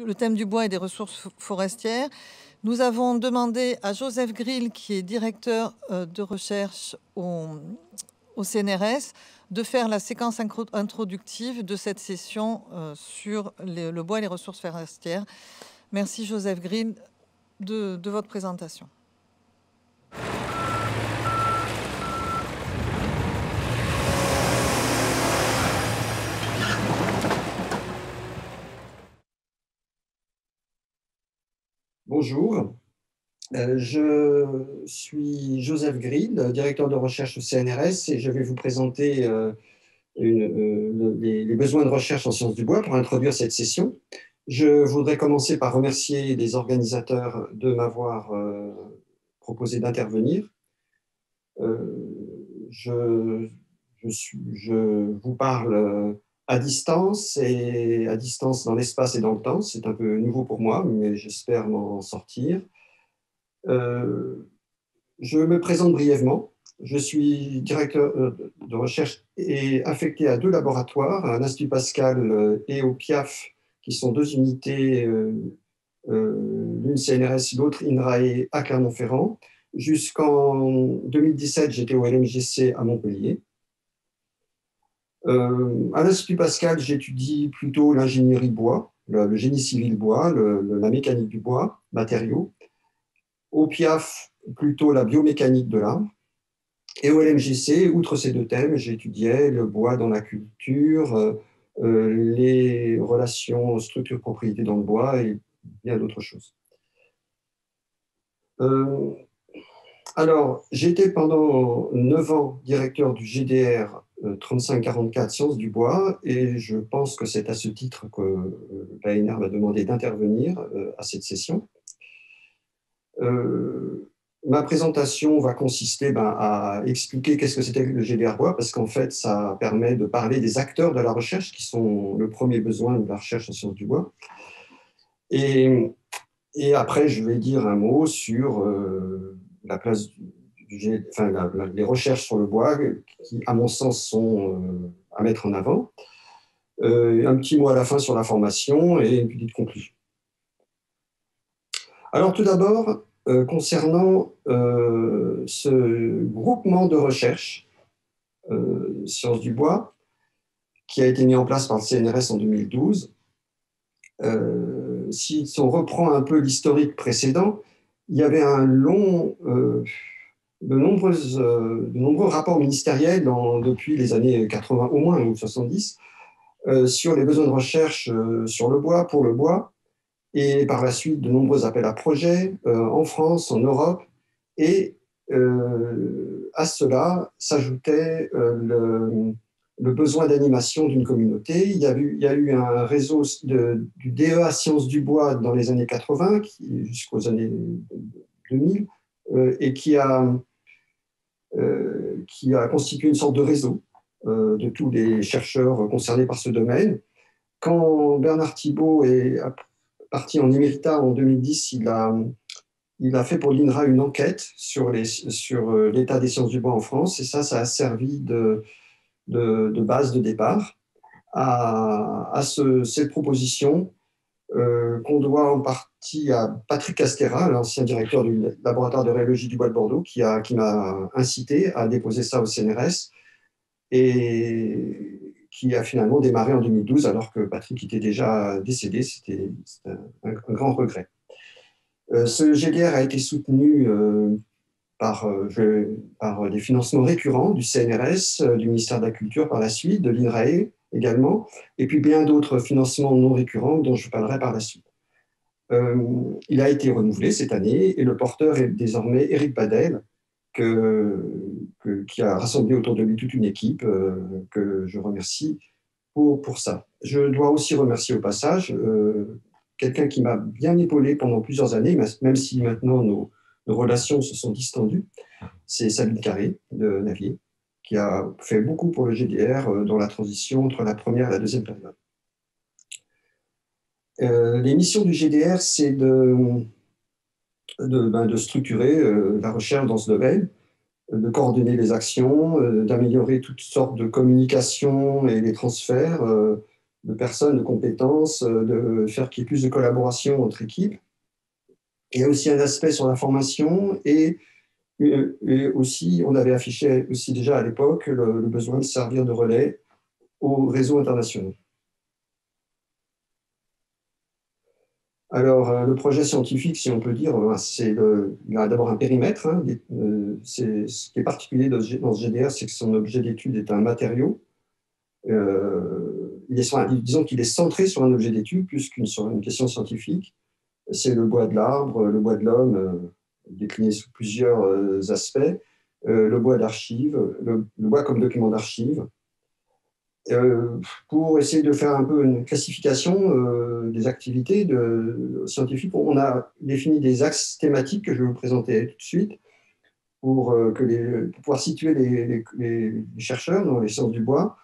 le thème du bois et des ressources forestières. Nous avons demandé à Joseph Grill, qui est directeur de recherche au CNRS, de faire la séquence introductive de cette session sur le bois et les ressources forestières. Merci Joseph Grill de votre présentation. Bonjour, je suis Joseph Grill, directeur de recherche au CNRS, et je vais vous présenter les besoins de recherche en sciences du bois pour introduire cette session. Je voudrais commencer par remercier les organisateurs de m'avoir proposé d'intervenir. Je vous parle à distance, et à distance dans l'espace et dans le temps. C'est un peu nouveau pour moi, mais j'espère m'en sortir. Je me présente brièvement. Je suis directeur de recherche et affecté à 2 laboratoires, à l'Institut Pascal et au PIAF, qui sont 2 unités, l'une CNRS, l'autre INRAE à Clermont-Ferrand. Jusqu'en 2017, j'étais au LMGC à Montpellier. À l'Institut Pascal, j'étudie plutôt l'ingénierie bois, le génie civil bois, la mécanique du bois, matériaux. Au PIAF, plutôt la biomécanique de l'arbre. Et au LMGC, outre ces 2 thèmes, j'étudiais le bois dans la culture, les relations structure-propriété dans le bois et bien d'autres choses. Alors, j'étais pendant 9 ans directeur du GDR 3544 Sciences du bois, et je pense que c'est à ce titre que l'ANR m'a demandé d'intervenir à cette session. Ma présentation va consister à expliquer qu'est-ce que c'était que le GDR bois, parce qu'en fait, ça permet de parler des acteurs de la recherche, qui sont le premier besoin de la recherche en sciences du bois. Et après, je vais dire un mot sur la place les recherches sur le bois, qui, à mon sens, sont à mettre en avant. Un petit mot à la fin sur la formation et une petite conclusion. Alors, tout d'abord, concernant ce groupement de recherche sciences du bois qui a été mis en place par le CNRS en 2012, si on reprend un peu l'historique précédent, il y avait de nombreux rapports ministériels depuis les années 80 au moins, ou 70, sur les besoins de recherche sur le bois, pour le bois, et par la suite de nombreux appels à projets en France, en Europe, et à cela s'ajoutait le besoin d'animation d'une communauté. Il y a eu un réseau du DEA Sciences du bois dans les années 80 jusqu'aux années 2000, et qui a constitué une sorte de réseau de tous les chercheurs concernés par ce domaine. Quand Bernard Thibault est parti en éméritat en 2010, il a fait pour l'INRA une enquête sur l'état des sciences du bois en France, et ça a servi de base de départ à cette proposition qu'on doit en partie à Patrick Castéra, l'ancien directeur du laboratoire de rhéologie du bois de Bordeaux, qui m'a incité à déposer ça au CNRS, et qui a finalement démarré en 2012, alors que Patrick était déjà décédé. C'était un grand regret. Ce GDR a été soutenu par des financements récurrents du CNRS, du ministère de la Culture par la suite, de l'INRAE également, et puis bien d'autres financements non récurrents dont je parlerai par la suite. Il a été renouvelé cette année, et le porteur est désormais Éric Badel, qui a rassemblé autour de lui toute une équipe que je remercie pour ça. Je dois aussi remercier au passage quelqu'un qui m'a bien épaulé pendant plusieurs années, même si maintenant nos relations se sont distendues. C'est Sabine Carré de Navier, qui a fait beaucoup pour le GDR dans la transition entre la première et la deuxième période. Les missions du GDR, c'est de structurer la recherche dans ce domaine, de coordonner les actions, d'améliorer toutes sortes de communications et les transferts, de personnes, de compétences, de faire qu'il y ait plus de collaboration entre équipes. Il y a aussi un aspect sur la formation et aussi, on avait affiché aussi déjà à l'époque le besoin de servir de relais aux réseaux internationaux. Alors, le projet scientifique, si on peut dire, il a d'abord un périmètre. Hein, ce qui est particulier dans ce GDR, c'est que son objet d'étude est un matériau. Disons qu'il est centré sur un objet d'étude plus sur une question scientifique. C'est le bois de l'arbre, le bois de l'homme, décliné sous plusieurs aspects, le bois d'archives, le bois comme document d'archives. Pour essayer de faire un peu une classification des activités scientifiques, on a défini des axes thématiques que je vais vous présenter tout de suite pour pouvoir situer les chercheurs dans les sciences du bois.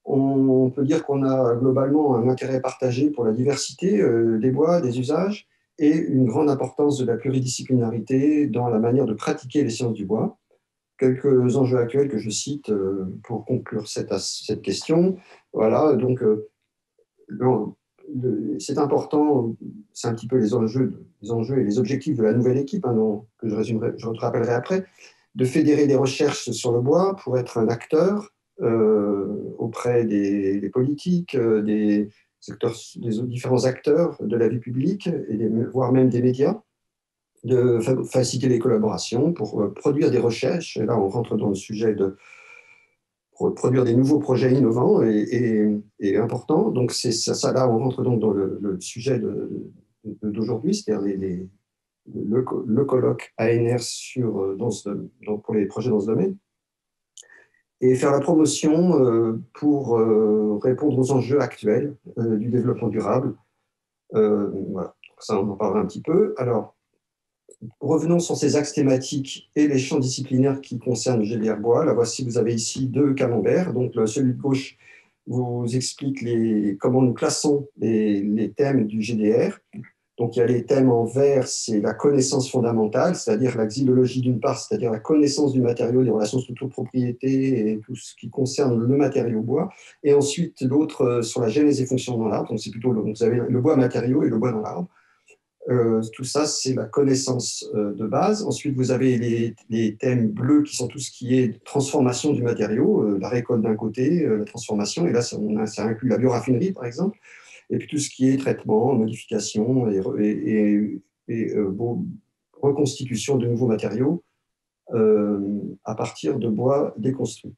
On peut dire qu'on a globalement un intérêt partagé pour la diversité des bois, des usages, et une grande importance de la pluridisciplinarité dans la manière de pratiquer les sciences du bois. Quelques enjeux actuels que je cite pour conclure cette question. Voilà, donc c'est important, c'est un petit peu les enjeux et les objectifs de la nouvelle équipe, hein, que je te rappellerai après, de fédérer des recherches sur le bois pour être un acteur auprès des politiques, des différents acteurs de la vie publique, voire même des médias, de faciliter les collaborations pour produire des recherches. Et là, on rentre dans le sujet de produire des nouveaux projets innovants et importants. Donc, c'est ça, là, on rentre donc dans le sujet d'aujourd'hui, c'est-à-dire le colloque ANR pour les projets dans ce domaine. Et faire la promotion pour répondre aux enjeux actuels du développement durable. Voilà, ça, on en parlera un petit peu. Alors, revenons sur ces axes thématiques et les champs disciplinaires qui concernent le GDR bois. Là, voici, vous avez ici deux camemberts. Donc, celui de gauche vous explique comment nous classons les thèmes du GDR. Donc, il y a les thèmes en vert, c'est la connaissance fondamentale, c'est-à-dire la xylologie d'une part, c'est-à-dire la connaissance du matériau, des relations structure-propriété et tout ce qui concerne le matériau bois. Et ensuite, l'autre sur la genèse et fonction dans l'arbre. Donc, c'est plutôt, vous avez le bois matériau et le bois dans l'arbre. Tout ça, c'est la connaissance de base. Ensuite, vous avez les thèmes bleus qui sont tout ce qui est transformation du matériau, la récolte d'un côté, la transformation, et là, ça inclut la bioraffinerie, par exemple, et puis tout ce qui est traitement, modification et reconstitution de nouveaux matériaux à partir de bois déconstruits.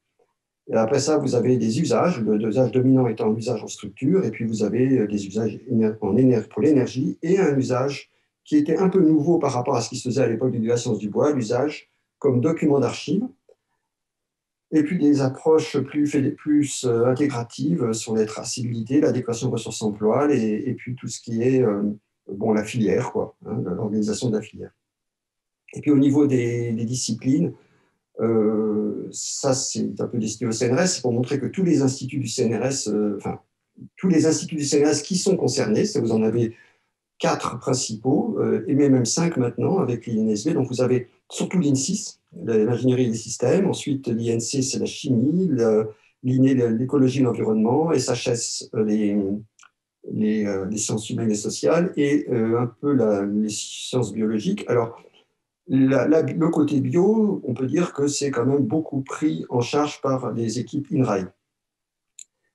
Et après ça, vous avez des usages, l'usage dominant étant l'usage en structure, et puis vous avez des usages pour l'énergie, et un usage qui était un peu nouveau par rapport à ce qui se faisait à l'époque de la science du bois, l'usage comme document d'archives, et puis des approches plus intégratives sur les traçabilités, l'adéquation ressources-emploi, et puis tout ce qui est la filière, quoi, hein, l'organisation de la filière. Et puis au niveau des disciplines, ça c'est un peu destiné au CNRS, c'est pour montrer que tous les instituts du CNRS, qui sont concernés, vous en avez 4 principaux, et même 5 maintenant avec l'INSB. Donc vous avez surtout l'INSIS, l'ingénierie des systèmes, ensuite l'INC, c'est la chimie, l'INE, l'écologie et l'environnement, SHS, les sciences humaines et sociales, et un peu les sciences biologiques. Alors, le côté bio, on peut dire que c'est quand même beaucoup pris en charge par les équipes INRAE.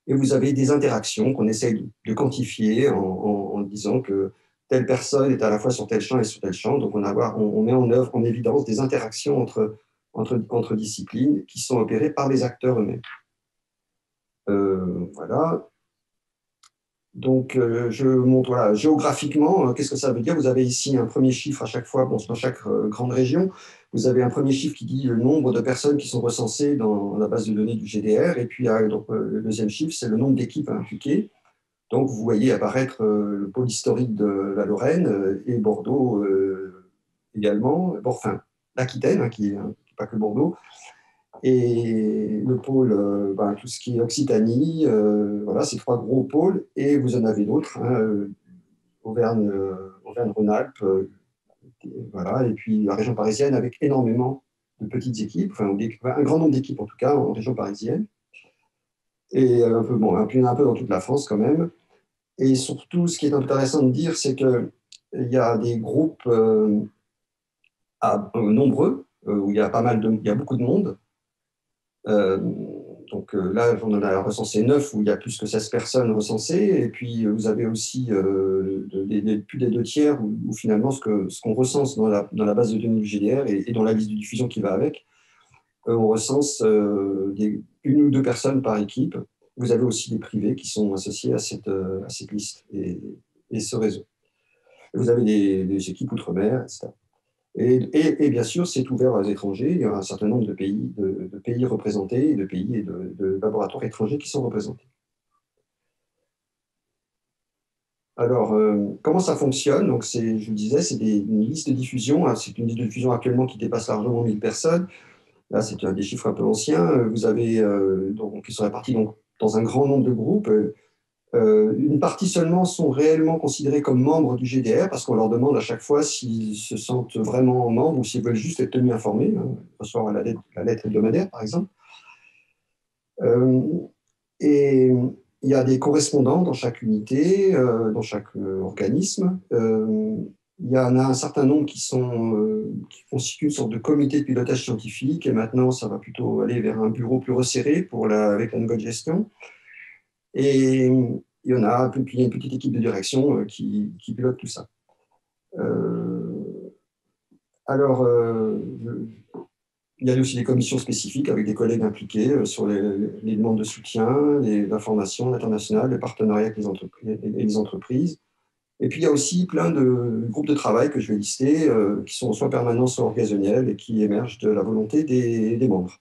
Et vous avez des interactions qu'on essaye de quantifier en disant que telle personne est à la fois sur tel champ et sur tel champ. Donc, on met en évidence des interactions entre disciplines qui sont opérées par les acteurs eux-mêmes. Voilà. Donc, je montre géographiquement, qu'est-ce que ça veut dire. Vous avez ici un premier chiffre à chaque fois, dans chaque grande région. Vous avez un premier chiffre qui dit le nombre de personnes qui sont recensées dans la base de données du GDR. Et puis, le deuxième chiffre, c'est le nombre d'équipes impliquées. Donc, vous voyez apparaître le pôle historique de la Lorraine et Bordeaux également. Enfin, l'Aquitaine, qui n'est pas que Bordeaux. Et le pôle, tout ce qui est Occitanie, voilà, ces 3 gros pôles, et vous en avez d'autres, hein, Auvergne-Rhône-Alpes, voilà, et puis la région parisienne avec énormément de petites équipes, un grand nombre d'équipes en tout cas en région parisienne, et un peu dans toute la France quand même. Et surtout, ce qui est intéressant de dire, c'est qu'il y a des groupes nombreux, où il y a il y a beaucoup de monde. Donc là, on en a recensé 9 où il y a plus que 16 personnes recensées. Et puis, vous avez aussi plus des 2 tiers où finalement, ce qu'on recense dans la base de données du GDR et dans la liste de diffusion qui va avec, on recense une ou 2 personnes par équipe. Vous avez aussi des privés qui sont associés à cette liste et ce réseau. Vous avez des équipes outre-mer, etc. Et bien sûr, c'est ouvert aux étrangers. Il y a un certain nombre de pays représentés, de pays et de laboratoires étrangers qui sont représentés. Alors, comment ça fonctionne? Donc, je vous disais, c'est une liste de diffusion. Hein, c'est une liste de diffusion actuellement qui dépasse largement 1000 personnes. Là, c'est des chiffres un peu anciens. Vous avez, donc, qui sont répartis donc, dans un grand nombre de groupes. Une partie seulement sont réellement considérés comme membres du GDR parce qu'on leur demande à chaque fois s'ils se sentent vraiment membres ou s'ils veulent juste être tenus informés, hein, recevoir la lettre hebdomadaire, par exemple. Et il y a des correspondants dans chaque unité, dans chaque organisme. Il y en a un certain nombre qui constituent une sorte de comité de pilotage scientifique, et maintenant, ça va plutôt aller vers un bureau plus resserré avec la nouvelle gestion. Et il y en a, puis il y a une petite équipe de direction qui pilote tout ça. Alors, il y a aussi des commissions spécifiques avec des collègues impliqués sur les demandes de soutien, l'information internationale, les partenariats avec les entreprises. Et puis, il y a aussi plein de groupes de travail que je vais lister, qui sont soit permanents, soit occasionnels, et qui émergent de la volonté des membres.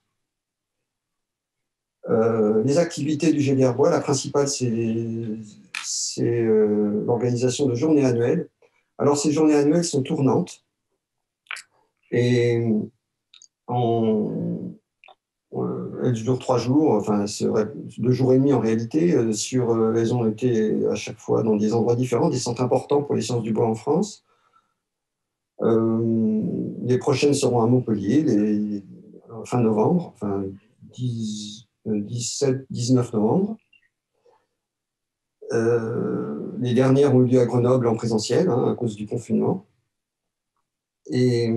Les activités du GDR Bois, la principale, c'est l'organisation de journées annuelles. Alors, ces journées annuelles sont tournantes et elles durent 3 jours, enfin, c'est 2 jours et demi en réalité. Elles ont été à chaque fois dans des endroits différents, des centres importants pour les sciences du bois en France. Les prochaines seront à Montpellier, fin novembre, enfin 17-19 novembre. Les dernières ont eu lieu à Grenoble en présentiel, hein, à cause du confinement. Et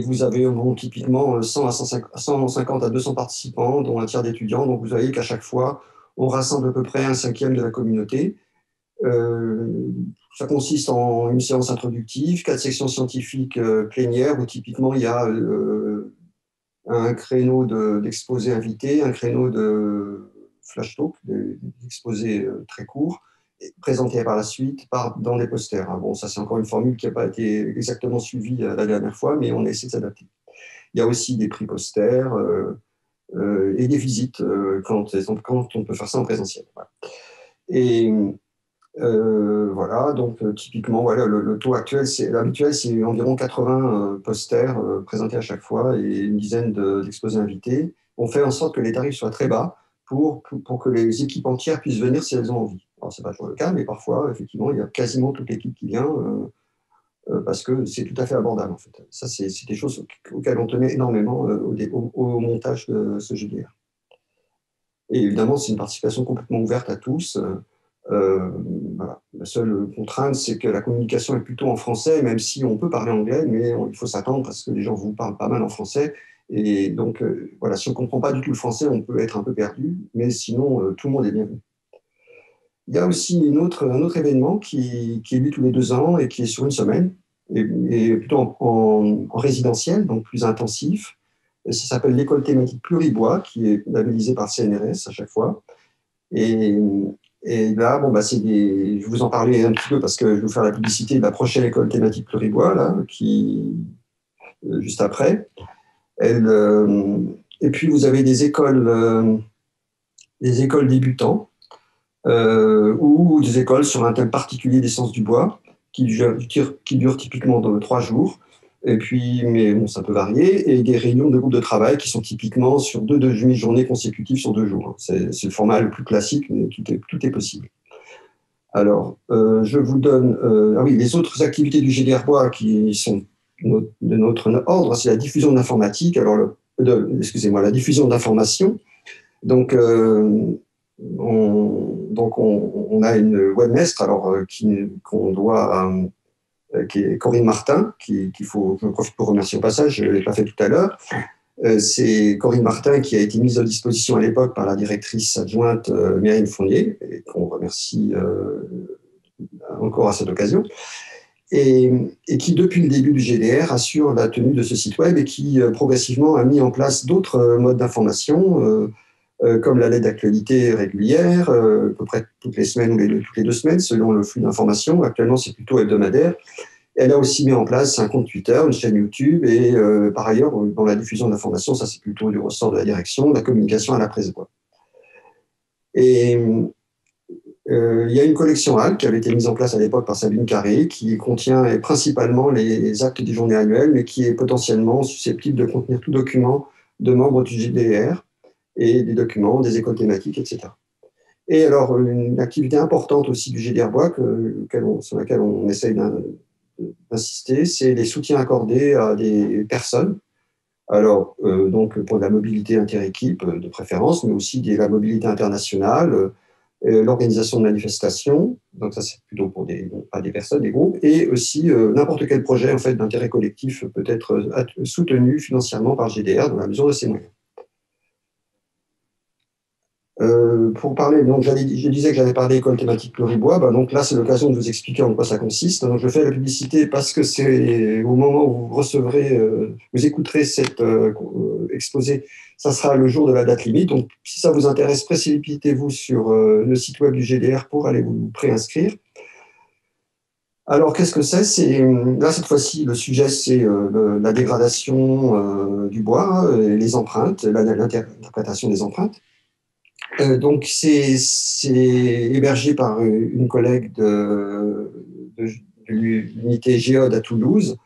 vous avez typiquement 150 à 200 participants, dont un tiers d'étudiants. Donc vous voyez qu'à chaque fois, on rassemble à peu près 1/5 de la communauté. Ça consiste en une séance introductive, 4 sections scientifiques plénières, où typiquement il y a un créneau d'exposé invité, un créneau de flash talk, d'exposé très court, présenté par la suite dans des posters. Bon, ça c'est encore une formule qui n'a pas été exactement suivie la dernière fois, mais on a essayé de s'adapter. Il y a aussi des prix posters et des visites quand on peut faire ça en présentiel. Voilà. Et voilà, donc typiquement, voilà, le taux actuel, l'habituel, c'est environ 80 posters présentés à chaque fois et une dizaine d'exposés invités. On fait en sorte que les tarifs soient très bas pour que les équipes entières puissent venir si elles ont envie. Alors, ce n'est pas toujours le cas, mais parfois, effectivement, il y a quasiment toute l'équipe qui vient parce que c'est tout à fait abordable, en fait. Ça, c'est des choses auxquelles on tenait énormément au montage de ce GDR. Et évidemment, c'est une participation complètement ouverte à tous. Voilà. La seule contrainte, c'est que la communication est plutôt en français, même si on peut parler anglais, mais il faut s'attendre à ce que les gens vous parlent pas mal en français. Et donc, voilà, si on ne comprend pas du tout le français, on peut être un peu perdu, mais sinon, tout le monde est bienvenu. Il y a aussi un autre événement qui est lui tous les 2 ans et qui est sur une semaine, et plutôt en résidentiel, donc plus intensif. Ça s'appelle l'école thématique Pluribois, qui est labellisée par CNRS à chaque fois. Et là, bon, je vais vous en parler un petit peu parce que je vais vous faire la publicité de la prochaine école thématique Pluribois, là, juste après. Et puis, vous avez des écoles débutants ou des écoles sur un thème particulier des sciences du bois qui durent typiquement 3 jours. Et puis, mais bon, ça peut varier, et des réunions de groupes de travail qui sont typiquement sur 2 demi-journées consécutives sur 2 jours. C'est le format le plus classique, mais tout est possible. Alors, je vous donne... les autres activités du GDR Bois qui sont de notre ordre, c'est la diffusion d'informatique, la diffusion d'informations, Donc, on a une webmestre alors qu'on doit, qui est Corinne Martin, qu'il faut, je profite pour remercier au passage, je ne l'ai pas fait tout à l'heure. C'est Corinne Martin qui a été mise à disposition à l'époque par la directrice adjointe Myriam Fournier, et qu'on remercie encore à cette occasion, et qui, depuis le début du GDR, assure la tenue de ce site web et qui, progressivement, a mis en place d'autres modes d'information, comme la lettre d'actualité régulière, à peu près toutes les semaines ou toutes les 2 semaines, selon le flux d'informations. Actuellement, c'est plutôt hebdomadaire. Elle a aussi mis en place un compte Twitter, une chaîne YouTube et par ailleurs, dans la diffusion d'informations, ça c'est plutôt du ressort de la direction, la communication à la presse. Et il y a une collection HAL qui avait été mise en place à l'époque par Sabine Carré, qui contient principalement les actes des journées annuelles, mais qui est potentiellement susceptible de contenir tout document de membres du GDR et des documents des écoles thématiques, etc. Et alors, une activité importante aussi du GDR Bois, sur laquelle on essaye d'insister, c'est les soutiens accordés à des personnes. Alors, donc, pour la mobilité inter-équipe de préférence, mais aussi la mobilité internationale, l'organisation de manifestations, donc ça c'est plutôt pour pas des personnes, des groupes, et aussi n'importe quel projet en fait, d'intérêt collectif peut être soutenu financièrement par GDR dans la mesure de ses moyens. Pour parler, donc je disais que j'allais parler école thématique Pluribois, donc là c'est l'occasion de vous expliquer en quoi ça consiste. Donc je fais la publicité parce que c'est au moment où vous recevrez, vous écouterez cet exposé, ça sera le jour de la date limite. Donc si ça vous intéresse, précipitez-vous sur le site web du GDR pour aller vous préinscrire. Alors qu'est-ce que c'est? Là cette fois-ci le sujet c'est la dégradation du bois, les empreintes, l'interprétation des empreintes. Donc, c'est hébergé par une collègue de l'unité Géode à Toulouse.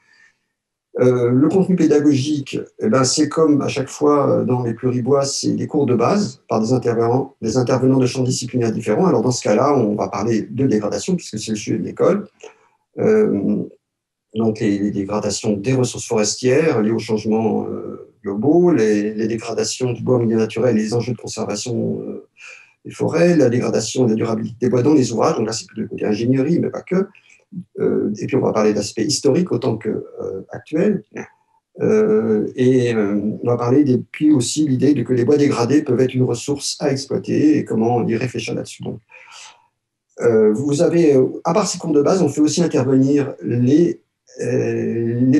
Le contenu pédagogique, c'est comme à chaque fois dans les pluribois, c'est des cours de base par des intervenants de champs disciplinaires différents. Alors, dans ce cas-là, on va parler de dégradation, puisque c'est le sujet de l'école. Donc, les dégradations des ressources forestières, liées aux changements globaux, les dégradations du bois en milieu naturel, les enjeux de conservation des forêts, la dégradation et la durabilité des bois dans les ouvrages. Donc là, c'est plutôt le côté ingénierie, mais pas que. Et puis, on va parler d'aspects historiques autant qu'actuels. On va parler puis aussi l'idée que les bois dégradés peuvent être une ressource à exploiter et comment y réfléchir là-dessus. Donc, vous avez, à part ces cours de base, on fait aussi intervenir les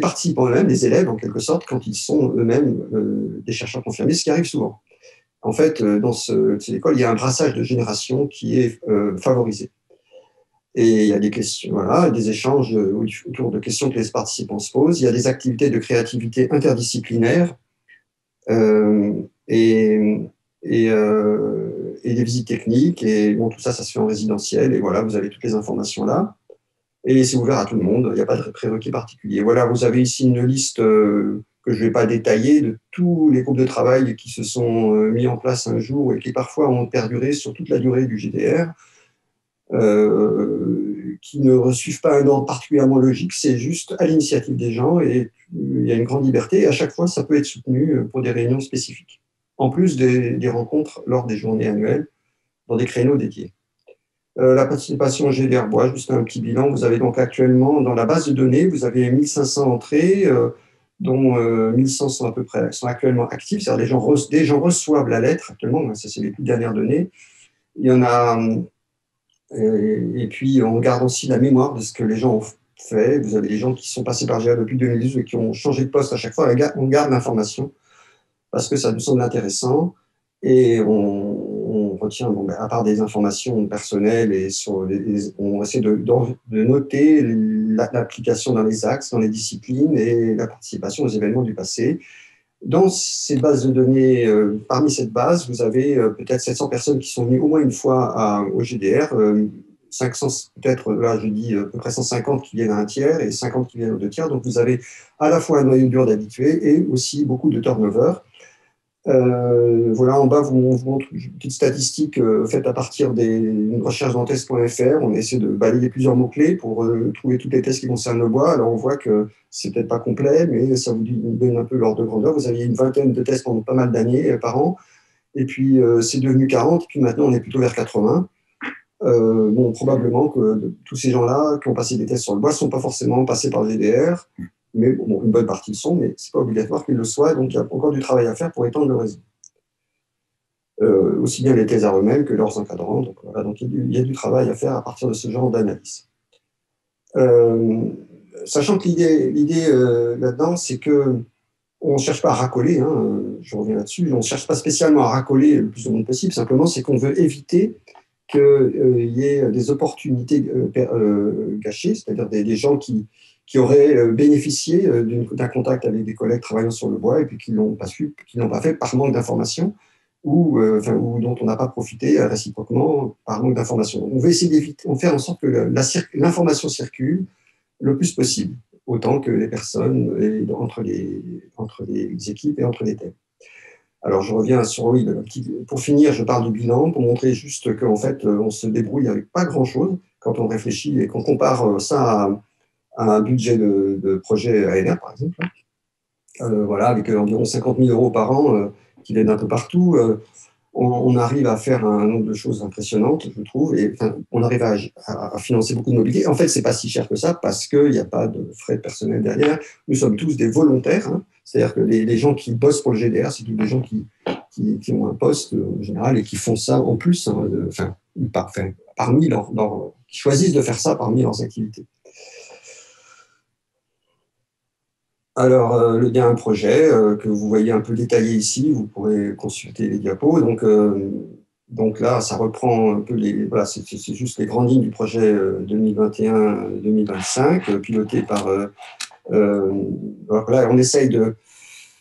participants eux-mêmes, les élèves en quelque sorte, quand ils sont eux-mêmes des chercheurs confirmés, ce qui arrive souvent. En fait, dans cette école, il y a un brassage de générations qui est favorisé. Et il y a des questions, voilà, des échanges autour de questions que les participants se posent. Il y a des activités de créativité interdisciplinaire et des visites techniques. Et bon, tout ça, ça se fait en résidentiel. Et voilà, vous avez toutes les informations là. Et c'est ouvert à tout le monde. Il n'y a pas de prérequis particulier. Voilà, vous avez ici une liste que je ne vais pas détailler de tous les groupes de travail qui se sont mis en place un jour et qui parfois ont perduré sur toute la durée du GDR, qui ne suivent pas un ordre particulièrement logique. C'est juste à l'initiative des gens et il y a une grande liberté. Et à chaque fois, ça peut être soutenu pour des réunions spécifiques, en plus des rencontres lors des journées annuelles dans des créneaux dédiés. La participation au GDR Bois, juste un petit bilan. Vous avez donc actuellement, dans la base de données, vous avez 1500 entrées, dont 1100 sont actuellement actives. C'est-à-dire des gens reçoivent la lettre actuellement, ça c'est les toutes dernières données. Il y en a, et puis on garde aussi la mémoire de ce que les gens ont fait. Vous avez des gens qui sont passés par GA depuis 2012 et qui ont changé de poste à chaque fois. On garde l'information parce que ça nous semble intéressant. Et on retient, à part des informations personnelles, on essaie de noter l'application dans les axes, dans les disciplines et la participation aux événements du passé. Dans ces bases de données, parmi cette base, vous avez peut-être 700 personnes qui sont venues au moins une fois au GDR, 500 peut-être, là je dis à peu près 150 qui viennent à un tiers et 50 qui viennent aux 2 tiers. Donc vous avez à la fois un noyau dur d'habitués et aussi beaucoup de turnover. Voilà, en bas, vous montre une petite statistique faite à partir d'une recherche dans test.fr. On essaie de balayer plusieurs mots-clés pour trouver tous les tests qui concernent le bois. Alors, on voit que c'est peut-être pas complet, mais ça vous donne un peu l'ordre de grandeur. Vous aviez une vingtaine de tests pendant pas mal d'années par an. et puis c'est devenu 40, puis maintenant on est plutôt vers 80. Bon, probablement que tous ces gens-là qui ont passé des tests sur le bois ne sont pas forcément passés par le GDR, mais bon, une bonne partie le sont, mais ce n'est pas obligatoire qu'ils le soient, donc il y a encore du travail à faire pour étendre le réseau. Aussi bien les thésards eux-mêmes que leurs encadrants. Donc, voilà, donc il y a du travail à faire à partir de ce genre d'analyse. Sachant que l'idée là-dedans, c'est que on ne cherche pas à racoler, hein, je reviens là-dessus, on ne cherche pas spécialement à racoler le plus de monde possible, simplement c'est qu'on veut éviter qu'il y ait des opportunités gâchées, c'est-à-dire des gens qui auraient bénéficié d'un contact avec des collègues travaillant sur le bois et puis qui n'ont pas fait par manque d'informations ou dont on n'a pas profité réciproquement par manque d'informations. On veut essayer d'éviter, on fait en sorte que l'information circule le plus possible, autant que les personnes entre les équipes et entre les thèmes. Alors, je reviens sur, oui, pour finir, je parle du bilan, pour montrer juste qu'en fait, on se débrouille avec pas grand-chose quand on réfléchit et qu'on compare ça à un budget de projet ANR, par exemple. Voilà, avec environ 50 000 euros par an qui viennent un peu partout. On arrive à faire un nombre de choses impressionnantes, je trouve, et enfin, on arrive à financer beaucoup de mobilité. En fait, ce n'est pas si cher que ça parce qu'il n'y a pas de frais de personnel derrière. Nous sommes tous des volontaires, hein. C'est-à-dire que les gens qui bossent pour le GDR, c'est tous des gens qui ont un poste en général et qui font ça en plus, hein, qui choisissent de faire ça parmi leurs activités. Alors, il y a un projet que vous voyez un peu détaillé ici, vous pourrez consulter les diapos. Donc là, ça reprend un peu voilà, c'est juste les grandes lignes du projet 2021-2025, piloté par... voilà, on essaye de...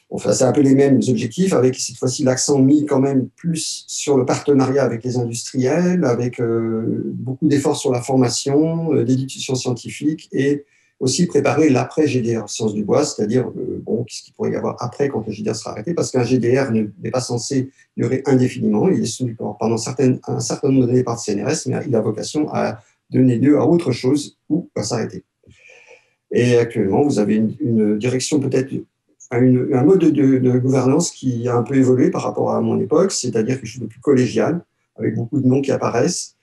Enfin, c'est un peu les mêmes objectifs, avec cette fois-ci l'accent mis quand même plus sur le partenariat avec les industriels, avec beaucoup d'efforts sur la formation, l'éducation scientifique et aussi préparer l'après-GDR Sciences du Bois, c'est-à-dire, bon, qu'est-ce qu'il pourrait y avoir après quand le GDR sera arrêté, parce qu'un GDR n'est pas censé durer indéfiniment, il est soutenu pendant un certain nombre d'années par le CNRS, mais il a vocation à donner lieu à autre chose ou à s'arrêter. Et actuellement, vous avez une direction peut-être, un mode de gouvernance qui a un peu évolué par rapport à mon époque, c'est-à-dire quelque chose de plus collégial, avec beaucoup de noms qui apparaissent.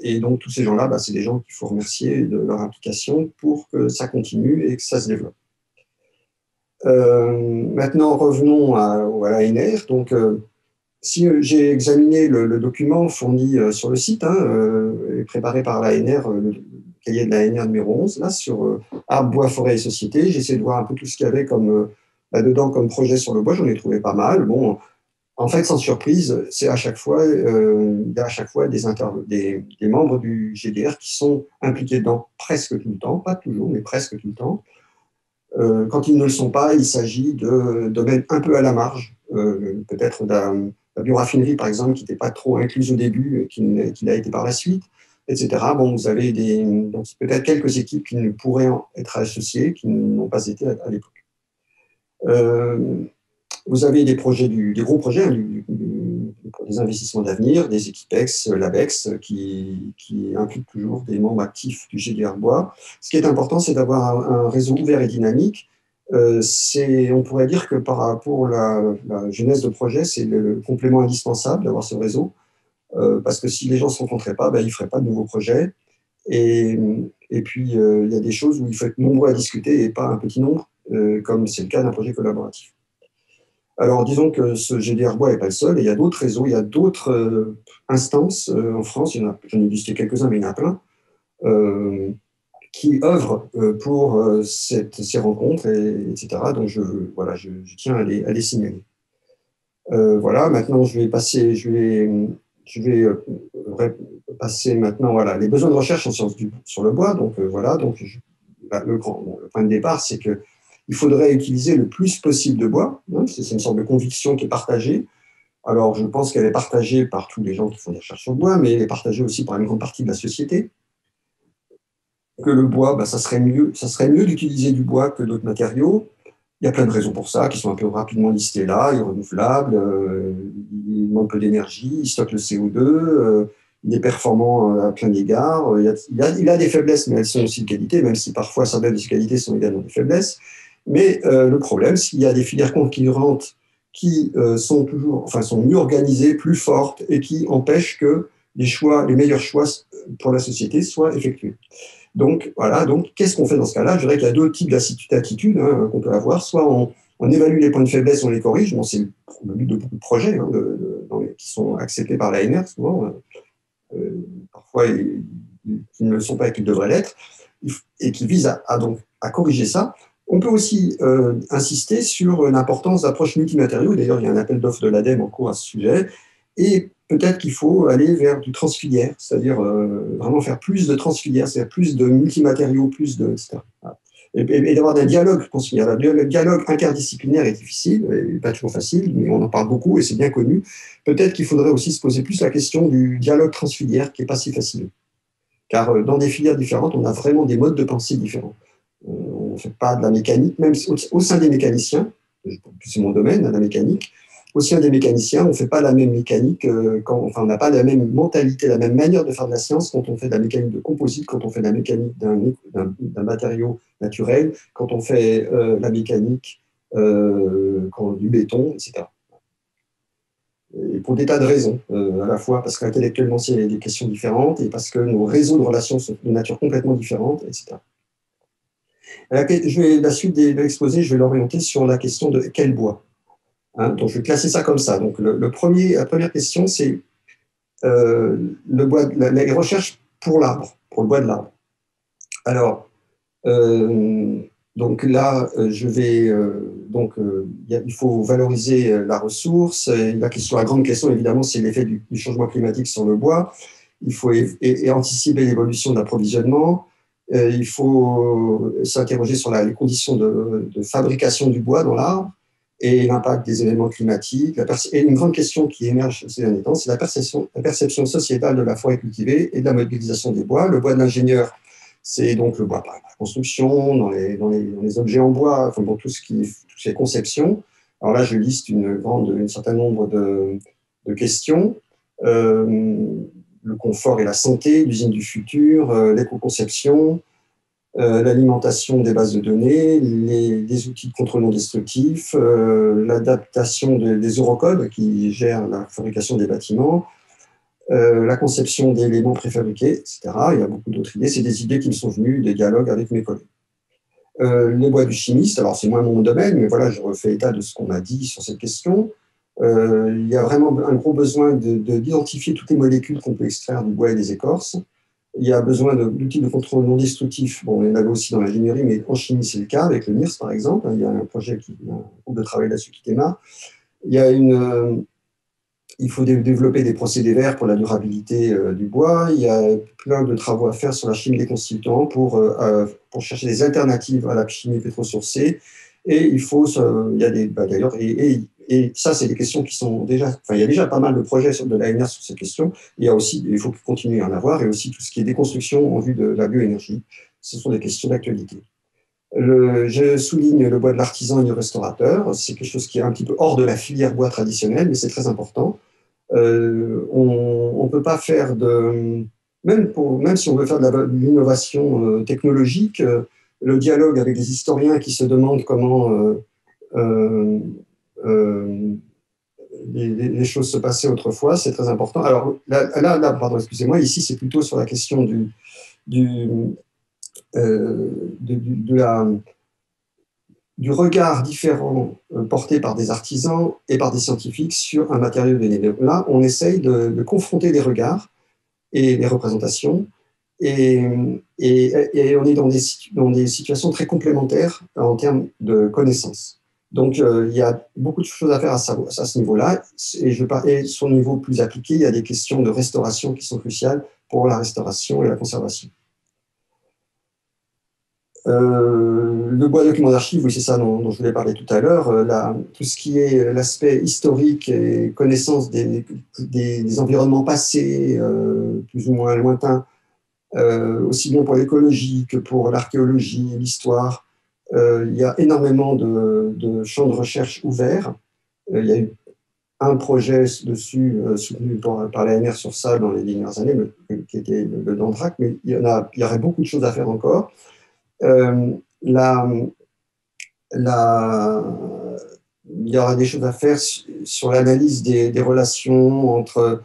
Et donc, tous ces gens-là, c'est des gens qu'il faut remercier de leur implication pour que ça continue et que ça se développe. Maintenant, revenons à l'ANR. Donc, si j'ai examiné le document fourni sur le site, hein, et préparé par l'ANR, le cahier de l'ANR numéro 11, là, sur arbres, bois, forêt et société, j'ai essayé de voir un peu tout ce qu'il y avait là-dedans comme projet sur le bois. J'en ai trouvé pas mal. Bon, en fait, sans surprise, c'est à chaque fois, il y a à chaque fois des membres du GDR qui sont impliqués dedans presque tout le temps, pas toujours, mais presque tout le temps. Quand ils ne le sont pas, il s'agit de domaines un peu à la marge, peut-être de la bioraffinerie, par exemple, qui n'était pas trop incluse au début, qui l'a été par la suite, etc. Bon, vous avez peut-être quelques équipes qui ne pourraient être associées, qui n'ont pas été à l'époque. Vous avez des gros projets, hein, des investissements d'avenir, des équipex, l'ABEX, qui impliquent toujours des membres actifs du GDR Bois. Ce qui est important, c'est d'avoir un réseau ouvert et dynamique. On pourrait dire que pour la jeunesse de projet, c'est le complément indispensable d'avoir ce réseau, parce que si les gens ne se rencontraient pas, ils ne feraient pas de nouveaux projets. Et puis, il y a des choses où il faut être nombreux à discuter et pas un petit nombre, comme c'est le cas d'un projet collaboratif. Alors, disons que ce GDR Bois n'est pas le seul, et il y a d'autres réseaux, il y a d'autres instances en France, j'en ai listé quelques-uns, mais il y en a plein, qui œuvrent pour ces rencontres, etc. Donc, je tiens à les signaler. Voilà, maintenant, je vais passer maintenant les besoins de recherche en sciences sur le bois. Donc, voilà, le point de départ, c'est que il faudrait utiliser le plus possible de bois. Hein, c'est une sorte de conviction qui est partagée. Alors, je pense qu'elle est partagée par tous les gens qui font des recherches sur le bois, mais elle est partagée aussi par une grande partie de la société. Que le bois, ça serait mieux d'utiliser du bois que d'autres matériaux. Il y a plein de raisons pour ça, qui sont un peu rapidement listées là. Il est renouvelable, il manque peu d'énergie, il stocke le CO2, il est performant à plein d'égard. Il a des faiblesses, mais elles sont aussi de qualité, même si parfois certaines de ses qualités sont également des faiblesses. Mais le problème, s'il y a des filières concurrentes qui sont mieux organisées, plus fortes et qui empêchent que les meilleurs choix pour la société soient effectués. Donc, voilà. Donc, qu'est-ce qu'on fait dans ce cas-là? Je dirais qu'il y a deux types d'attitudes qu'on peut avoir. Soit on évalue les points de faiblesse, on les corrige. Bon, c'est le but de beaucoup de projets qui sont acceptés par l'ANR, souvent. Parfois, ils ne le sont pas et qu'ils devraient l'être, et qui visent donc à corriger ça. On peut aussi insister sur l'importance d'approches multimatériaux. D'ailleurs, il y a un appel d'offres de l'ADEME en cours à ce sujet. Et peut-être qu'il faut aller vers du transfilière, c'est-à-dire vraiment faire plus de transfilière, c'est-à-dire plus de multimatériaux, etc. Voilà. Et d'avoir un dialogue transfilière. Le dialogue interdisciplinaire est difficile, et pas toujours facile, mais on en parle beaucoup et c'est bien connu. Peut-être qu'il faudrait aussi se poser plus la question du dialogue transfilière, qui n'est pas si facile. Car dans des filières différentes, on a vraiment des modes de pensée différents. On ne fait pas de la mécanique, même au sein des mécaniciens, c'est mon domaine, la mécanique, au sein des mécaniciens, on ne fait pas la même mécanique, on n'a pas la même mentalité, la même manière de faire de la science quand on fait de la mécanique de composite, quand on fait de la mécanique d'un matériau naturel, quand on fait la mécanique du béton, etc. Et pour des tas de raisons, à la fois parce qu'intellectuellement, c'est des questions différentes et parce que nos réseaux de relations sont de nature complètement différente, etc. La suite de l'exposé, je vais l'orienter sur la question de quel bois. Donc, je vais classer ça comme ça. Donc, la première question, c'est les recherches pour l'arbre, pour le bois de l'arbre. Alors, donc là, il faut valoriser la ressource. La grande question, évidemment, c'est l'effet du changement climatique sur le bois. Il faut anticiper l'évolution de l'approvisionnement. Il faut s'interroger sur les conditions de fabrication du bois dans l'arbre et l'impact des événements climatiques. Et une grande question qui émerge ces derniers temps, c'est la perception sociétale de la forêt cultivée et de la mobilisation des bois. Le bois de l'ingénieur, c'est donc le bois par la construction, dans les objets en bois, enfin, pour toutes ces conceptions. Alors là, je liste un certain nombre de questions. Le confort et la santé, l'usine du futur, l'éco-conception, l'alimentation des bases de données, les outils de contrôle non destructif, l'adaptation des eurocodes qui gèrent la fabrication des bâtiments, la conception d'éléments préfabriqués, etc. Il y a beaucoup d'autres idées. C'est des idées qui me sont venues des dialogues avec mes collègues. Les bois du chimiste, alors c'est moins mon domaine, mais voilà, je refais état de ce qu'on m'a dit sur cette question. Il y a vraiment un gros besoin d'identifier toutes les molécules qu'on peut extraire du bois et des écorces. Il y a besoin d'outils de contrôle non destructifs. Bon, il y en avait aussi dans l'ingénierie, mais en chimie, c'est le cas, avec le MIRS, par exemple. Il y a un groupe de travail là-dessus qui démarre. Il faut développer des procédés verts pour la durabilité du bois. Il y a plein de travaux à faire sur la chimie des constituants pour chercher des alternatives à la chimie pétrosourcée. Et d'ailleurs, et ça, c'est des questions qui sont déjà. Enfin, il y a déjà pas mal de projets de l'ANR sur ces questions. Il faut continuer à en avoir, et aussi tout ce qui est déconstruction en vue de la bioénergie. Ce sont des questions d'actualité. Je souligne le bois de l'artisan et du restaurateur. C'est quelque chose qui est un petit peu hors de la filière bois traditionnelle, mais c'est très important. On ne peut pas faire même si on veut faire de l'innovation technologique, le dialogue avec des historiens qui se demandent comment les choses se passaient autrefois, c'est très important. Alors pardon, excusez-moi, ici c'est plutôt sur la question du regard différent porté par des artisans et par des scientifiques sur un matériau donné. Là, on essaye de confronter les regards et les représentations, et on est dans des situations très complémentaires en termes de connaissances. Donc, il y a beaucoup de choses à faire à ce niveau-là, et sur le niveau plus appliqué, il y a des questions de restauration qui sont cruciales pour la restauration et la conservation. Le bois document d'archives, oui, c'est ça dont je voulais parler tout à l'heure. Tout ce qui est l'aspect historique et connaissance des environnements passés, plus ou moins lointains, aussi bien pour l'écologie que pour l'archéologie, l'histoire. Il y a énormément de champs de recherche ouverts. Il y a eu un projet dessus soutenu par l'ANR sur ça dans les dernières années, qui était le Dandrac, mais il y aurait beaucoup de choses à faire encore. il y aura des choses à faire sur l'analyse des relations entre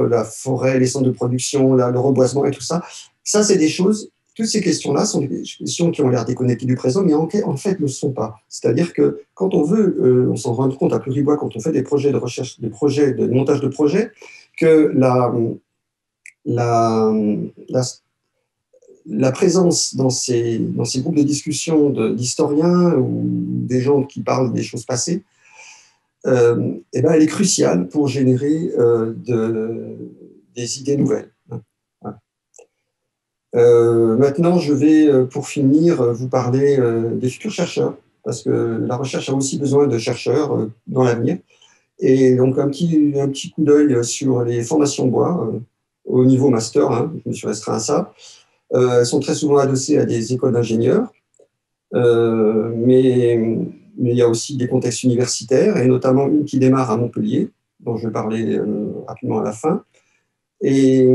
la forêt, les centres de production, le reboisement et tout ça. Ça, c'est des choses, toutes ces questions-là sont des questions qui ont l'air déconnectées du présent, mais en fait ne le sont pas. C'est-à-dire que quand on veut, on s'en rend compte à Pluribois, quand on fait des projets de recherche, des projets de montage de projets, que la présence dans ces groupes de discussion d'historiens ou des gens qui parlent des choses passées, eh ben, elle est cruciale pour générer des idées nouvelles. Maintenant, je vais, pour finir, vous parler des futurs chercheurs, parce que la recherche a aussi besoin de chercheurs dans l'avenir. Et donc, un petit coup d'œil sur les formations bois au niveau master, hein, je me suis restreint à ça. Elles sont très souvent adossées à des écoles d'ingénieurs, mais il y a aussi des contextes universitaires, et notamment une qui démarre à Montpellier, dont je vais parler rapidement à la fin. Et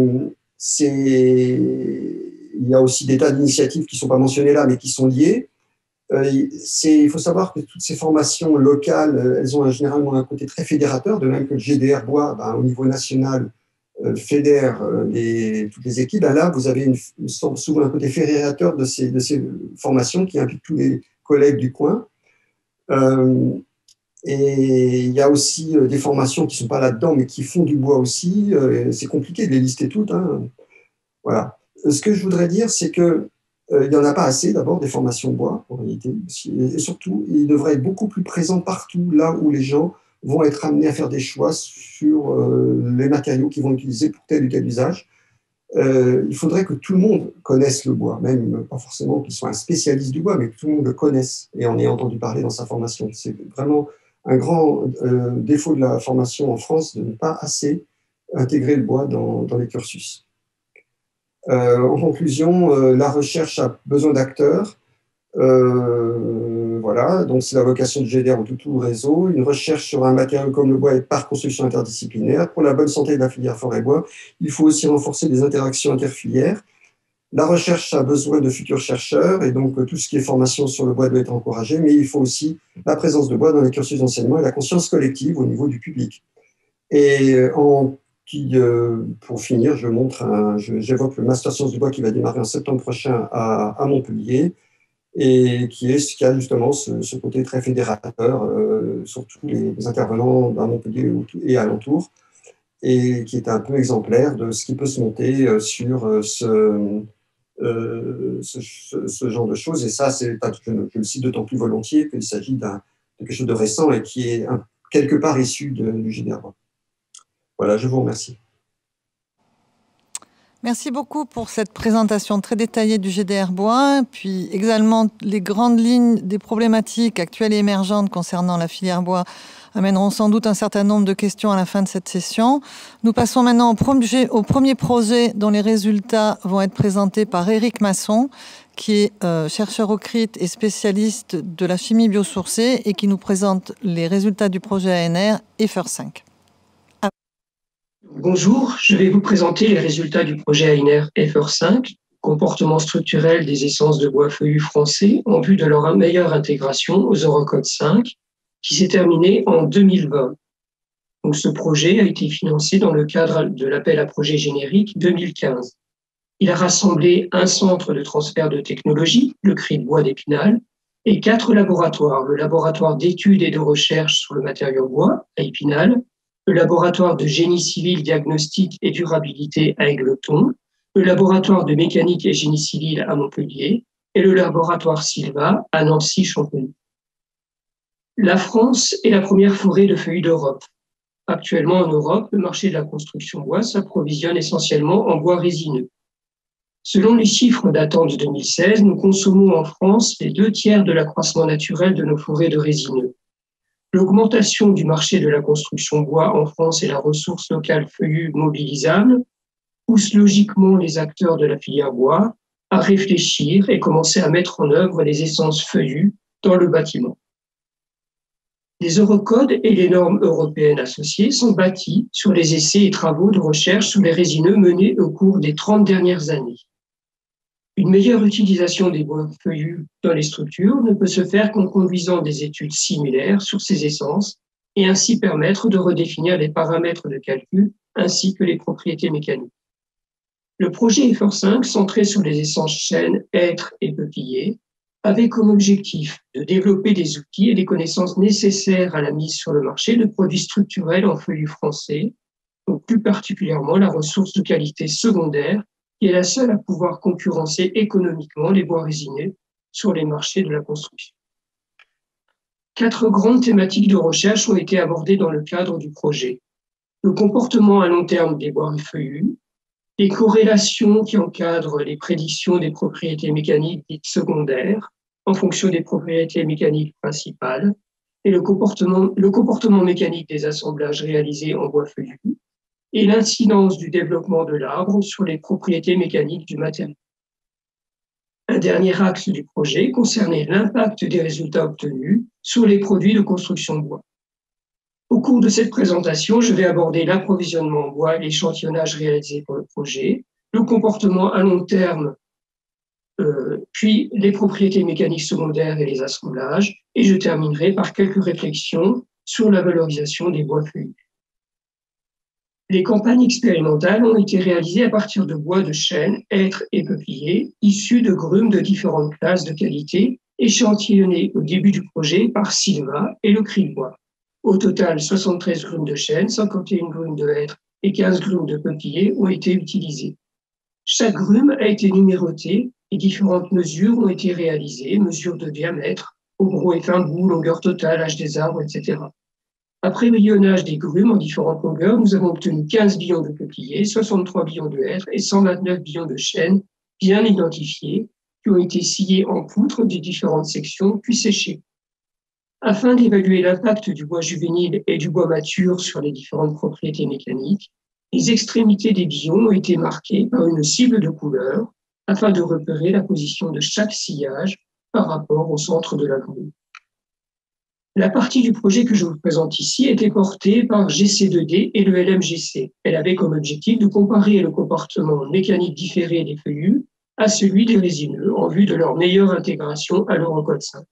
il y a aussi des tas d'initiatives qui ne sont pas mentionnées là, mais qui sont liées. Il faut savoir que toutes ces formations locales, elles ont généralement un côté très fédérateur, de même que le GDR Bois, au niveau national, fédère toutes les équipes. Là, vous avez souvent un côté fédérateur de ces formations qui impliquent tous les collègues du coin. Et il y a aussi des formations qui ne sont pas là-dedans, mais qui font du bois aussi. C'est compliqué de les lister toutes, hein. Voilà. Ce que je voudrais dire, c'est qu'il n'y en a pas assez, d'abord, des formations bois, en réalité. Et surtout, il devrait être beaucoup plus présent partout, là où les gens vont être amenés à faire des choix sur les matériaux qu'ils vont utiliser pour tel ou tel usage. Il faudrait que tout le monde connaisse le bois, même pas forcément qu'il soit un spécialiste du bois, mais que tout le monde le connaisse et en ait entendu parler dans sa formation. C'est vraiment un grand défaut de la formation en France de ne pas assez intégrer le bois dans les cursus. En conclusion, la recherche a besoin d'acteurs. Voilà, donc c'est la vocation du GDR en tout réseau. Une recherche sur un matériau comme le bois est par construction interdisciplinaire. Pour la bonne santé de la filière forêt-bois, il faut aussi renforcer les interactions interfilières. La recherche a besoin de futurs chercheurs et donc tout ce qui est formation sur le bois doit être encouragé, mais il faut aussi la présence de bois dans les cursus d'enseignement et la conscience collective au niveau du public. Et pour finir, j'évoque le Master Sciences du bois qui va démarrer en septembre prochain à Montpellier et qui a justement ce côté très fédérateur sur tous les intervenants à Montpellier et alentour, et qui est un peu exemplaire de ce qui peut se monter sur ce genre de choses. Et ça, je le cite d'autant plus volontiers qu'il s'agit de quelque chose de récent et qui est quelque part issu du GDR. Voilà, je vous remercie. Merci beaucoup pour cette présentation très détaillée du GDR Bois, puis également les grandes lignes des problématiques actuelles et émergentes concernant la filière bois amèneront sans doute un certain nombre de questions à la fin de cette session. Nous passons maintenant au premier projet dont les résultats vont être présentés par Éric Masson, qui est chercheur au CRIT et spécialiste de la chimie biosourcée et qui nous présente les résultats du projet ANR EFER 5. Bonjour, je vais vous présenter les résultats du projet ANR EFER 5, comportement structurel des essences de bois feuillus français en vue de leur meilleure intégration aux Eurocode 5, qui s'est terminé en 2020. Donc, ce projet a été financé dans le cadre de l'appel à projet générique 2015. Il a rassemblé un centre de transfert de technologie, le CRIT Bois d'Épinal, et 4 laboratoires, le laboratoire d'études et de recherche sur le matériau bois à Épinal, le laboratoire de génie civil, diagnostic et durabilité à Égletons, le laboratoire de mécanique et génie civil à Montpellier et le laboratoire Silva à Nancy-Champigny. La France est la première forêt de feuillus d'Europe. Actuellement en Europe, le marché de la construction bois s'approvisionne essentiellement en bois résineux. Selon les chiffres datant de 2016, nous consommons en France les 2/3 de l'accroissement naturel de nos forêts de résineux. L'augmentation du marché de la construction bois en France et la ressource locale feuillue mobilisable poussent logiquement les acteurs de la filière bois à réfléchir et commencer à mettre en œuvre les essences feuillues dans le bâtiment. Les Eurocodes et les normes européennes associées sont bâtis sur les essais et travaux de recherche sur les résineux menés au cours des 30 dernières années. Une meilleure utilisation des bois feuillus dans les structures ne peut se faire qu'en conduisant des études similaires sur ces essences et ainsi permettre de redéfinir les paramètres de calcul ainsi que les propriétés mécaniques. Le projet effort 5, centré sur les essences chêne, hêtre et peuplier, avait comme objectif de développer des outils et des connaissances nécessaires à la mise sur le marché de produits structurels en feuillus français, donc plus particulièrement la ressource de qualité secondaire, qui est la seule à pouvoir concurrencer économiquement les bois résineux sur les marchés de la construction. 4 grandes thématiques de recherche ont été abordées dans le cadre du projet. Le comportement à long terme des bois feuillus, les corrélations qui encadrent les prédictions des propriétés mécaniques dites secondaires en fonction des propriétés mécaniques principales, et le comportement mécanique des assemblages réalisés en bois feuillu, et l'incidence du développement de l'arbre sur les propriétés mécaniques du matériau. Un dernier axe du projet concernait l'impact des résultats obtenus sur les produits de construction de bois. Au cours de cette présentation, je vais aborder l'approvisionnement en bois et l'échantillonnage réalisé pour le projet, le comportement à long terme, puis les propriétés mécaniques secondaires et les assemblages, et je terminerai par quelques réflexions sur la valorisation des bois feuillus. Les campagnes expérimentales ont été réalisées à partir de bois de chêne, hêtre et peuplier, issus de grumes de différentes classes de qualité, échantillonnés au début du projet par Silva et le Cribois. Au total, 73 grumes de chêne, 51 grumes de hêtre et 15 grumes de peuplier ont été utilisées. Chaque grume a été numérotée et différentes mesures ont été réalisées, mesures de diamètre, au gros et fin bout, longueur totale, âge des arbres, etc. Après billonnage des grumes en différentes longueurs, nous avons obtenu 15 billons de peuplier, 63 billons de hêtre et 129 billons de chêne bien identifiés, qui ont été sciés en poutres des différentes sections puis séchés. Afin d'évaluer l'impact du bois juvénile et du bois mature sur les différentes propriétés mécaniques, les extrémités des billons ont été marquées par une cible de couleur afin de repérer la position de chaque sillage par rapport au centre de la grume. La partie du projet que je vous présente ici était portée par GC2D et le LMGC. Elle avait comme objectif de comparer le comportement mécanique différé des feuillus à celui des résineux en vue de leur meilleure intégration à l'Eurocode 5.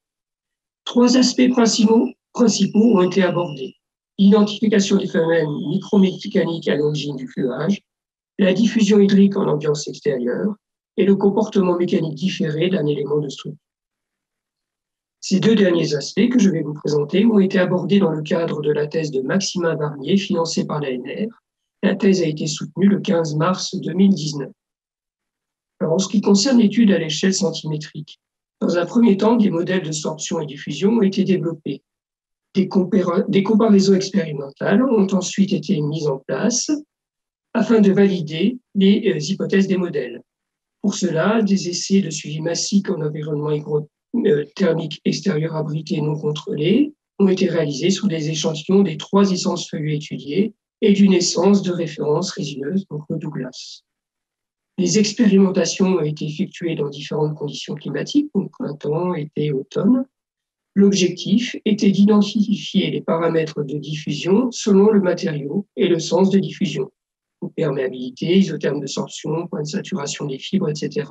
3 aspects principaux ont été abordés. L'identification des phénomènes micromécaniques à l'origine du feuillage, la diffusion hydrique en ambiance extérieure et le comportement mécanique différé d'un élément de structure. Ces 2 derniers aspects que je vais vous présenter ont été abordés dans le cadre de la thèse de Maximin Barnier, financée par l'ANR. La thèse a été soutenue le 15 mars 2019. Alors, en ce qui concerne l'étude à l'échelle centimétrique, dans un premier temps, des modèles de sorption et diffusion ont été développés. Des comparaisons expérimentales ont ensuite été mises en place afin de valider les hypothèses des modèles. Pour cela, des essais de suivi massique en environnement thermique extérieur abrité non contrôlé ont été réalisés sur des échantillons des 3 essences feuillues étudiées et d'une essence de référence résineuse, donc le Douglas. Les expérimentations ont été effectuées dans différentes conditions climatiques, donc printemps, été, automne. L'objectif était d'identifier les paramètres de diffusion selon le matériau et le sens de diffusion, donc perméabilité, isotherme de sorption, point de saturation des fibres, etc.,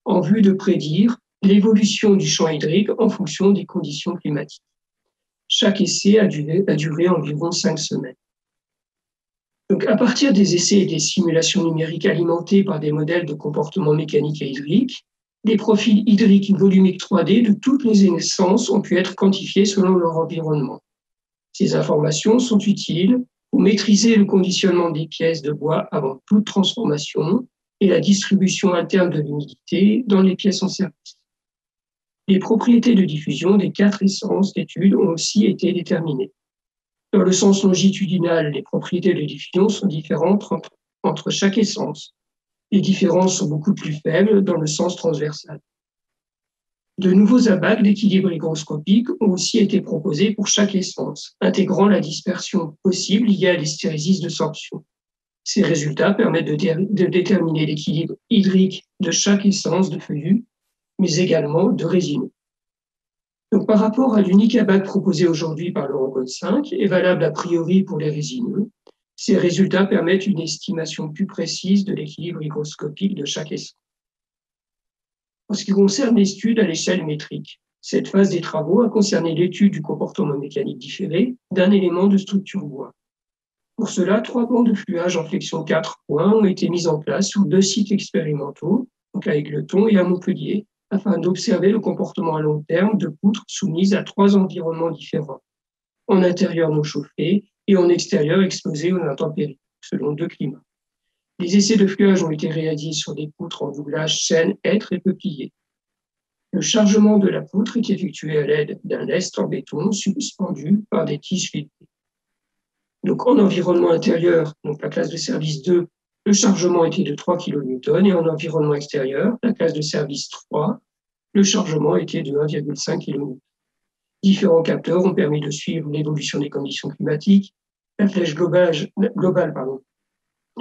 en vue de prédire l'évolution du champ hydrique en fonction des conditions climatiques. Chaque essai a duré environ 5 semaines. Donc, à partir des essais et des simulations numériques alimentés par des modèles de comportement mécanique et hydrique, les profils hydriques volumiques 3D de toutes les essences ont pu être quantifiés selon leur environnement. Ces informations sont utiles pour maîtriser le conditionnement des pièces de bois avant toute transformation et la distribution interne de l'humidité dans les pièces en service. Les propriétés de diffusion des 4 essences d'études ont aussi été déterminées. Dans le sens longitudinal, les propriétés de diffusion sont différentes entre chaque essence. Les différences sont beaucoup plus faibles dans le sens transversal. De nouveaux abacs d'équilibre hygroscopique ont aussi été proposés pour chaque essence, intégrant la dispersion possible liée à l'hystérésis de sorption. Ces résultats permettent de déterminer l'équilibre hydrique de chaque essence de feuillu, mais également de résineux. Donc, par rapport à l'unique abac proposé aujourd'hui par l'Eurocode 5 et valable a priori pour les résineux, ces résultats permettent une estimation plus précise de l'équilibre hygroscopique de chaque essence. En ce qui concerne l'étude à l'échelle métrique, cette phase des travaux a concerné l'étude du comportement mécanique différé d'un élément de structure bois. Pour cela, 3 bancs de fluage en flexion 4 points ont été mis en place sur 2 sites expérimentaux, donc à Égletons et à Montpellier, afin d'observer le comportement à long terme de poutres soumises à 3 environnements différents, en intérieur non chauffé et en extérieur exposé aux intempéries, selon 2 climats. Les essais de fluage ont été réalisés sur des poutres en doublage chêne, hêtre et peuplier. Le chargement de la poutre est effectué à l'aide d'un lest en béton suspendu par des tiges filtrées. Donc, en environnement intérieur, donc la classe de service 2, le chargement était de 3 kN et en environnement extérieur, la classe de service 3, le chargement était de 1,5 kN. Différents capteurs ont permis de suivre l'évolution des conditions climatiques. La flèche globale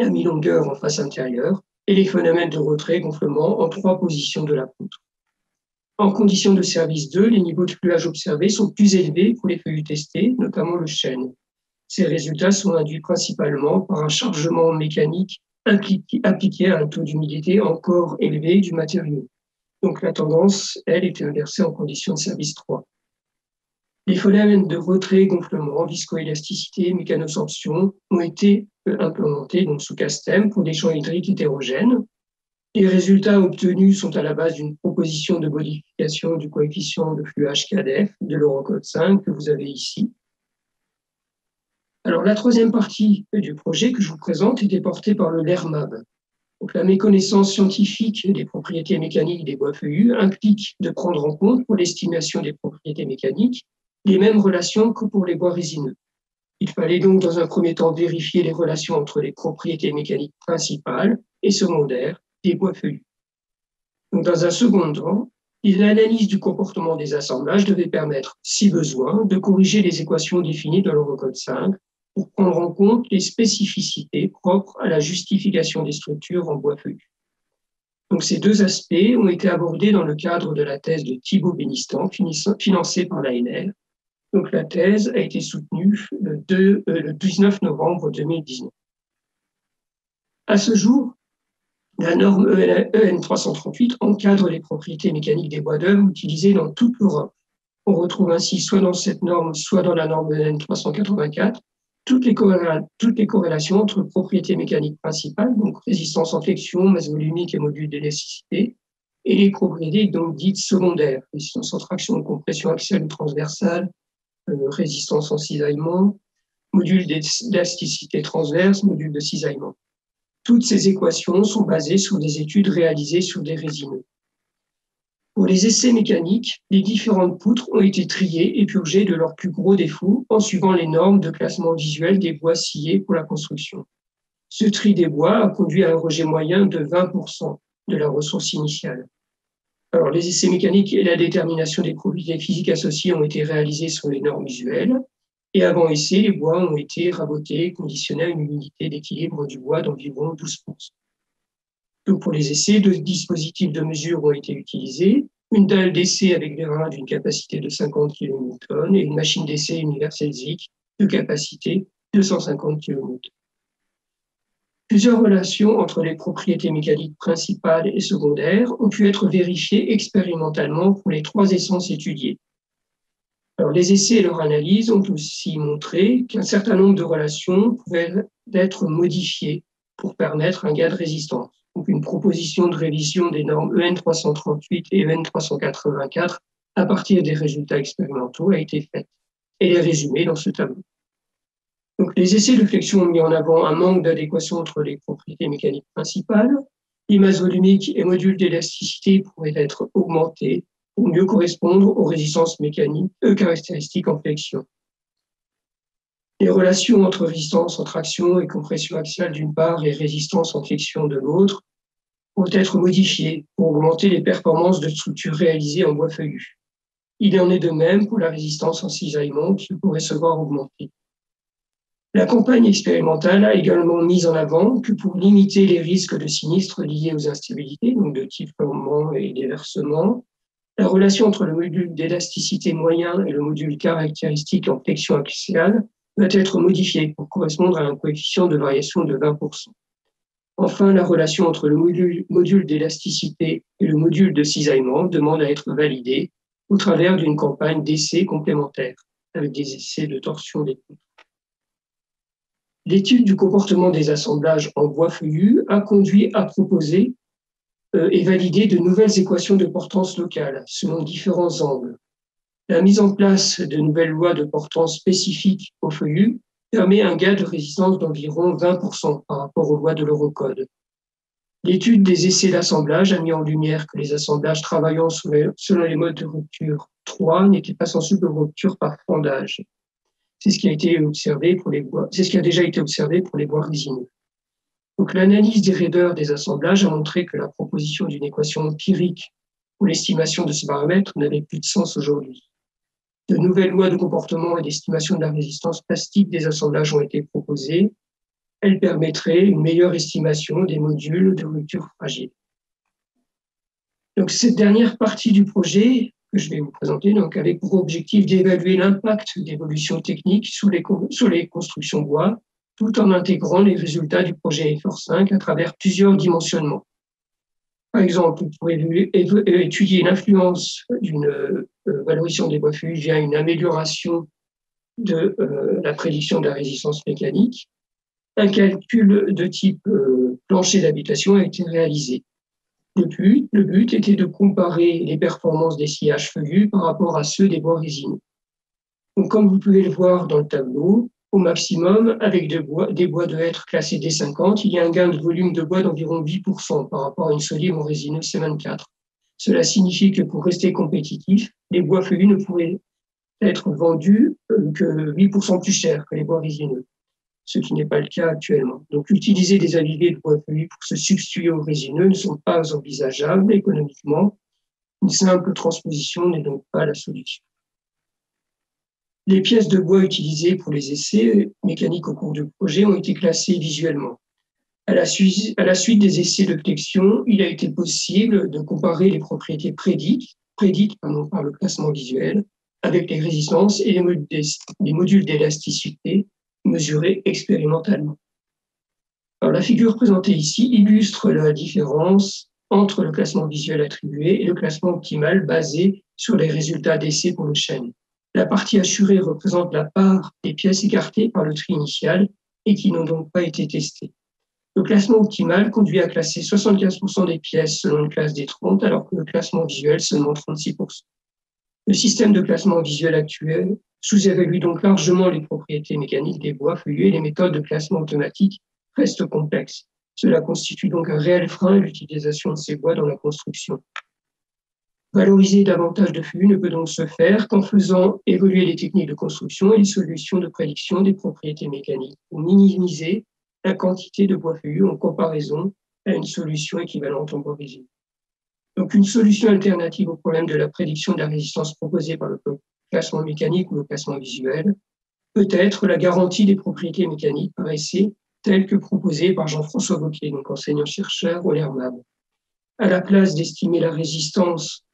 à mi-longueur en face intérieure et les phénomènes de retrait-gonflement en 3 positions de la poutre. En conditions de service 2, les niveaux de fluage observés sont plus élevés pour les feuillus testés, notamment le chêne. Ces résultats sont induits principalement par un chargement mécanique appliqué à un taux d'humidité encore élevé du matériau. Donc la tendance, elle, était inversée en conditions de service 3. Les phénomènes de retrait, gonflement, viscoélasticité, mécanosorption ont été implémentés donc, sous Castem pour des champs hydriques hétérogènes. Les résultats obtenus sont à la base d'une proposition de modification du coefficient de fluage KDF de l'Eurocode 5 que vous avez ici. Alors, la troisième partie du projet que je vous présente était portée par le LERMAB. Donc, la méconnaissance scientifique des propriétés mécaniques des bois feuillus implique de prendre en compte pour l'estimation des propriétés mécaniques les mêmes relations que pour les bois résineux. Il fallait donc dans un premier temps vérifier les relations entre les propriétés mécaniques principales et secondaires des bois feuillus. Donc, dans un second temps, l'analyse du comportement des assemblages devait permettre, si besoin, de corriger les équations définies dans l'Eurocode 5 pour prendre en compte les spécificités propres à la justification des structures en bois feuillu. Donc, ces 2 aspects ont été abordés dans le cadre de la thèse de Thibaut Bénistan, financée par l'ANR. Donc, la thèse a été soutenue le 19 novembre 2019. À ce jour, la norme EN 338 encadre les propriétés mécaniques des bois d'œuvre utilisées dans toute l'Europe. On retrouve ainsi soit dans cette norme, soit dans la norme EN 384, toutes les corrélations entre propriétés mécaniques principales, donc résistance en flexion, masse volumique et module d'élasticité, et les propriétés donc dites secondaires, résistance en traction, compression axiale ou transversale, résistance en cisaillement, module d'élasticité transverse, module de cisaillement. Toutes ces équations sont basées sur des études réalisées sur des résineux. Pour les essais mécaniques, les différentes poutres ont été triées et purgées de leurs plus gros défauts en suivant les normes de classement visuel des bois sciés pour la construction. Ce tri des bois a conduit à un rejet moyen de 20% de la ressource initiale. Alors, les essais mécaniques et la détermination des propriétés physiques associées ont été réalisés sur les normes visuelles. Et avant essai, les bois ont été rabotés et conditionnés à une unité d'équilibre du bois d'environ 12%. Donc, pour les essais, 2 dispositifs de mesure ont été utilisés. Une dalle d'essai avec des reins d'une capacité de 50 kN et une machine d'essai universelle ZIC de capacité 250 kN. Plusieurs relations entre les propriétés mécaniques principales et secondaires ont pu être vérifiées expérimentalement pour les 3 essences étudiées. Alors, les essais et leur analyse ont aussi montré qu'un certain nombre de relations pouvaient être modifiées pour permettre un gain de résistance. Donc, une proposition de révision des normes EN 338 et EN 384 à partir des résultats expérimentaux a été faite. Elle est résumée dans ce tableau. Donc, les essais de flexion ont mis en avant un manque d'adéquation entre les propriétés mécaniques principales. Les masses volumiques et modules d'élasticité pourraient être augmentés pour mieux correspondre aux résistances mécaniques caractéristiques en flexion. Les relations entre résistance en traction et compression axiale d'une part et résistance en flexion de l'autre vont être modifiées pour augmenter les performances de structures réalisées en bois feuillu. Il en est de même pour la résistance en cisaillement qui pourrait se voir augmenter. La campagne expérimentale a également mis en avant que pour limiter les risques de sinistres liés aux instabilités, donc de type flambement et déversement, la relation entre le module d'élasticité moyen et le module caractéristique en flexion axiale doit être modifiée pour correspondre à un coefficient de variation de 20%. Enfin, la relation entre le module d'élasticité et le module de cisaillement demande à être validée au travers d'une campagne d'essais complémentaires, avec des essais de torsion des poutres. L'étude du comportement des assemblages en bois feuillu a conduit à proposer et valider de nouvelles équations de portance locale selon différents angles. La mise en place de nouvelles lois de portance spécifiques au feuillu permet un gain de résistance d'environ 20% par rapport aux lois de l'Eurocode. L'étude des essais d'assemblage a mis en lumière que les assemblages travaillant selon les modes de rupture 3 n'étaient pas sensibles aux ruptures par fendage. C'est ce qui a été observé pour les bois, c'est ce qui a déjà été observé pour les bois résineux. Donc, l'analyse des raideurs des assemblages a montré que la proposition d'une équation empirique pour l'estimation de ces paramètres n'avait plus de sens aujourd'hui. De nouvelles lois de comportement et d'estimation de la résistance plastique des assemblages ont été proposées. Elles permettraient une meilleure estimation des modules de rupture fragile. Donc, cette dernière partie du projet que je vais vous présenter, donc, avec pour objectif d'évaluer l'impact d'évolution technique sur les constructions bois, tout en intégrant les résultats du projet Effort 5 à travers plusieurs dimensionnements. Par exemple, vous pouvez étudier l'influence d'une valorisation des bois feuillus via une amélioration de la prédiction de la résistance mécanique. Un calcul de type plancher d'habitation a été réalisé. Le but était de comparer les performances des sillages feuillus par rapport à ceux des bois résineux. Donc, comme vous pouvez le voir dans le tableau, au maximum, avec des bois de hêtre classés D50, il y a un gain de volume de bois d'environ 8% par rapport à une solive en résineux C24. Cela signifie que pour rester compétitif, les bois feuillus ne pourraient être vendus que 8% plus cher que les bois résineux, ce qui n'est pas le cas actuellement. Donc, utiliser des alliés de bois feuillu pour se substituer aux résineux ne sont pas envisageables économiquement. Une simple transposition n'est donc pas la solution. Les pièces de bois utilisées pour les essais mécaniques au cours du projet ont été classées visuellement. À la suite des essais de flexion, il a été possible de comparer les propriétés prédites par le classement visuel avec les résistances et les modules d'élasticité mesurés expérimentalement. Alors, la figure présentée ici illustre la différence entre le classement visuel attribué et le classement optimal basé sur les résultats d'essais pour le chêne. La partie assurée représente la part des pièces écartées par le tri initial et qui n'ont donc pas été testées. Le classement optimal conduit à classer 75% des pièces selon une classe des 30, alors que le classement visuel seulement 36%. Le système de classement visuel actuel sous-évalue donc largement les propriétés mécaniques des bois feuillus et les méthodes de classement automatique restent complexes. Cela constitue donc un réel frein à l'utilisation de ces bois dans la construction. Valoriser davantage de feuillus ne peut donc se faire qu'en faisant évoluer les techniques de construction et les solutions de prédiction des propriétés mécaniques pour minimiser la quantité de bois feuillus en comparaison à une solution équivalente en bois résineux. Donc, une solution alternative au problème de la prédiction de la résistance proposée par le classement mécanique ou le classement visuel peut être la garantie des propriétés mécaniques par essai, telle que proposée par Jean-François Wauquiez, donc enseignant-chercheur au LERMAB. À la place d'estimer la résistance,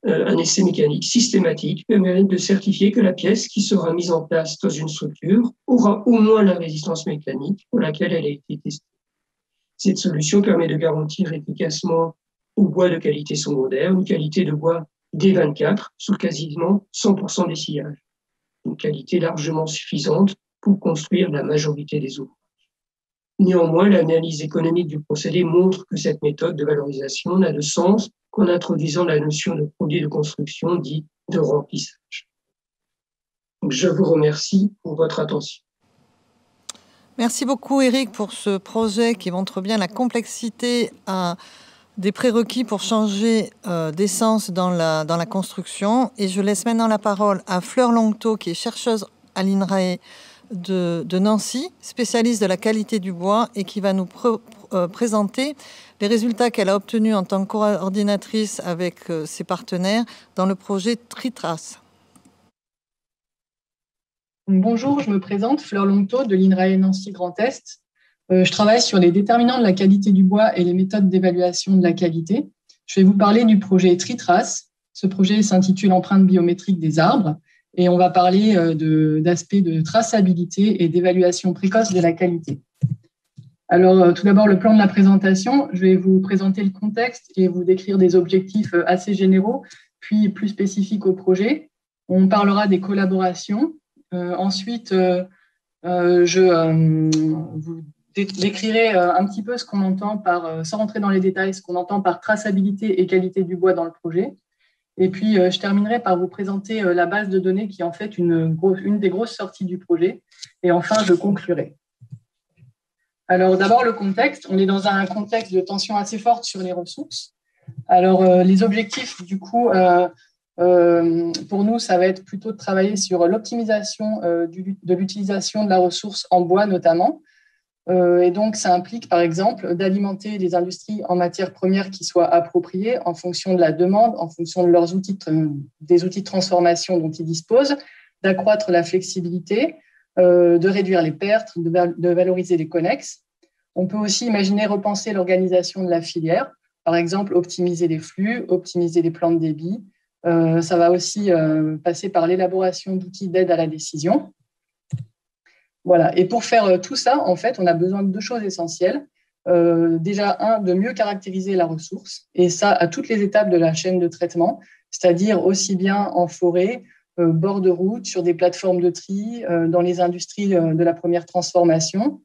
un essai mécanique systématique permet de certifier que la pièce qui sera mise en place dans une structure aura au moins la résistance mécanique pour laquelle elle a été testée. Cette solution permet de garantir efficacement au bois de qualité secondaire une qualité de bois D24 sur quasiment 100% des sillages, une qualité largement suffisante pour construire la majorité des ouvrages. Néanmoins, l'analyse économique du procédé montre que cette méthode de valorisation n'a de sens qu'en introduisant la notion de produit de construction dit de remplissage. Donc, je vous remercie pour votre attention. Merci beaucoup, Éric, pour ce projet qui montre bien la complexité des prérequis pour changer d'essence dans la construction. Et je laisse maintenant la parole à Fleur Longteau, qui est chercheuse à l'INRAE de Nancy, spécialiste de la qualité du bois et qui va nous présenter les résultats qu'elle a obtenus en tant que coordinatrice avec ses partenaires dans le projet TriTrace. Bonjour, je me présente, Fleur Longteau de l'INRAE Nancy Grand Est. Je travaille sur les déterminants de la qualité du bois et les méthodes d'évaluation de la qualité. Je vais vous parler du projet TriTrace. Ce projet s'intitule Empreinte biométrique des arbres et on va parler d'aspects de traçabilité et d'évaluation précoce de la qualité. Alors, tout d'abord, le plan de la présentation. Je vais vous présenter le contexte et vous décrire des objectifs assez généraux, puis plus spécifiques au projet. On parlera des collaborations. Ensuite, je vous décrirai un petit peu ce qu'on entend par, sans rentrer dans les détails, ce qu'on entend par traçabilité et qualité du bois dans le projet. Et puis, je terminerai par vous présenter la base de données qui est en fait une des grosses sorties du projet. Et enfin, je conclurai. Alors, d'abord, le contexte. On est dans un contexte de tension assez forte sur les ressources. Alors, les objectifs, du coup, pour nous, ça va être plutôt de travailler sur l'optimisation de l'utilisation de la ressource en bois, notamment. Et donc, ça implique, par exemple, d'alimenter les industries en matières premières qui soient appropriées en fonction de la demande, en fonction de leurs outils, des outils de transformation dont ils disposent, d'accroître la flexibilité, de réduire les pertes, de valoriser les connexes. On peut aussi imaginer repenser l'organisation de la filière, par exemple, optimiser les flux, optimiser les plans de débit. Ça va aussi passer par l'élaboration d'outils d'aide à la décision. Voilà. Et pour faire tout ça, en fait, on a besoin de deux choses essentielles. Déjà, de mieux caractériser la ressource, et ça à toutes les étapes de la chaîne de traitement, c'est-à-dire aussi bien en forêt, bord de route, sur des plateformes de tri, dans les industries de la première transformation.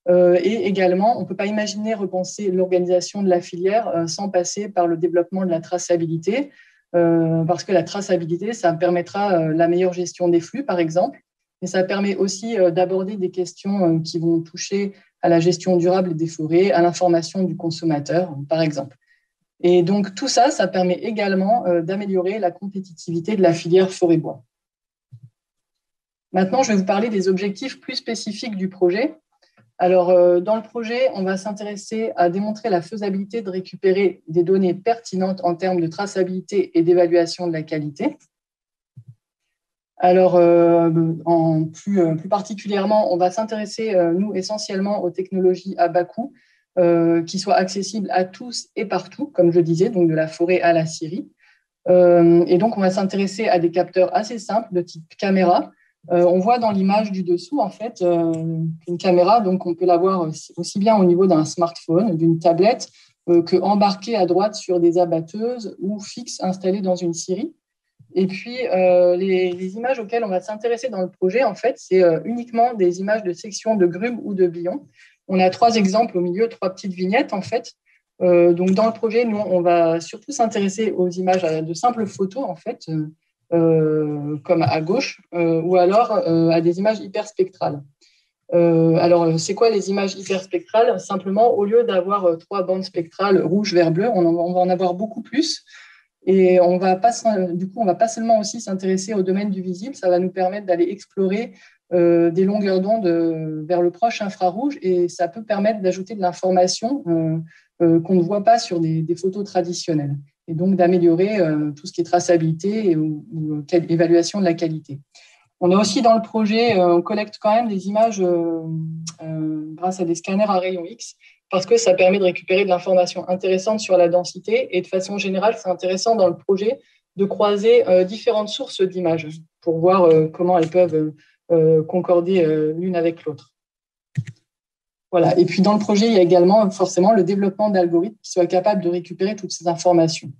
Et également, on ne peut pas imaginer repenser l'organisation de la filière sans passer par le développement de la traçabilité, parce que la traçabilité, ça permettra la meilleure gestion des flux, par exemple, mais ça permet aussi d'aborder des questions qui vont toucher à la gestion durable des forêts, à l'information du consommateur, par exemple. Et donc, tout ça, ça permet également d'améliorer la compétitivité de la filière forêt-bois. Maintenant, je vais vous parler des objectifs plus spécifiques du projet. Alors, dans le projet, on va s'intéresser à démontrer la faisabilité de récupérer des données pertinentes en termes de traçabilité et d'évaluation de la qualité. Alors, plus particulièrement, on va s'intéresser, nous, essentiellement aux technologies à bas coût qui soient accessibles à tous et partout, comme je disais, donc de la forêt à la scierie. Et donc, on va s'intéresser à des capteurs assez simples de type caméra. On voit dans l'image du dessous, en fait, une caméra, donc on peut l'avoir aussi bien au niveau d'un smartphone, d'une tablette, que embarquée à droite sur des abatteuses ou fixe installée dans une scierie. Et puis, les images auxquelles on va s'intéresser dans le projet, en fait, c'est uniquement des images de sections de grumes ou de billons. On a 3 exemples au milieu, 3 petites vignettes, en fait. Donc, dans le projet, nous, on va surtout s'intéresser aux images de simples photos, en fait, comme à gauche, ou alors à des images hyperspectrales. Alors, c'est quoi les images hyperspectrales? Simplement, au lieu d'avoir 3 bandes spectrales rouge, vert, bleu, on va en avoir beaucoup plus. Et on va pas seulement aussi s'intéresser au domaine du visible, ça va nous permettre d'aller explorer des longueurs d'onde vers le proche infrarouge, et ça peut permettre d'ajouter de l'information qu'on ne voit pas sur des photos traditionnelles, et donc d'améliorer tout ce qui est traçabilité ou évaluation de la qualité. On a aussi dans le projet, on collecte quand même des images grâce à des scanners à rayons X, parce que ça permet de récupérer de l'information intéressante sur la densité. Et de façon générale, c'est intéressant dans le projet de croiser différentes sources d'images pour voir comment elles peuvent concorder l'une avec l'autre. Voilà. Et puis dans le projet, il y a également forcément le développement d'algorithmes qui soient capables de récupérer toutes ces informations.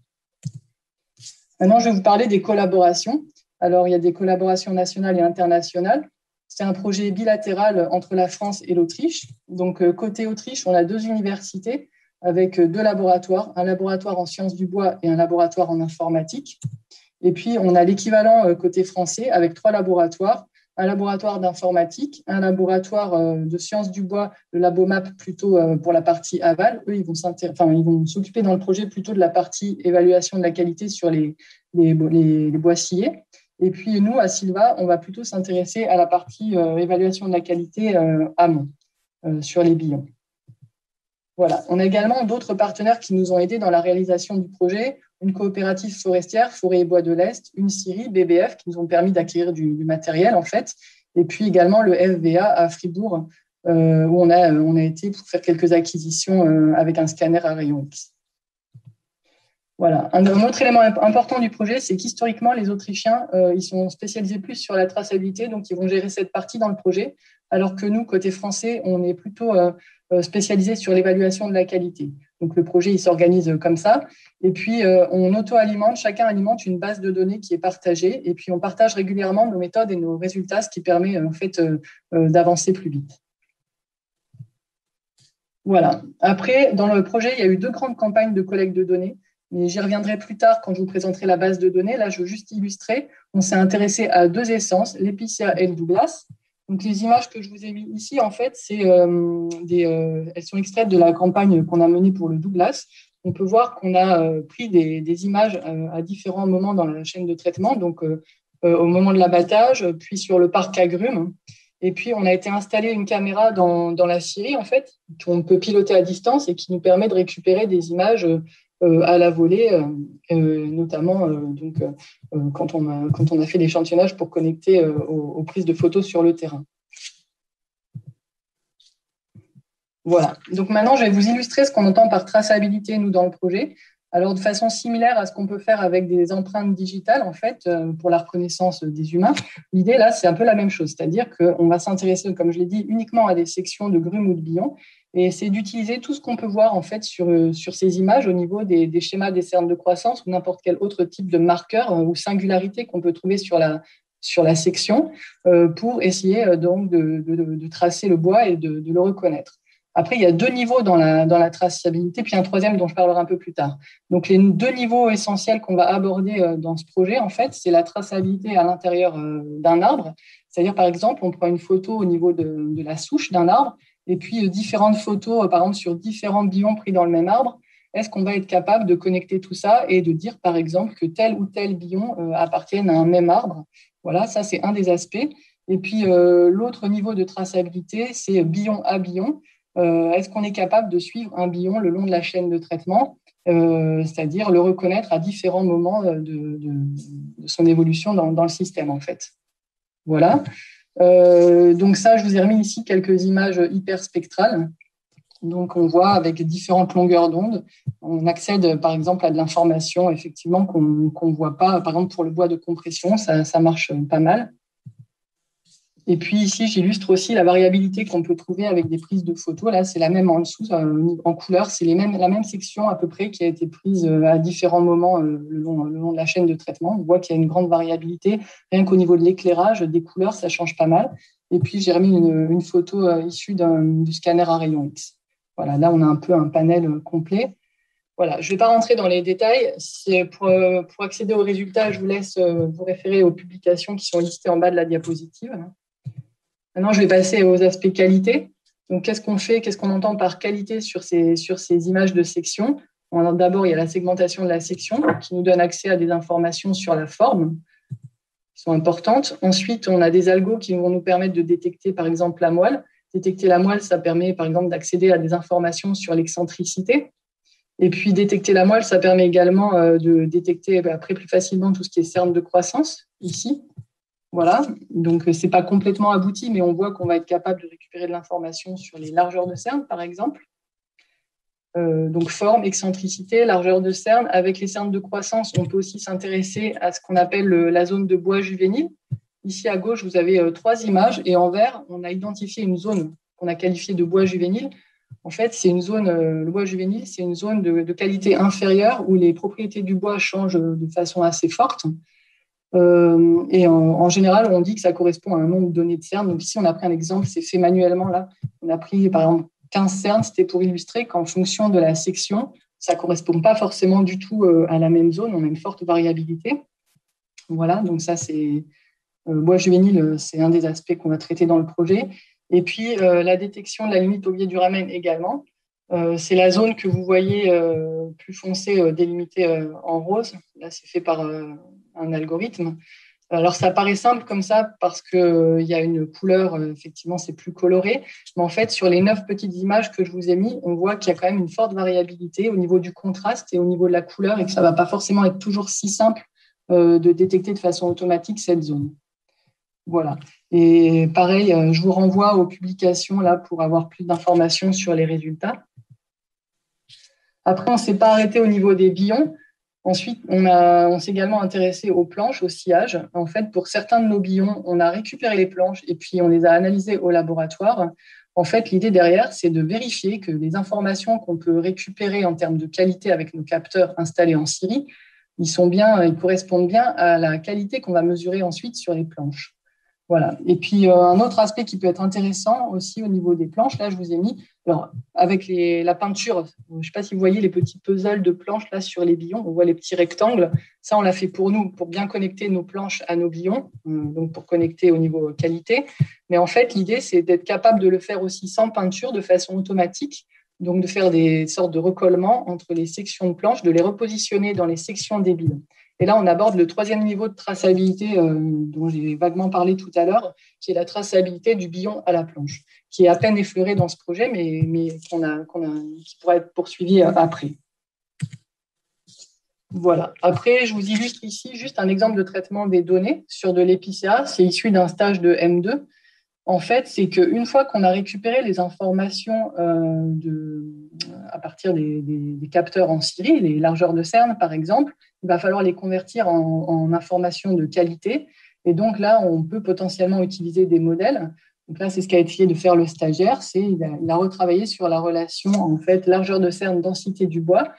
Maintenant, je vais vous parler des collaborations. Alors, il y a des collaborations nationales et internationales. C'est un projet bilatéral entre la France et l'Autriche. Donc, côté Autriche, on a 2 universités avec 2 laboratoires, un laboratoire en sciences du bois et un laboratoire en informatique. Et puis, on a l'équivalent côté français avec 3 laboratoires, un laboratoire d'informatique, un laboratoire de sciences du bois, le LaboMap plutôt pour la partie aval. Eux, ils vont s'occuper dans le projet plutôt de la partie évaluation de la qualité sur les bois sciés. Et puis, nous, à Silva, on va plutôt s'intéresser à la partie évaluation de la qualité amont, sur les billons. Voilà. On a également d'autres partenaires qui nous ont aidés dans la réalisation du projet. Une coopérative forestière, Forêt et Bois de l'Est, une scierie, BBF, qui nous ont permis d'acquérir du matériel, en fait. Et puis également le FVA à Fribourg, où on a été pour faire quelques acquisitions avec un scanner à rayons X. Voilà. Un autre élément important du projet, c'est qu'historiquement, les Autrichiens, ils sont spécialisés plus sur la traçabilité, donc ils vont gérer cette partie dans le projet, alors que nous, côté français, on est plutôt spécialisé sur l'évaluation de la qualité. Donc, le projet, il s'organise comme ça. Et puis, on auto-alimente, chacun alimente une base de données qui est partagée. Et puis, on partage régulièrement nos méthodes et nos résultats, ce qui permet en fait d'avancer plus vite. Voilà. Après, dans le projet, il y a eu 2 grandes campagnes de collecte de données, mais j'y reviendrai plus tard quand je vous présenterai la base de données. Là, je veux juste illustrer. On s'est intéressé à 2 essences, l'épicéa et le Douglas. Donc, les images que je vous ai mises ici, en fait, elles sont extraites de la campagne qu'on a menée pour le Douglas. On peut voir qu'on a pris des images à différents moments dans la chaîne de traitement, donc au moment de l'abattage, puis sur le parc agrumes. Et puis, on a été installer une caméra dans la scierie, en fait, qu'on peut piloter à distance et qui nous permet de récupérer des images à la volée, notamment quand on a fait l'échantillonnage pour connecter aux prises de photos sur le terrain. Voilà. Donc maintenant, je vais vous illustrer ce qu'on entend par traçabilité, nous, dans le projet. Alors, de façon similaire à ce qu'on peut faire avec des empreintes digitales, en fait, pour la reconnaissance des humains, l'idée, là, c'est un peu la même chose. C'est-à-dire qu'on va s'intéresser, comme je l'ai dit, uniquement à des sections de grumes ou de billons. Et c'est d'utiliser tout ce qu'on peut voir, en fait, sur ces images au niveau des schémas des cernes de croissance ou n'importe quel autre type de marqueur ou singularité qu'on peut trouver sur la section pour essayer donc de tracer le bois et de le reconnaître. Après, il y a 2 niveaux dans la traçabilité, puis un troisième dont je parlerai un peu plus tard. Donc, les 2 niveaux essentiels qu'on va aborder dans ce projet, en fait, c'est la traçabilité à l'intérieur d'un arbre. C'est-à-dire, par exemple, on prend une photo au niveau de la souche d'un arbre, et puis différentes photos, par exemple, sur différents billons pris dans le même arbre. Est-ce qu'on va être capable de connecter tout ça et de dire, par exemple, que tel ou tel billon appartiennent à un même arbre? Voilà, ça, c'est un des aspects. Et puis, l'autre niveau de traçabilité, c'est billon à billon. Est-ce qu'on est capable de suivre un billon le long de la chaîne de traitement, c'est-à-dire le reconnaître à différents moments de son évolution dans le système, en fait. Voilà. Donc ça, je vous ai remis ici quelques images hyperspectrales. Donc, on voit avec différentes longueurs d'onde, on accède par exemple à de l'information effectivement qu'on ne voit pas. Par exemple, pour le bois de compression, ça marche pas mal. Et puis ici, j'illustre aussi la variabilité qu'on peut trouver avec des prises de photos. Là, c'est la même en dessous, en couleur. C'est la même section à peu près qui a été prise à différents moments le long de la chaîne de traitement. On voit qu'il y a une grande variabilité. Rien qu'au niveau de l'éclairage, des couleurs, ça change pas mal. Et puis, j'ai remis une photo issue du scanner à rayon X. Voilà, là, on a un peu un panel complet. Voilà, je ne vais pas rentrer dans les détails. Pour accéder aux résultats, je vous laisse vous référer aux publications qui sont listées en bas de la diapositive. Maintenant, je vais passer aux aspects qualité. Donc, qu'est-ce qu'on fait, qu'est-ce qu'on entend par qualité sur ces images de section? D'abord, il y a la segmentation de la section qui nous donne accès à des informations sur la forme qui sont importantes. Ensuite, on a des algos qui vont nous permettre de détecter, par exemple, la moelle. Détecter la moelle, ça permet, par exemple, d'accéder à des informations sur l'excentricité. Et puis, détecter la moelle, ça permet également de détecter après plus facilement tout ce qui est cerne de croissance, ici. Voilà, donc ce n'est pas complètement abouti, mais on voit qu'on va être capable de récupérer de l'information sur les largeurs de cerne, par exemple. Donc forme, excentricité, largeur de cerne. Avec les cernes de croissance, on peut aussi s'intéresser à ce qu'on appelle la zone de bois juvénile. Ici à gauche, vous avez 3 images et en vert, on a identifié une zone qu'on a qualifiée de bois juvénile. En fait, c'est une zone, le bois juvénile, c'est une zone de qualité inférieure où les propriétés du bois changent de façon assez forte. Et en général, on dit que ça correspond à un nombre donné de cernes. Donc ici, on a pris un exemple, c'est fait manuellement là. On a pris par exemple 15 cernes, c'était pour illustrer qu'en fonction de la section, ça ne correspond pas forcément du tout à la même zone, on a une forte variabilité. Voilà, donc ça c'est bois juvénile, c'est un des aspects qu'on va traiter dans le projet. Et puis la détection de la limite au biais du ramen également. C'est la zone que vous voyez plus foncée, délimitée en rose. Là, c'est fait par un algorithme. Alors, ça paraît simple comme ça parce qu'il y a une couleur, effectivement, c'est plus coloré. Mais en fait, sur les 9 petites images que je vous ai mis, on voit qu'il y a quand même une forte variabilité au niveau du contraste et au niveau de la couleur et que ça ne va pas forcément être toujours si simple de détecter de façon automatique cette zone. Voilà. Et pareil, je vous renvoie aux publications là pour avoir plus d'informations sur les résultats. Après, on ne s'est pas arrêté au niveau des billons. Ensuite, on s'est également intéressé aux planches, au sciage. En fait, pour certains de nos billons, on a récupéré les planches et puis on les a analysées au laboratoire. En fait, l'idée derrière, c'est de vérifier que les informations qu'on peut récupérer en termes de qualité avec nos capteurs installés en Syrie, ils correspondent bien à la qualité qu'on va mesurer ensuite sur les planches. Voilà. Et puis, un autre aspect qui peut être intéressant aussi au niveau des planches, là, je vous ai mis, alors, avec la peinture, je ne sais pas si vous voyez les petits puzzles de planches là sur les billons, on voit les petits rectangles. Ça, on l'a fait pour nous, pour bien connecter nos planches à nos billons, donc pour connecter au niveau qualité. Mais en fait, l'idée, c'est d'être capable de le faire aussi sans peinture, de façon automatique, donc de faire des sortes de recollements entre les sections de planches, de les repositionner dans les sections des billons. Et là, on aborde le troisième niveau de traçabilité dont j'ai vaguement parlé tout à l'heure, qui est la traçabilité du billon à la planche, qui est à peine effleurée dans ce projet, mais qui pourra être poursuivie après. Voilà. Après, je vous illustre ici juste un exemple de traitement des données sur de l'épicéa. C'est issu d'un stage de M2. En fait, c'est qu'une fois qu'on a récupéré les informations à partir des capteurs en Syrie, les largeurs de cerne par exemple, il va falloir les convertir en informations de qualité. Et donc là, on peut potentiellement utiliser des modèles. Donc là, c'est ce qu'a essayé de faire le stagiaire. Il a retravaillé sur la relation en fait largeur de cerne, densité du bois,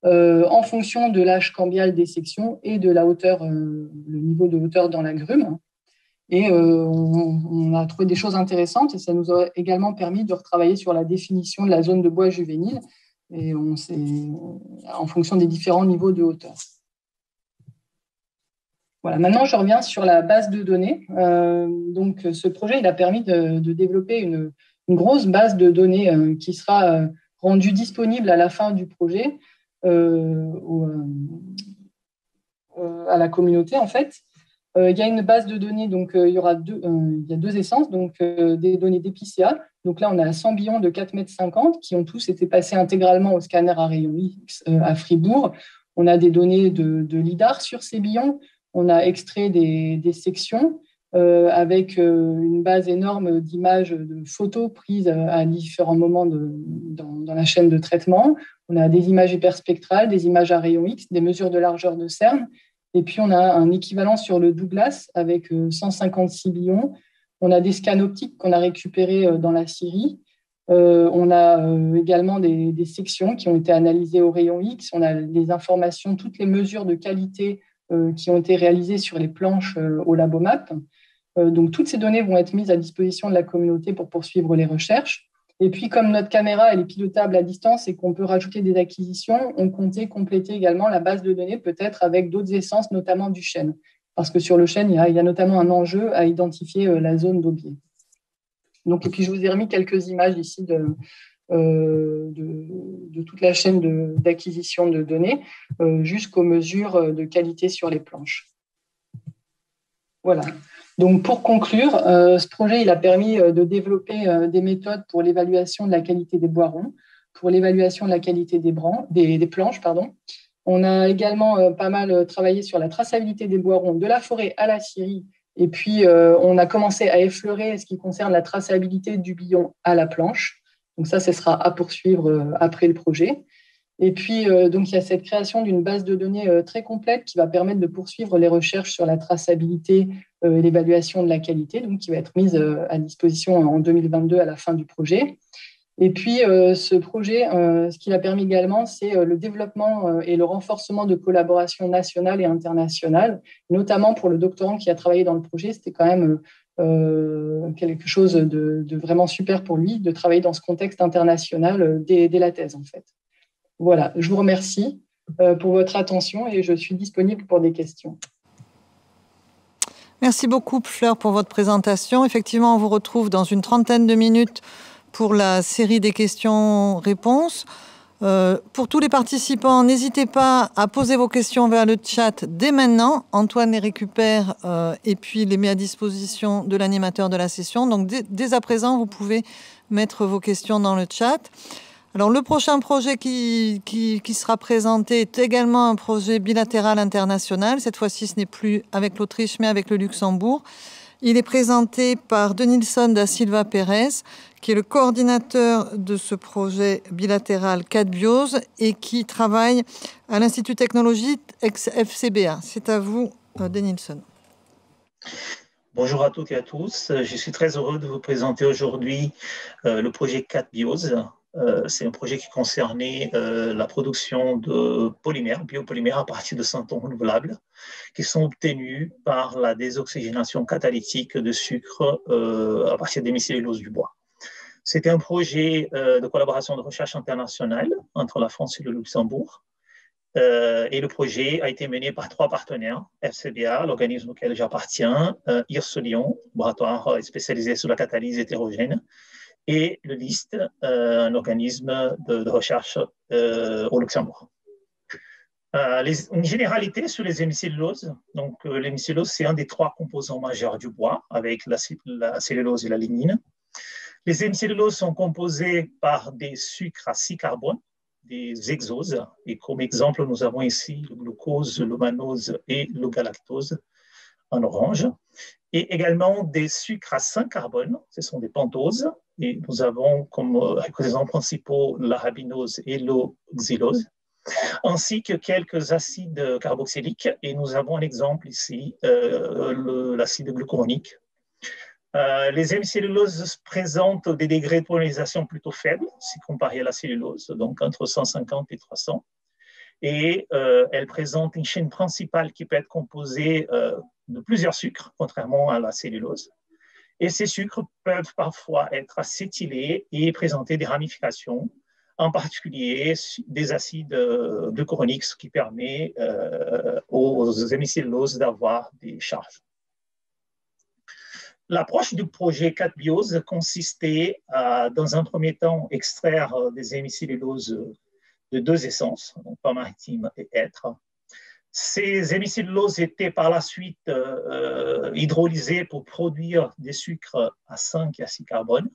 en fonction de l'âge cambial des sections et de la hauteur, le niveau de hauteur dans la grume. Et on a trouvé des choses intéressantes et ça nous a également permis de retravailler sur la définition de la zone de bois juvénile et en fonction des différents niveaux de hauteur. Voilà, maintenant je reviens sur la base de données. Donc ce projet il a permis de développer une grosse base de données qui sera rendue disponible à la fin du projet à la communauté en fait. Il y a une base de données, donc il y a deux essences, donc des données d'épicéa. Donc là, on a 100 billons de 4,50 m qui ont tous été passés intégralement au scanner à rayon X à Fribourg. On a des données de LIDAR sur ces billons. On a extrait des sections avec une base énorme d'images, de photos prises à différents moments dans la chaîne de traitement. On a des images hyperspectrales, des images à rayon X, des mesures de largeur de cerne. Et puis, on a un équivalent sur le Douglas avec 156 billons. On a des scans optiques qu'on a récupérés dans la Syrie. On a également des sections qui ont été analysées au rayon X. On a les informations, toutes les mesures de qualité qui ont été réalisées sur les planches au LaboMap. Donc, toutes ces données vont être mises à disposition de la communauté pour poursuivre les recherches. Et puis, comme notre caméra elle est pilotable à distance et qu'on peut rajouter des acquisitions, on comptait compléter également la base de données, peut-être avec d'autres essences, notamment du chêne. Parce que sur le chêne, il y a notamment un enjeu à identifier la zone d'aubier. Donc, et puis, je vous ai remis quelques images ici de toute la chaîne d'acquisition de données jusqu'aux mesures de qualité sur les planches. Voilà. Donc, pour conclure, ce projet il a permis de développer des méthodes pour l'évaluation de la qualité des bois-ronds, pour l'évaluation de la qualité des planches. On a également pas mal travaillé sur la traçabilité des bois-ronds de la forêt à la Syrie. Et puis, on a commencé à effleurer ce qui concerne la traçabilité du billon à la planche. Donc ça, ce sera à poursuivre après le projet. Et puis, donc, il y a cette création d'une base de données très complète qui va permettre de poursuivre les recherches sur la traçabilité et l'évaluation de la qualité, donc qui va être mise à disposition en 2022 à la fin du projet. Et puis, ce projet, ce qu'il a permis également, c'est le développement et le renforcement de collaborations nationales et internationales, notamment pour le doctorant qui a travaillé dans le projet. C'était quand même quelque chose de vraiment super pour lui, de travailler dans ce contexte international dès la thèse, en fait. Voilà, je vous remercie pour votre attention et je suis disponible pour des questions. Merci beaucoup, Fleur, pour votre présentation. Effectivement, on vous retrouve dans une trentaine de minutes pour la série des questions-réponses. Pour tous les participants, n'hésitez pas à poser vos questions vers le chat dès maintenant. Antoine les récupère et puis les met à disposition de l'animateur de la session. Donc, dès à présent, vous pouvez mettre vos questions dans le chat. Alors, le prochain projet qui sera présenté est également un projet bilatéral international. Cette fois-ci, ce n'est plus avec l'Autriche, mais avec le Luxembourg. Il est présenté par Denilson da Silva Pérez, qui est le coordinateur de ce projet bilatéral CADBIOS et qui travaille à l'Institut technologique FCBA. C'est à vous, Denilson. Bonjour à toutes et à tous. Je suis très heureux de vous présenter aujourd'hui le projet 4Biose. C'est un projet qui concernait la production de polymères, biopolymères à partir de centres renouvelables qui sont obtenus par la désoxygénation catalytique de sucre à partir d'hémicellulose du bois. C'était un projet de collaboration de recherche internationale entre la France et le Luxembourg. Et le projet a été mené par 3 partenaires, FCBA, l'organisme auquel j'appartiens, IRSE Lyon, laboratoire spécialisé sur la catalyse hétérogène, et le LIST, un organisme de recherche au Luxembourg. Une généralité sur les hémicelluloses. Donc, l'hémicellulose, c'est un des 3 composants majeurs du bois, avec la cellulose et la lignine. Les hémicelluloses sont composées par des sucres à 6 carbones, des hexoses. Et comme exemple, nous avons ici le glucose, le mannose et le galactose en orange. Et également des sucres à 5 carbones, ce sont des pentoses. Et nous avons comme exemples principaux l'arabinose et l'oxylose, ainsi que quelques acides carboxyliques. Et nous avons un exemple ici, l'acide glucuronique. Les hémicelluloses présentent des degrés de polarisation plutôt faibles si comparé à la cellulose, donc entre 150 et 300. Et elles présentent une chaîne principale qui peut être composée de plusieurs sucres, contrairement à la cellulose. Et ces sucres peuvent parfois être acétylés et présenter des ramifications, en particulier des acides glucuroniques, ce qui permet aux hémicelluloses d'avoir des charges. L'approche du projet 4Biose consistait à, dans un premier temps, extraire des hémicelluloses de 2 essences, donc pas maritime et hêtre. Ces hémicelluloses étaient par la suite hydrolysées pour produire des sucres à 5 et à 6 carbones.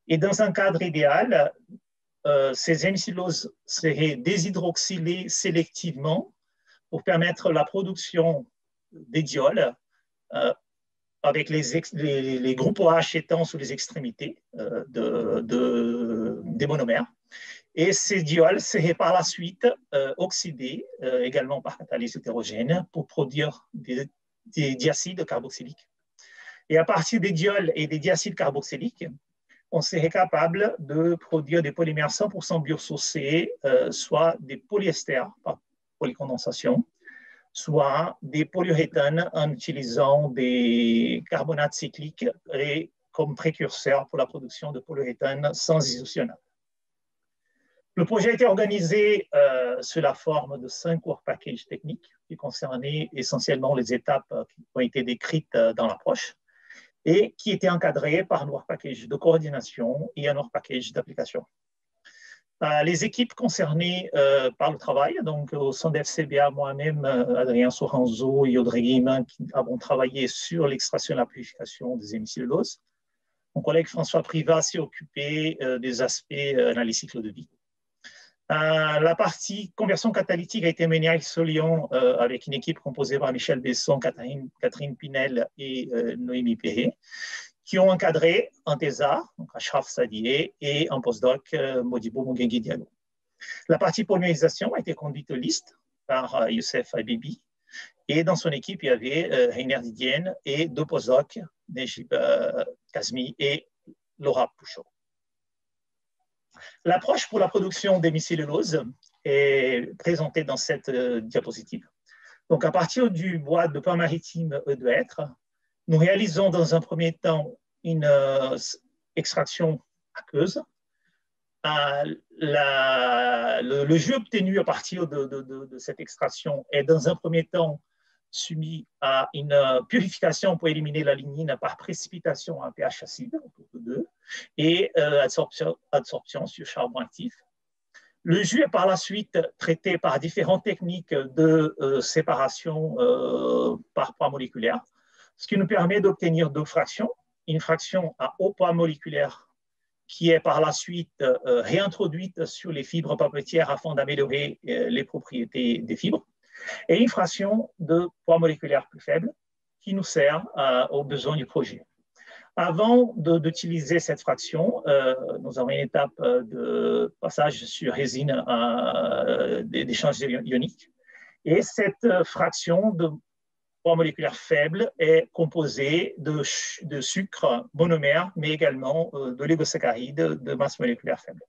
Et dans un cadre idéal, ces hémicelluloses seraient déshydroxylées sélectivement pour permettre la production des diols avec les groupes OH étant sous les extrémités des monomères. Et ces diols seraient par la suite oxydés, également par catalyse hétérogène, pour produire des diacides carboxyliques. Et à partir des diols et des diacides carboxyliques, on serait capable de produire des polymères 100% biosourcés, soit des polyesters par polycondensation, soit des polyuréthanes en utilisant des carbonates cycliques et comme précurseurs pour la production de polyuréthane sans isocyanate. Le projet a été organisé sous la forme de 5 work packages techniques qui concernaient essentiellement les étapes qui ont été décrites dans l'approche et qui étaient encadrés par un work package de coordination et un work package d'application. Les équipes concernées par le travail, donc au sein de FCBA, moi-même, Adrien Soranzo et Audrey Guillemin, qui avons travaillé sur l'extraction et la purification des hémicelluloses. Mon collègue François Privat s'est occupé des aspects analyse cycle de vie. La partie conversion catalytique a été menée à Lyon avec une équipe composée par Michel Besson, Catherine Pinel et Noémie Perret, qui ont encadré un thésard, donc Ashraf Sadier, et un postdoc, Modibo Mugengi Diallo. La partie polymérisation a été conduite au LIST par Youssef Habibi, et dans son équipe, il y avait Heiner Didienne et 2 postdocs, Nejib Kazmi et Laura Pouchot. L'approche pour la production d'hémicellulose est présentée dans cette diapositive. Donc, à partir du bois de pain maritime de hêtre, nous réalisons dans un premier temps une extraction aqueuse. Le jus obtenu à partir de cette extraction est dans un premier temps soumis à une purification pour éliminer la lignine par précipitation à pH acide, autour de 2, et adsorption sur charbon actif. Le jus est par la suite traité par différentes techniques de séparation par poids moléculaire, ce qui nous permet d'obtenir 2 fractions. Une fraction à haut poids moléculaire qui est par la suite réintroduite sur les fibres papetières afin d'améliorer les propriétés des fibres, et une fraction de poids moléculaire plus faible qui nous sert aux besoins du projet. Avant d'utiliser cette fraction, nous avons une étape de passage sur résine d'échange ionique. Et cette fraction poids moléculaire faible est composé de sucre monomère, mais également d'oligosaccharides de masse moléculaire faible.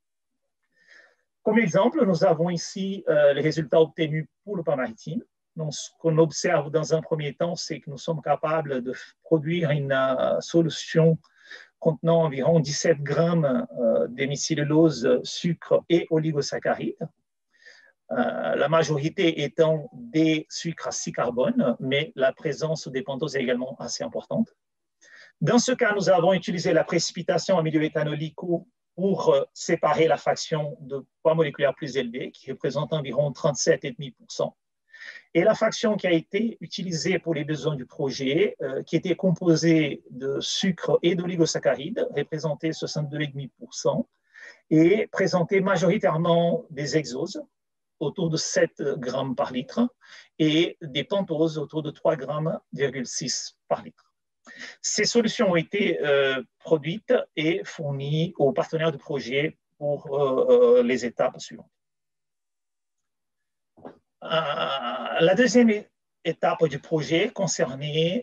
Comme exemple, nous avons ici les résultats obtenus pour le pain maritime. Donc, ce qu'on observe dans un premier temps, c'est que nous sommes capables de produire une solution contenant environ 17 grammes d'hémicellulose, sucre et oligosaccharides. La majorité étant des sucres à 6 carbones, mais la présence des pentoses est également assez importante. Dans ce cas, nous avons utilisé la précipitation en milieu éthanolique pour séparer la fraction de poids moléculaire plus élevé, qui représente environ 37,5%. Et la fraction qui a été utilisée pour les besoins du projet, qui était composée de sucre et d'oligosaccharides, représentait 62,5%, et présentait majoritairement des hexoses, autour de 7 grammes par litre, et des pentoses autour de 3,6 grammes par litre. Ces solutions ont été produites et fournies aux partenaires du projet pour les étapes suivantes. La deuxième étape du projet concernait,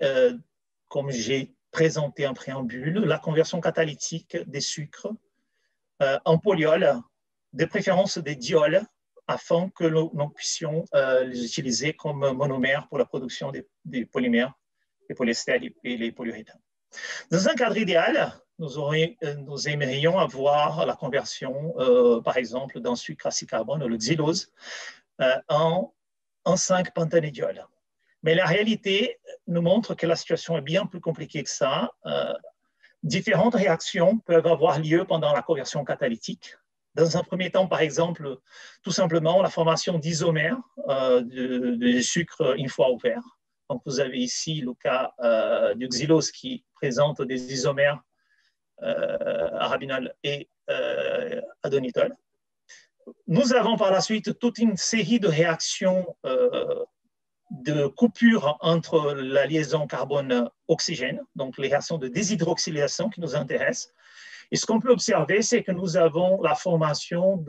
comme j'ai présenté en préambule, la conversion catalytique des sucres en polyols, de préférence des diols, afin que nous puissions les utiliser comme monomères pour la production des polymères, les polyesters et les polyuréthanes. Dans un cadre idéal, nous aimerions avoir la conversion, par exemple, d'un sucre à 6 carbone, le xylose, en 5-pentanédiol. Mais la réalité nous montre que la situation est bien plus compliquée que ça. Différentes réactions peuvent avoir lieu pendant la conversion catalytique. Dans un premier temps, par exemple, tout simplement la formation d'isomères de sucre une fois ouvert. Donc, vous avez ici le cas du xylose qui présente des isomères arabinol et adonitol. Nous avons par la suite toute une série de réactions de coupure entre la liaison carbone-oxygène, donc les réactions de déshydroxylation qui nous intéressent. Et ce qu'on peut observer, c'est que nous avons la formation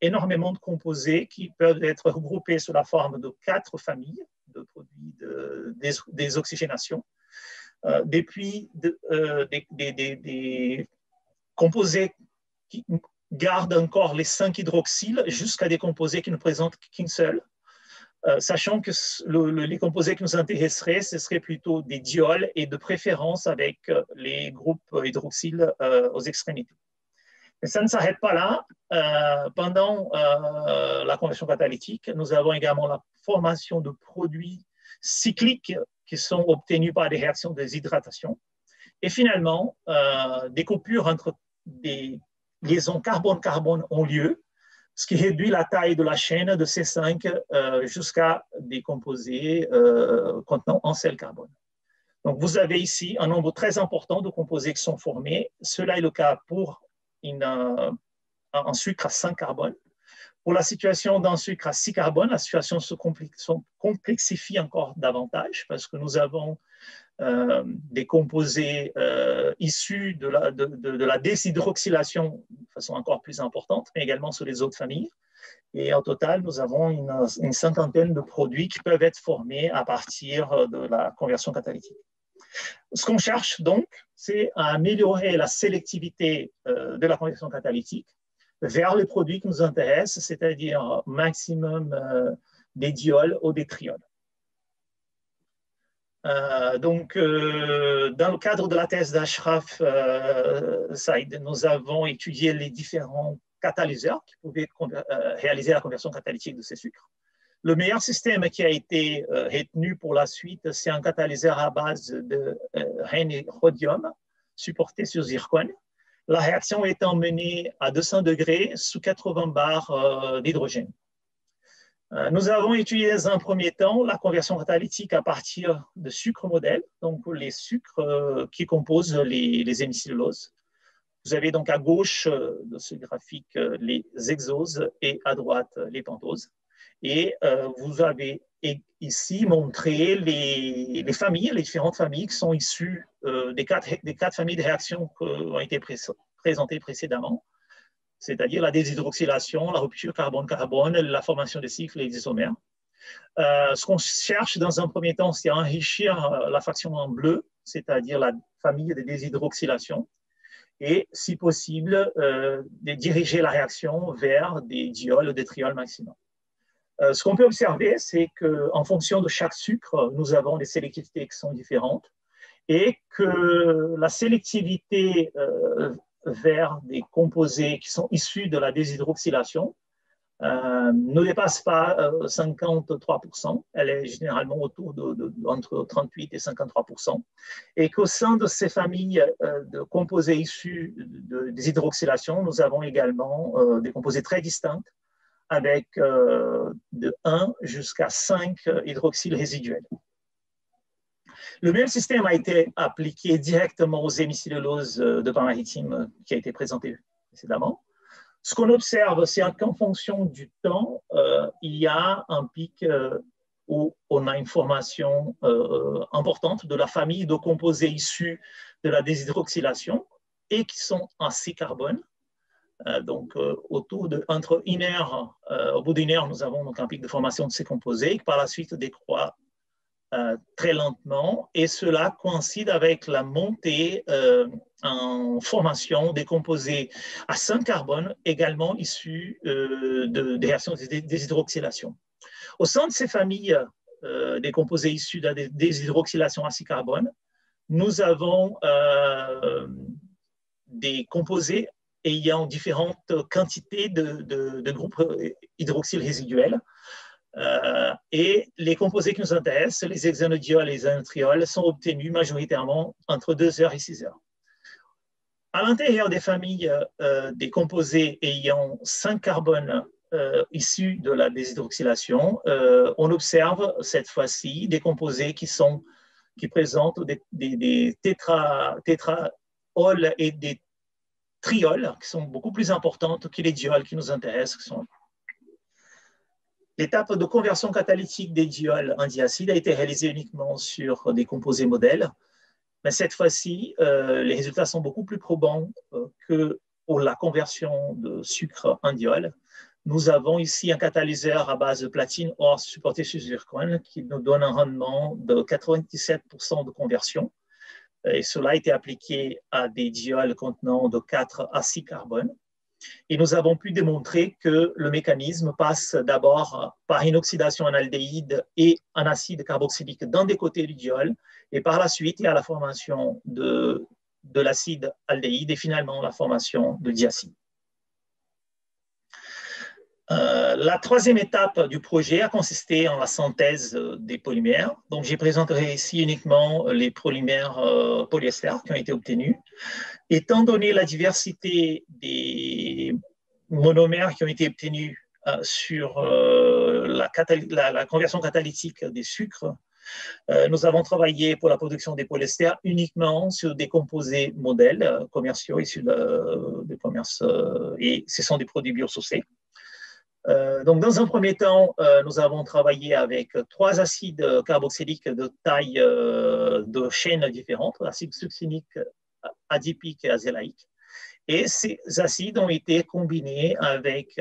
d'énormément de composés qui peuvent être regroupés sous la forme de 4 familles de produits des oxygénations, des composés qui gardent encore les 5 hydroxyles jusqu'à des composés qui ne présentent qu'une seule, sachant que les composés qui nous intéresseraient, ce seraient plutôt des diols et de préférence avec les groupes hydroxyles aux extrémités. Mais ça ne s'arrête pas là. Pendant la conversion catalytique, nous avons également la formation de produits cycliques qui sont obtenus par des réactions de déshydratation. Et finalement, des coupures entre des liaisons carbone-carbone ont lieu, ce qui réduit la taille de la chaîne de C5 jusqu'à des composés contenant un seul carbone. Donc, vous avez ici un nombre très important de composés qui sont formés. Cela est le cas pour un sucre à 5 carbones. Pour la situation d'un sucre à 6 carbones, la situation se complexifie encore davantage parce que nous avons des composés issus de la déshydroxylation de façon encore plus importante, mais également sur les autres familles. Et en total, nous avons une cinquantaine de produits qui peuvent être formés à partir de la conversion catalytique. Ce qu'on cherche donc, c'est à améliorer la sélectivité de la conversion catalytique vers les produits qui nous intéressent, c'est-à-dire maximum des diols ou des triols. Donc, dans le cadre de la thèse d'Ashraf Saïd, nous avons étudié les différents catalyseurs qui pouvaient réaliser la conversion catalytique de ces sucres. Le meilleur système qui a été retenu pour la suite, c'est un catalyseur à base de rhène et rhodium supporté sur zircone. La réaction étant menée à 200 degrés sous 80 bars d'hydrogène. Nous avons étudié dans un premier temps la conversion catalytique à partir de sucres modèles, donc les sucres qui composent les hémicelluloses. Vous avez donc à gauche de ce graphique les hexoses et à droite les pentoses. Et vous avez ici montré les différentes familles qui sont issues des quatre familles de réactions qui ont été présentées précédemment, c'est-à-dire la déshydroxylation, la rupture carbone-carbone, la formation des cycles et des isomères. Ce qu'on cherche dans un premier temps, c'est enrichir la fraction en bleu, c'est-à-dire la famille des déshydroxylations, et si possible, de diriger la réaction vers des diols ou des triols maximum. Ce qu'on peut observer, c'est qu'en fonction de chaque sucre, nous avons des sélectivités qui sont différentes et que la sélectivité vers des composés qui sont issus de la déshydroxylation ne dépasse pas 53%. Elle est généralement autour entre 38 et 53%. Et qu'au sein de ces familles de composés issus des hydroxylations, nous avons également des composés très distincts avec de 1 jusqu'à 5 hydroxyles résiduels. Le même système a été appliqué directement aux hémicelluloses de pain maritime qui a été présenté précédemment. Ce qu'on observe, c'est qu'en fonction du temps, il y a un pic où on a une formation importante de la famille de composés issus de la déshydroxylation et qui sont en C-carbone. Donc, autour de, entre 1 heure, au bout d'1 heure, nous avons donc un pic de formation de ces composés qui par la suite décroît très lentement, et cela coïncide avec la montée en formation des composés à 5 carbone également issus des réactions de déshydroxylation. Au sein de ces familles des composés issus de la déshydroxylation à 6 carbone, nous avons des composés ayant différentes quantités de groupes hydroxyles résiduels. Et les composés qui nous intéressent, les hexanodiols et les hexanotriols, sont obtenus majoritairement entre 2 heures et 6 heures. À l'intérieur des familles des composés ayant 5 carbones issus de la déshydroxylation, on observe cette fois-ci des composés qui présentent des tétraols et des triols qui sont beaucoup plus importantes que les diols qui nous intéressent. L'étape de conversion catalytique des diols en diacide a été réalisée uniquement sur des composés modèles, mais cette fois-ci, les résultats sont beaucoup plus probants que pour la conversion de sucre en diol. Nous avons ici un catalyseur à base de platine or supporté sur zircone qui nous donne un rendement de 97% de conversion. Et cela a été appliqué à des diols contenant de 4 à 6 carbones. Et nous avons pu démontrer que le mécanisme passe d'abord par une oxydation en aldéhyde et en acide carboxylique dans des côtés du diol, et par la suite, il y a la formation de l'acide aldéhyde et finalement la formation de diacide. La troisième étape du projet a consisté en la synthèse des polymères. Donc, j'ai présenté ici uniquement les polymères polyester qui ont été obtenus. Étant donné la diversité des monomères qui ont été obtenus sur la conversion catalytique des sucres, nous avons travaillé pour la production des polyesters uniquement sur des composés modèles commerciaux issus du commerce, et ce sont des produits biosourcés. Donc, dans un premier temps, nous avons travaillé avec 3 acides carboxyliques de taille de chaînes différentes, l'acide succinique, adipique et azélaïque. Et ces acides ont été combinés avec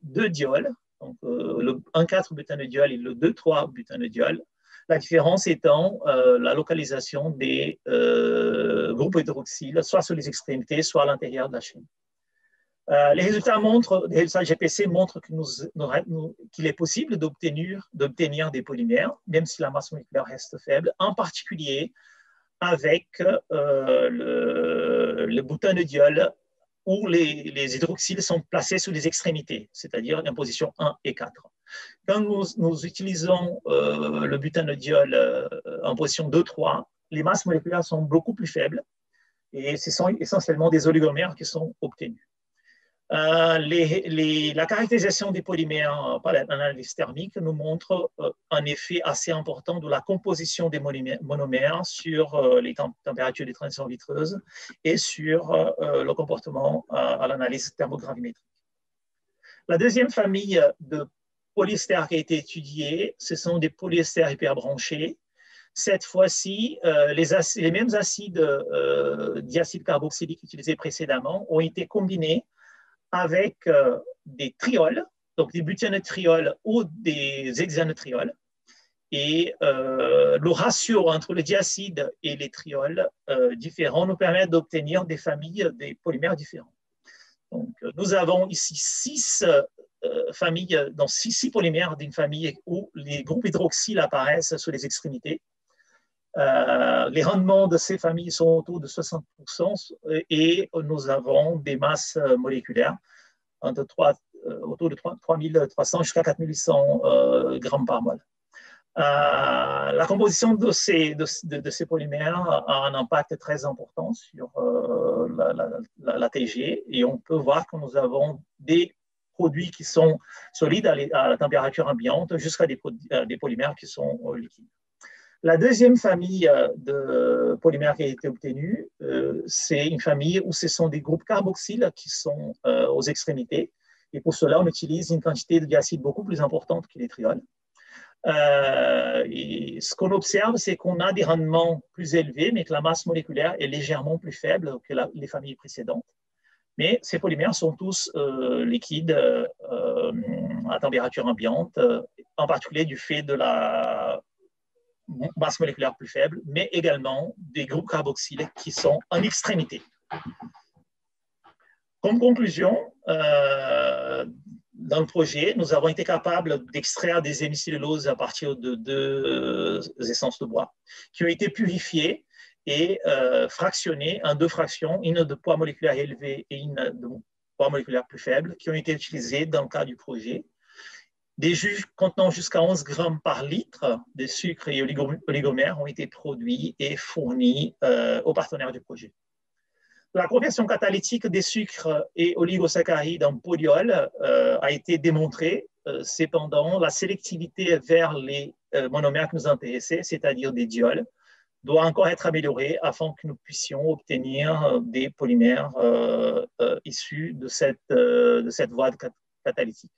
2 diols, donc le 1,4-butanediol et le 2,3-butanediol. La différence étant la localisation des groupes hydroxyles, soit sur les extrémités, soit à l'intérieur de la chaîne. Les résultats GPC montrent qu'il est possible d'obtenir des polymères, même si la masse moléculaire reste faible, en particulier avec le butanediol où les hydroxyles sont placés sous les extrémités, c'est-à-dire en position 1 et 4. Quand nous utilisons le butanediol en position 2-3, les masses moléculaires sont beaucoup plus faibles et ce sont essentiellement des oligomères qui sont obtenus. La caractérisation des polymères par l'analyse thermique nous montre un effet assez important de la composition des monomères sur les températures de transition vitreuse et sur le comportement à l'analyse thermogravimétrique. La deuxième famille de polyesters qui a été étudiée, ce sont des polyesters hyperbranchés. Cette fois-ci, les mêmes acides diacide carboxylique utilisés précédemment ont été combinés avec des triols donc des butyanotriols ou des hexanotriols. Et le ratio entre le diacide et les triols différents nous permet d'obtenir des familles, des polymères différents. Donc, nous avons ici 6 familles, donc 6 polymères d'une famille où les groupes hydroxyles apparaissent sur les extrémités. Les rendements de ces familles sont autour de 60% et nous avons des masses moléculaires autour de 3300 jusqu'à 4800 grammes par mol. La composition de ces polymères a un impact très important sur la TG et on peut voir que nous avons des produits qui sont solides à la température ambiante jusqu'à des polymères qui sont liquides. La deuxième famille de polymères qui a été obtenue, c'est une famille où ce sont des groupes carboxyles qui sont aux extrémités. Et pour cela, on utilise une quantité de diacide beaucoup plus importante que les triols. Et ce qu'on observe, c'est qu'on a des rendements plus élevés, mais que la masse moléculaire est légèrement plus faible que les familles précédentes. Mais ces polymères sont tous liquides à température ambiante, en particulier du fait de la masse moléculaire plus faible, mais également des groupes carboxyles qui sont en extrémité. Comme conclusion, dans le projet, nous avons été capables d'extraire des hémicelluloses à partir de 2 essences de bois qui ont été purifiées et fractionnées en 2 fractions, une de poids moléculaire élevé et une de poids moléculaire plus faible, qui ont été utilisées dans le cadre du projet. Des jus contenant jusqu'à 11 grammes par litre de sucre et oligomères ont été produits et fournis aux partenaires du projet. La conversion catalytique des sucres et oligosaccharides en polyols a été démontrée. Cependant, la sélectivité vers les monomères qui nous intéressaient, c'est-à-dire des diols, doit encore être améliorée afin que nous puissions obtenir des polymères issus de cette voie catalytique.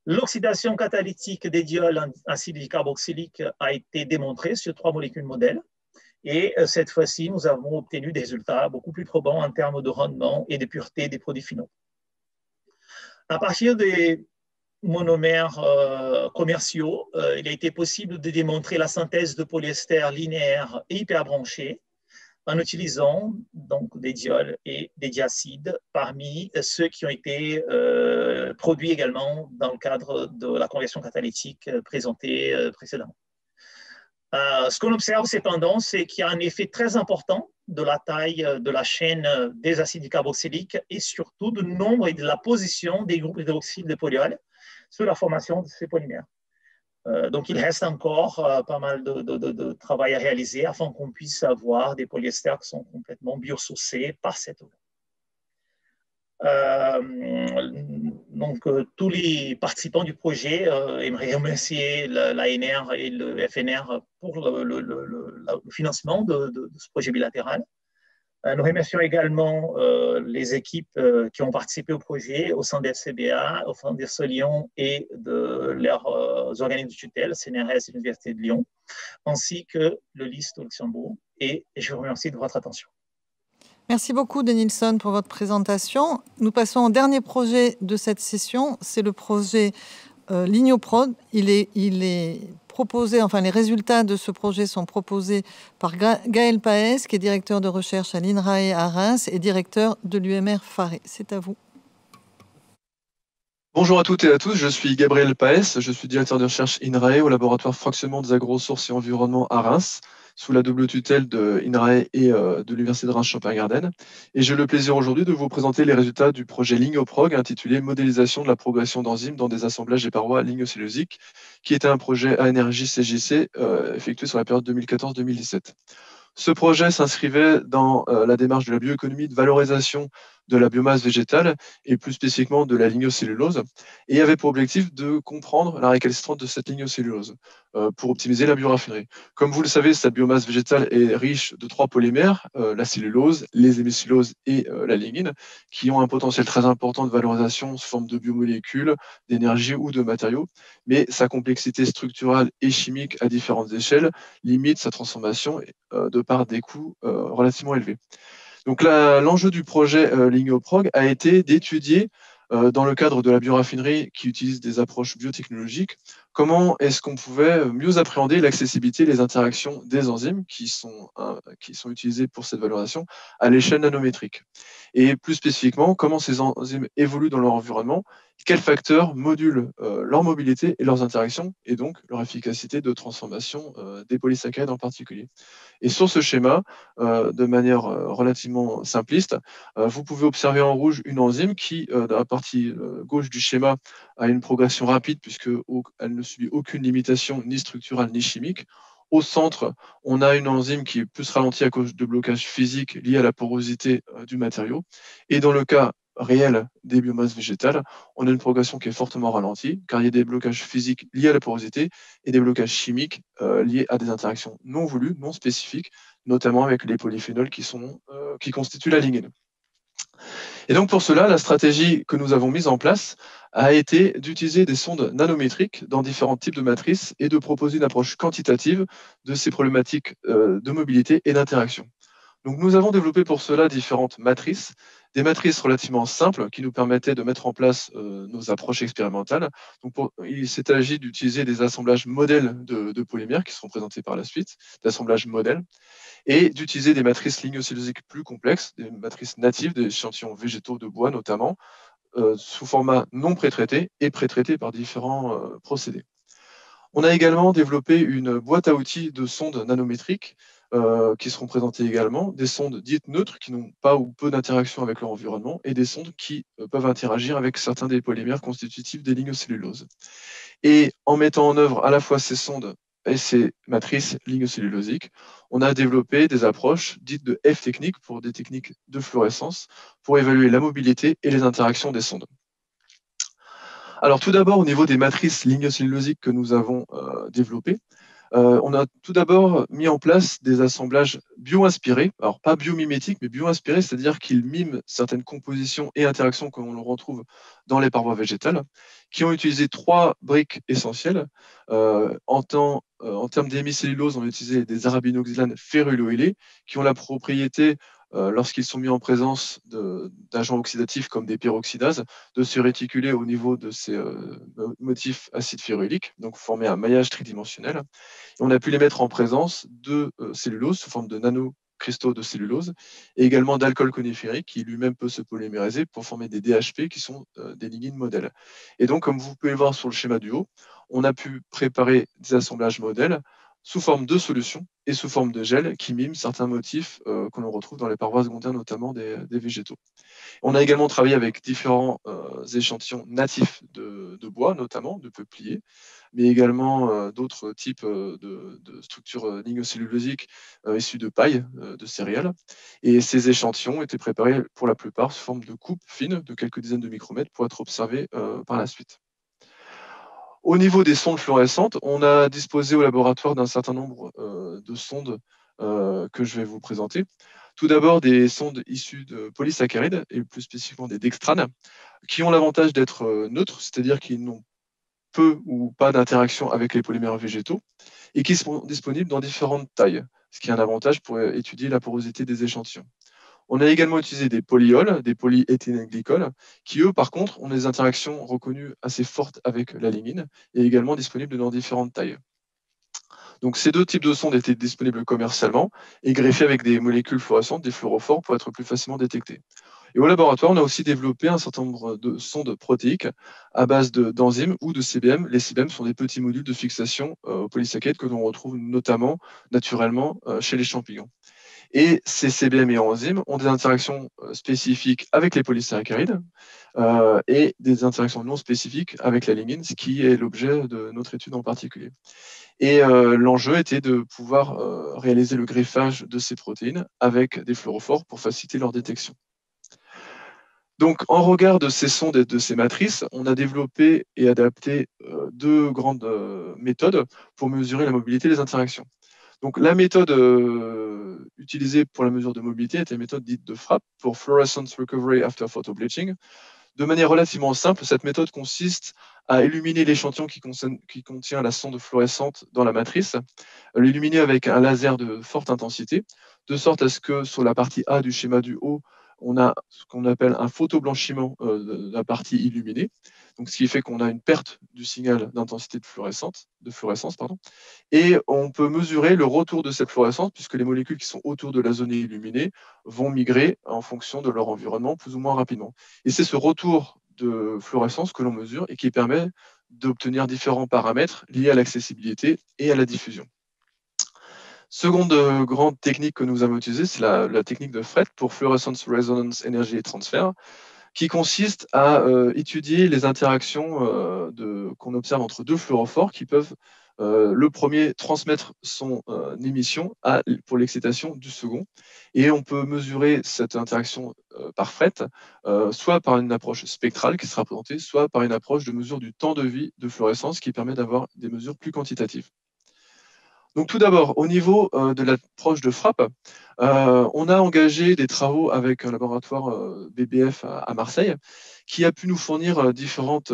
L'oxydation catalytique des diols en acide carboxylique a été démontrée sur 3 molécules modèles. Et cette fois-ci, nous avons obtenu des résultats beaucoup plus probants en termes de rendement et de pureté des produits finaux. À partir des monomères commerciaux, il a été possible de démontrer la synthèse de polyester linéaire et hyperbranché en utilisant donc des diols et des diacides parmi ceux qui ont été produits également dans le cadre de la conversion catalytique présentée précédemment. Ce qu'on observe cependant, c'est qu'il y a un effet très important de la taille de la chaîne des acides carboxyliques et surtout du nombre et de la position des groupes hydroxyles de polyols sur la formation de ces polymères. Donc, il reste encore pas mal de travail à réaliser afin qu'on puisse avoir des polyesters qui sont complètement biosourcés par cette eau. Donc, tous les participants du projet aimeraient remercier l'ANR et le FNR pour le financement de ce projet bilatéral. Nous remercions également les équipes qui ont participé au projet au sein de FCBA, au sein de Lyon et de leurs organismes de tutelle, CNRS et l'Université de Lyon, ainsi que le LIST au Luxembourg. Et je vous remercie de votre attention. Merci beaucoup, Denilson, pour votre présentation. Nous passons au dernier projet de cette session. C'est le projet Lignoprod. Il est proposé, enfin, les résultats de ce projet sont proposés par Gaël Paes, qui est directeur de recherche à l'INRAE à Reims et directeur de l'UMR Faré. C'est à vous. Bonjour à toutes et à tous, je suis Gabriel Paes, je suis directeur de recherche INRAE au laboratoire fractionnement des agro-ressources et environnement à Reims, sous la double tutelle de INRAE et de l'Université de Reims-Champagne-Ardenne. Et j'ai le plaisir aujourd'hui de vous présenter les résultats du projet Lignoprog intitulé Modélisation de la progression d'enzymes dans des assemblages et parois lignocellulosiques, qui était un projet ANRJ-CJC effectué sur la période 2014-2017. Ce projet s'inscrivait dans la démarche de la bioéconomie de valorisation de la biomasse végétale et plus spécifiquement de la lignocellulose et avait pour objectif de comprendre la récalcitrante de cette lignocellulose pour optimiser la bioraffinerie. Comme vous le savez, cette biomasse végétale est riche de 3 polymères, la cellulose, les hémicelluloses et la lignine, qui ont un potentiel très important de valorisation sous forme de biomolécules, d'énergie ou de matériaux, mais sa complexité structurale et chimique à différentes échelles limite sa transformation de par des coûts relativement élevés. Donc l'enjeu du projet Lignoprog a été d'étudier dans le cadre de la bioraffinerie qui utilise des approches biotechnologiques, comment est-ce qu'on pouvait mieux appréhender l'accessibilité et les interactions des enzymes qui sont utilisées pour cette valorisation à l'échelle nanométrique. Et plus spécifiquement, comment ces enzymes évoluent dans leur environnement, quels facteurs modulent leur mobilité et leurs interactions, et donc leur efficacité de transformation des polysaccharides en particulier. Et sur ce schéma, de manière relativement simpliste, vous pouvez observer en rouge une enzyme qui, dans la partie gauche du schéma, a une progression rapide puisqu'elle ne subit aucune limitation ni structurale ni chimique. Au centre, on a une enzyme qui est plus ralentie à cause de blocages physiques liés à la porosité du matériau. Et dans le cas réel des biomasses végétales, on a une progression qui est fortement ralentie, car il y a des blocages physiques liés à la porosité et des blocages chimiques liés à des interactions non voulues, non spécifiques, notamment avec les polyphénols qui constituent la lignine. Et donc pour cela, la stratégie que nous avons mise en place a été d'utiliser des sondes nanométriques dans différents types de matrices et de proposer une approche quantitative de ces problématiques de mobilité et d'interaction. Donc nous avons développé pour cela différentes matrices, des matrices relativement simples qui nous permettaient de mettre en place nos approches expérimentales. Donc il s'est agi d'utiliser des assemblages modèles de polymères qui seront présentés par la suite, d'assemblages modèles, et d'utiliser des matrices lignocellulosiques plus complexes, des matrices natives, des échantillons végétaux de bois notamment, sous format non pré-traité et pré-traité par différents procédés. On a également développé une boîte à outils de sondes nanométriques qui seront présentées également, des sondes dites neutres qui n'ont pas ou peu d'interaction avec leur environnement et des sondes qui peuvent interagir avec certains des polymères constitutifs des lignocelluloses. Et en mettant en œuvre à la fois ces sondes et ces matrices lignocellulosiques, on a développé des approches dites de F-techniques pour des techniques de fluorescence pour évaluer la mobilité et les interactions des sondes. Alors tout d'abord, au niveau des matrices lignocellulosiques que nous avons développées, on a tout d'abord mis en place des assemblages bio-inspirés, alors pas biomimétiques, mais bio-inspirés, c'est-à-dire qu'ils miment certaines compositions et interactions que l'on retrouve dans les parois végétales, qui ont utilisé 3 briques essentielles. En termes d'hémicellulose, on a utilisé des arabinoxylanes ferruloylés, qui ont la propriété lorsqu'ils sont mis en présence d'agents oxydatifs comme des peroxydases, de se réticuler au niveau de ces motifs acides féruliques, donc former un maillage tridimensionnel. Et on a pu les mettre en présence de cellulose sous forme de nanocristaux de cellulose et également d'alcool coniférique qui lui-même peut se polymériser pour former des DHP qui sont des lignines modèles. Et donc, comme vous pouvez le voir sur le schéma du haut, on a pu préparer des assemblages modèles sous forme de solutions et sous forme de gel qui miment certains motifs que l'on retrouve dans les parois secondaires, notamment des végétaux. On a également travaillé avec différents échantillons natifs de bois, notamment de peupliers, mais également d'autres types de structures lignocellulosiques issues de paille, de céréales. Et ces échantillons étaient préparés pour la plupart sous forme de coupes fines de quelques dizaines de micromètres pour être observés par la suite. Au niveau des sondes fluorescentes, on a disposé au laboratoire d'un certain nombre de sondes que je vais vous présenter. Tout d'abord, des sondes issues de polysaccharides, et plus spécifiquement des dextranes, qui ont l'avantage d'être neutres, c'est-à-dire qu'ils n'ont peu ou pas d'interaction avec les polymères végétaux, et qui sont disponibles dans différentes tailles, ce qui est un avantage pour étudier la porosité des échantillons. On a également utilisé des polyols, des polyéthylène-glycols, qui eux, par contre, ont des interactions reconnues assez fortes avec la lignine et également disponibles dans différentes tailles. Donc ces 2 types de sondes étaient disponibles commercialement et greffés avec des molécules fluorescentes, des fluorophores, pour être plus facilement détectés. Et au laboratoire, on a aussi développé un certain nombre de sondes protéiques à base d'enzymes ou de CBM. Les CBM sont des petits modules de fixation aux polysaccharides que l'on retrouve notamment naturellement chez les champignons. Et ces CBM et enzymes ont des interactions spécifiques avec les polysaccharides et des interactions non spécifiques avec la lignine, ce qui est l'objet de notre étude en particulier. Et l'enjeu était de pouvoir réaliser le greffage de ces protéines avec des fluorophores pour faciliter leur détection. Donc, en regard de ces sondes et de ces matrices, on a développé et adapté 2 grandes méthodes pour mesurer la mobilité des interactions. Donc, la méthode utilisée pour la mesure de mobilité est la méthode dite de FRAP, pour Fluorescence Recovery After Photobleaching. De manière relativement simple, cette méthode consiste à illuminer l'échantillon qui contient la sonde fluorescente dans la matrice, l'illuminer avec un laser de forte intensité, de sorte à ce que sur la partie A du schéma du haut, on a ce qu'on appelle un photoblanchiment de la partie illuminée, donc ce qui fait qu'on a une perte du signal d'intensité de fluorescence, et on peut mesurer le retour de cette fluorescence puisque les molécules qui sont autour de la zone illuminée vont migrer en fonction de leur environnement plus ou moins rapidement. Et c'est ce retour de fluorescence que l'on mesure et qui permet d'obtenir différents paramètres liés à l'accessibilité et à la diffusion. Seconde grande technique que nous avons utilisée, c'est la technique de FRET pour Fluorescence Resonance Energy Transfer, qui consiste à étudier les interactions qu'on observe entre deux fluorophores qui peuvent le premier transmettre son émission pour l'excitation du second. Et on peut mesurer cette interaction par FRET, soit par une approche spectrale qui sera présentée, soit par une approche de mesure du temps de vie de fluorescence qui permet d'avoir des mesures plus quantitatives. Donc tout d'abord, au niveau de l'approche de frappe, on a engagé des travaux avec un laboratoire BBF à Marseille qui a pu nous fournir différentes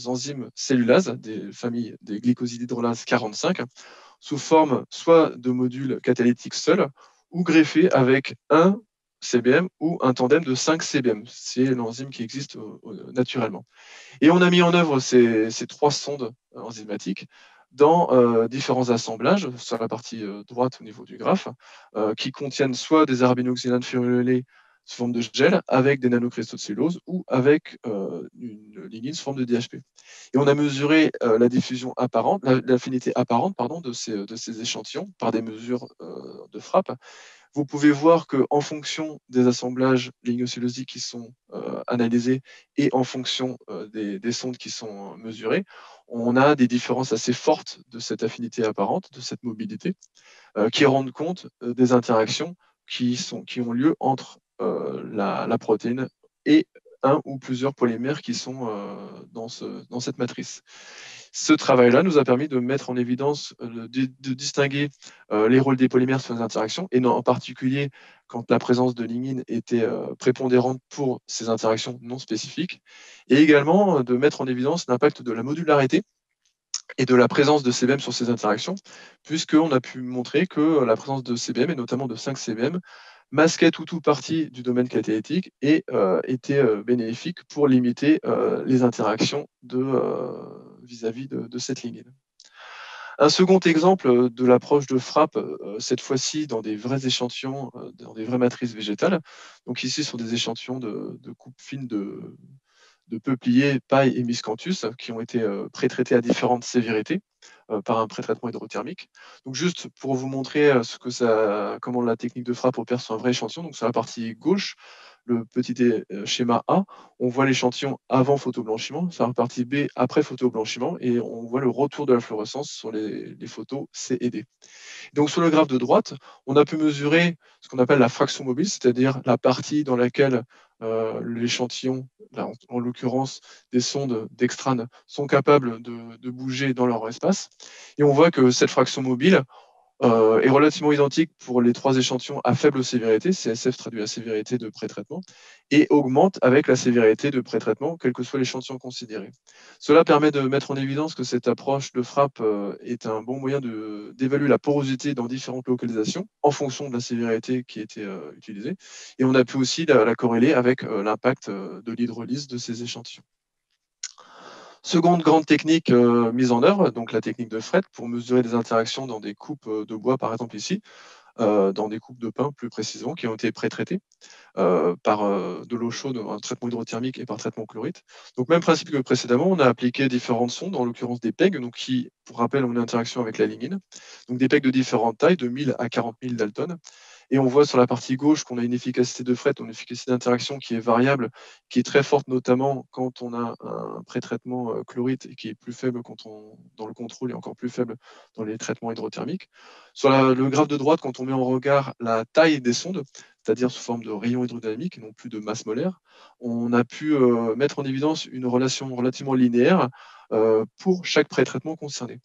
enzymes cellulases, des familles des glycosidhydrolases 45, sous forme soit de modules catalytiques seuls ou greffés avec un CBM ou un tandem de 5 CBM. C'est l'enzyme qui existe naturellement. Et on a mis en œuvre ces 3 sondes enzymatiques dans différents assemblages, sur la partie droite au niveau du graphe, qui contiennent soit des arabinoxylanes furylés sous forme de gel, avec des nanocristaux de cellulose, ou avec une lignine sous forme de DHP. Et on a mesuré la diffusion apparente, l'affinité apparente de ces échantillons par des mesures de frappe. Vous pouvez voir qu'en fonction des assemblages lignocellulosiques qui sont analysés et en fonction des sondes qui sont mesurées, on a des différences assez fortes de cette affinité apparente, de cette mobilité, qui rendent compte des interactions qui ont lieu entre la protéine et un ou plusieurs polymères qui sont dans cette matrice. Ce travail-là nous a permis de mettre en évidence, de distinguer les rôles des polymères sur les interactions, et en particulier quand la présence de lignine était prépondérante pour ces interactions non spécifiques, et également de mettre en évidence l'impact de la modularité et de la présence de CBM sur ces interactions, puisqu'on a pu montrer que la présence de CBM, et notamment de 5 CBM, masquait tout ou partie du domaine catalytique et était bénéfique pour limiter les interactions vis-à-vis de cette lignine. Un second exemple de l'approche de frappe, cette fois-ci dans des vrais échantillons, dans des vraies matrices végétales. Donc ici, sur des échantillons de coupe fine de peupliers, paille et miscanthus qui ont été pré-traités à différentes sévérités par un pré-traitement hydrothermique. Donc juste pour vous montrer comment la technique de frappe opère sur un vrai échantillon. Donc sur la partie gauche, le petit schéma A, on voit l'échantillon avant photoblanchiment, sur la partie B après photoblanchiment, et on voit le retour de la fluorescence sur les photos C et D. Donc sur le graphe de droite, on a pu mesurer ce qu'on appelle la fraction mobile, c'est-à-dire la partie dans laquelle l'échantillon, en l'occurrence des sondes dextranes, sont capables de bouger dans leur espace. Et on voit que cette fraction mobile est relativement identique pour les 3 échantillons à faible sévérité, CSF traduit la sévérité de pré-traitement, et augmente avec la sévérité de pré-traitement, quel que soit l'échantillon considéré. Cela permet de mettre en évidence que cette approche de frappe est un bon moyen d'évaluer la porosité dans différentes localisations en fonction de la sévérité qui a été utilisée, et on a pu aussi la corréler avec l'impact de l'hydrolyse de ces échantillons. Seconde grande technique mise en œuvre, donc la technique de FRET pour mesurer des interactions dans des coupes de bois, par exemple ici, dans des coupes de pin plus précisément, qui ont été pré-traitées par de l'eau chaude, un traitement hydrothermique et par traitement chlorite. Donc même principe que précédemment, on a appliqué différentes sondes, en l'occurrence des PEG, donc qui, pour rappel, ont une interaction avec la lignine. Donc des PEG de différentes tailles, de 1000 à 40 000 Dalton. Et on voit sur la partie gauche qu'on a une efficacité de FRET, une efficacité d'interaction qui est variable, qui est très forte, notamment quand on a un pré-traitement chlorite et qui est plus faible dans le contrôle et encore plus faible dans les traitements hydrothermiques. Sur le graphe de droite, quand on met en regard la taille des sondes, c'est-à-dire sous forme de rayons hydrodynamiques et non plus de masse molaire, on a pu mettre en évidence une relation relativement linéaire pour chaque pré-traitement concerné.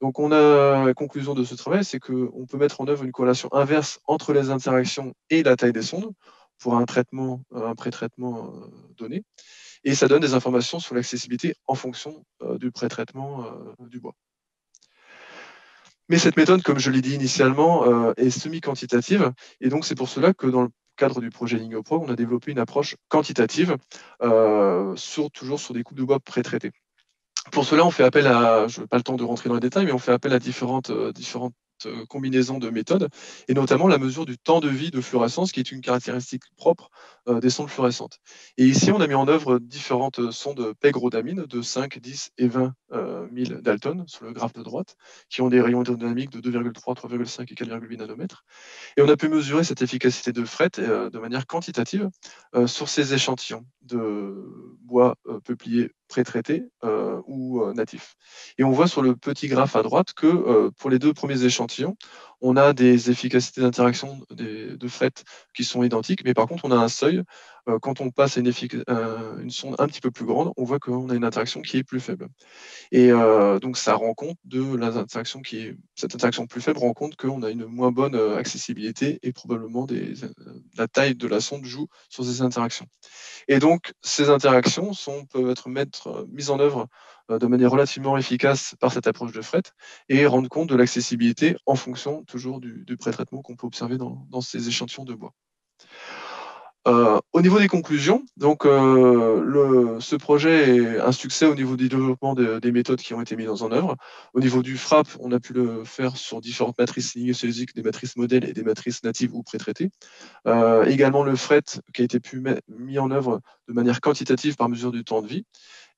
Donc, la conclusion de ce travail, c'est qu'on peut mettre en œuvre une corrélation inverse entre les interactions et la taille des sondes pour un pré-traitement donné. Et ça donne des informations sur l'accessibilité en fonction du pré-traitement du bois. Mais cette méthode, comme je l'ai dit initialement, est semi-quantitative. Et donc, c'est pour cela que dans le cadre du projet LignoPro, on a développé une approche quantitative, toujours sur des coupes de bois pré-traitées. Pour cela, on fait appel à, je n'ai pas le temps de rentrer dans les détails, mais on fait appel à différentes combinaisons de méthodes, et notamment la mesure du temps de vie de fluorescence, qui est une caractéristique propre des sondes fluorescentes. Et ici, on a mis en œuvre différentes sondes pegrodamine de 5, 10 et 20 000 Dalton, sur le graphe de droite, qui ont des rayons hydrodynamiques de 2,3, 3,5 et 4,8 nanomètres. Et on a pu mesurer cette efficacité de fret de manière quantitative sur ces échantillons de bois peuplier pré-traités ou natifs. Et on voit sur le petit graphe à droite que pour les deux premiers échantillons, on a des efficacités d'interaction de fret qui sont identiques, mais par contre, on a un seuil. Quand on passe à une sonde un petit peu plus grande, on voit qu'on a une interaction qui est plus faible. Et donc, ça rend compte de cette interaction plus faible rend compte qu'on a une moins bonne accessibilité et probablement la taille de la sonde joue sur ces interactions. Et donc, ces interactions peuvent être mises en œuvre de manière relativement efficace par cette approche de fret et rendre compte de l'accessibilité en fonction toujours du pré-traitement qu'on peut observer dans ces échantillons de bois. Au niveau des conclusions, donc ce projet est un succès au niveau du développement des méthodes qui ont été mises en œuvre. Au niveau du FRAP, on a pu le faire sur différentes matrices lignocélusiques, des matrices modèles et des matrices natives ou pré-traitées. Également le FRET qui a été mis en œuvre de manière quantitative par mesure du temps de vie.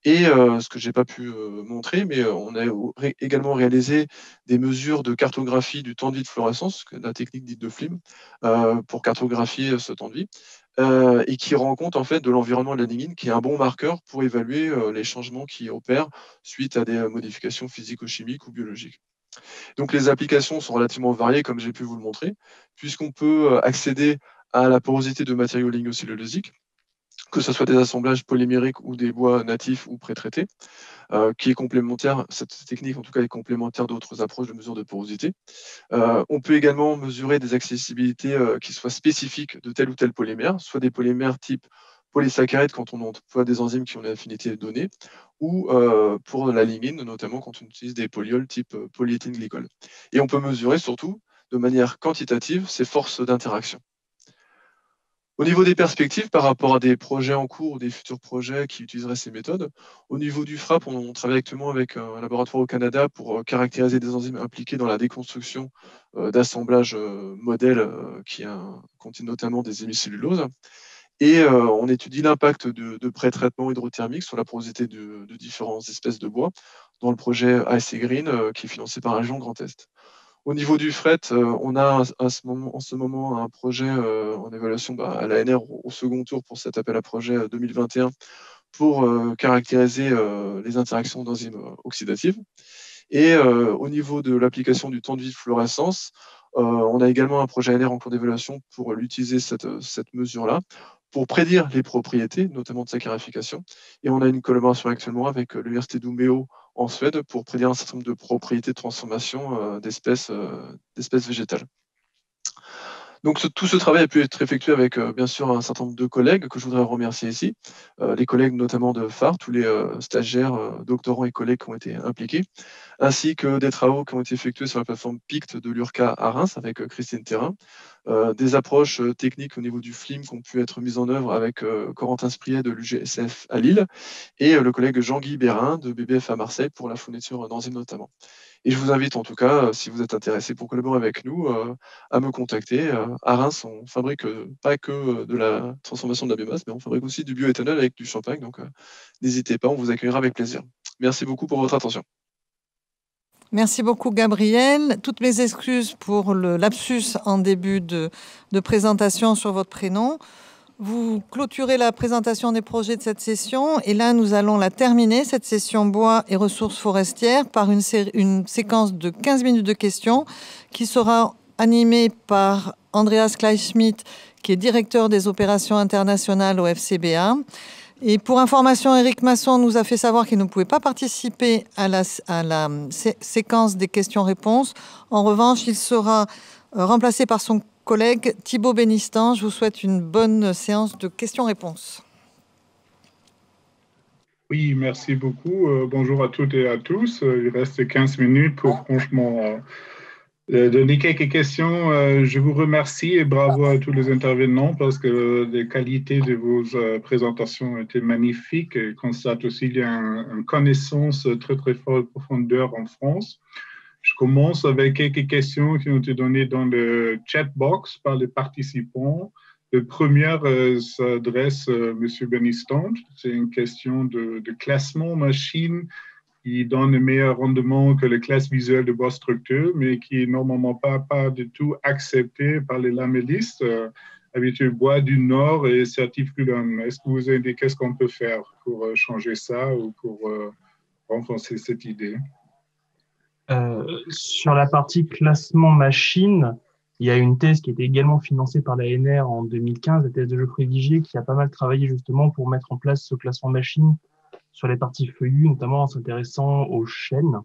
Et ce que je n'ai pas pu montrer, mais on a également réalisé des mesures de cartographie du temps de vie de fluorescence, la technique dite de FLIM, pour cartographier ce temps de vie, et qui rend compte en fait de l'environnement de la lignine, qui est un bon marqueur pour évaluer les changements qui opèrent suite à des modifications physico-chimiques ou biologiques. Donc les applications sont relativement variées, comme j'ai pu vous le montrer, puisqu'on peut accéder à la porosité de matériaux lignocellulosiques, que ce soit des assemblages polymériques ou des bois natifs ou pré-traités, qui est complémentaire, cette technique en tout cas est complémentaire d'autres approches de mesure de porosité. On peut également mesurer des accessibilités qui soient spécifiques de tel ou tel polymère, soit des polymères type polysaccharides quand on emploie des enzymes qui ont une affinité donnée, ou pour la lignine, notamment quand on utilise des polyols type polyéthylène-glycol. Et on peut mesurer surtout de manière quantitative ces forces d'interaction. Au niveau des perspectives par rapport à des projets en cours ou des futurs projets qui utiliseraient ces méthodes, au niveau du FRAP, on travaille actuellement avec un laboratoire au Canada pour caractériser des enzymes impliquées dans la déconstruction d'assemblages modèles qui contiennent notamment des hémicelluloses. Et on étudie l'impact de pré-traitement hydrothermique sur la porosité de différentes espèces de bois dans le projet ASC Green qui est financé par la région Grand Est. Au niveau du fret, on a en ce moment un projet en évaluation à l'ANR au second tour pour cet appel à projet 2021 pour caractériser les interactions d'enzymes oxydatives. Et au niveau de l'application du temps de vie de fluorescence, on a également un projet ANR en cours d'évaluation pour l'utiliser cette mesure-là pour prédire les propriétés, notamment de sa clarification. Et on a une collaboration actuellement avec l'Université d'Umeå en Suède pour prédire un certain nombre de propriétés de transformation d'espèces végétales. Donc tout ce travail a pu être effectué avec bien sûr un certain nombre de collègues que je voudrais remercier ici, les collègues notamment de phare, tous les stagiaires, doctorants et collègues qui ont été impliqués, ainsi que des travaux qui ont été effectués sur la plateforme PICT de l'URCA à Reims avec Christine Thérin, des approches techniques au niveau du FLIM qui ont pu être mises en œuvre avec Corentin Spriet de l'UGSF à Lille et le collègue Jean-Guy Bérin de BBF à Marseille pour la fourniture d'enzymes notamment. Et je vous invite en tout cas, si vous êtes intéressé pour collaborer avec nous, à me contacter. À Reims, on fabrique pas que de la transformation de la biomasse, mais on fabrique aussi du bioéthanol avec du champagne. Donc n'hésitez pas, on vous accueillera avec plaisir. Merci beaucoup pour votre attention. Merci beaucoup, Gabriel. Toutes mes excuses pour le lapsus en début de présentation sur votre prénom. Vous clôturez la présentation des projets de cette session et là, nous allons la terminer, cette session bois et ressources forestières, par une séquence de 15 minutes de questions qui sera animée par Andreas Kleinschmidt, qui est directeur des opérations internationales au FCBA. Et pour information, Éric Masson nous a fait savoir qu'il ne pouvait pas participer à la séquence des questions-réponses. En revanche, il sera remplacé par son collègue Thibaut Bénistan. Je vous souhaite une bonne séance de questions-réponses. Oui, merci beaucoup. Bonjour à toutes et à tous. Il reste 15 minutes pour franchement donner quelques questions. Je vous remercie et bravo à tous les intervenants parce que la qualité de vos présentations étaient magnifiques. Je constate aussi qu'il y a une connaissance très, très forte de profondeur en France. Je commence avec quelques questions qui ont été données dans le chat box par les participants. La première s'adresse à M. Benistant. C'est une question de classement machine qui donne un meilleur rendement que les classes visuelles de bois structure, mais qui n'est normalement pas du tout accepté par les lamellistes habitués bois du Nord et certiculum. Est-ce que vous avez dit qu'est-ce qu'on peut faire pour changer ça ou pour renforcer cette idée? Sur la partie classement machine, il y a une thèse qui était également financée par l'ANR en 2015, la thèse de Geoffrey Vigier, qui a pas mal travaillé justement pour mettre en place ce classement machine sur les parties feuillues, notamment en s'intéressant aux chênes.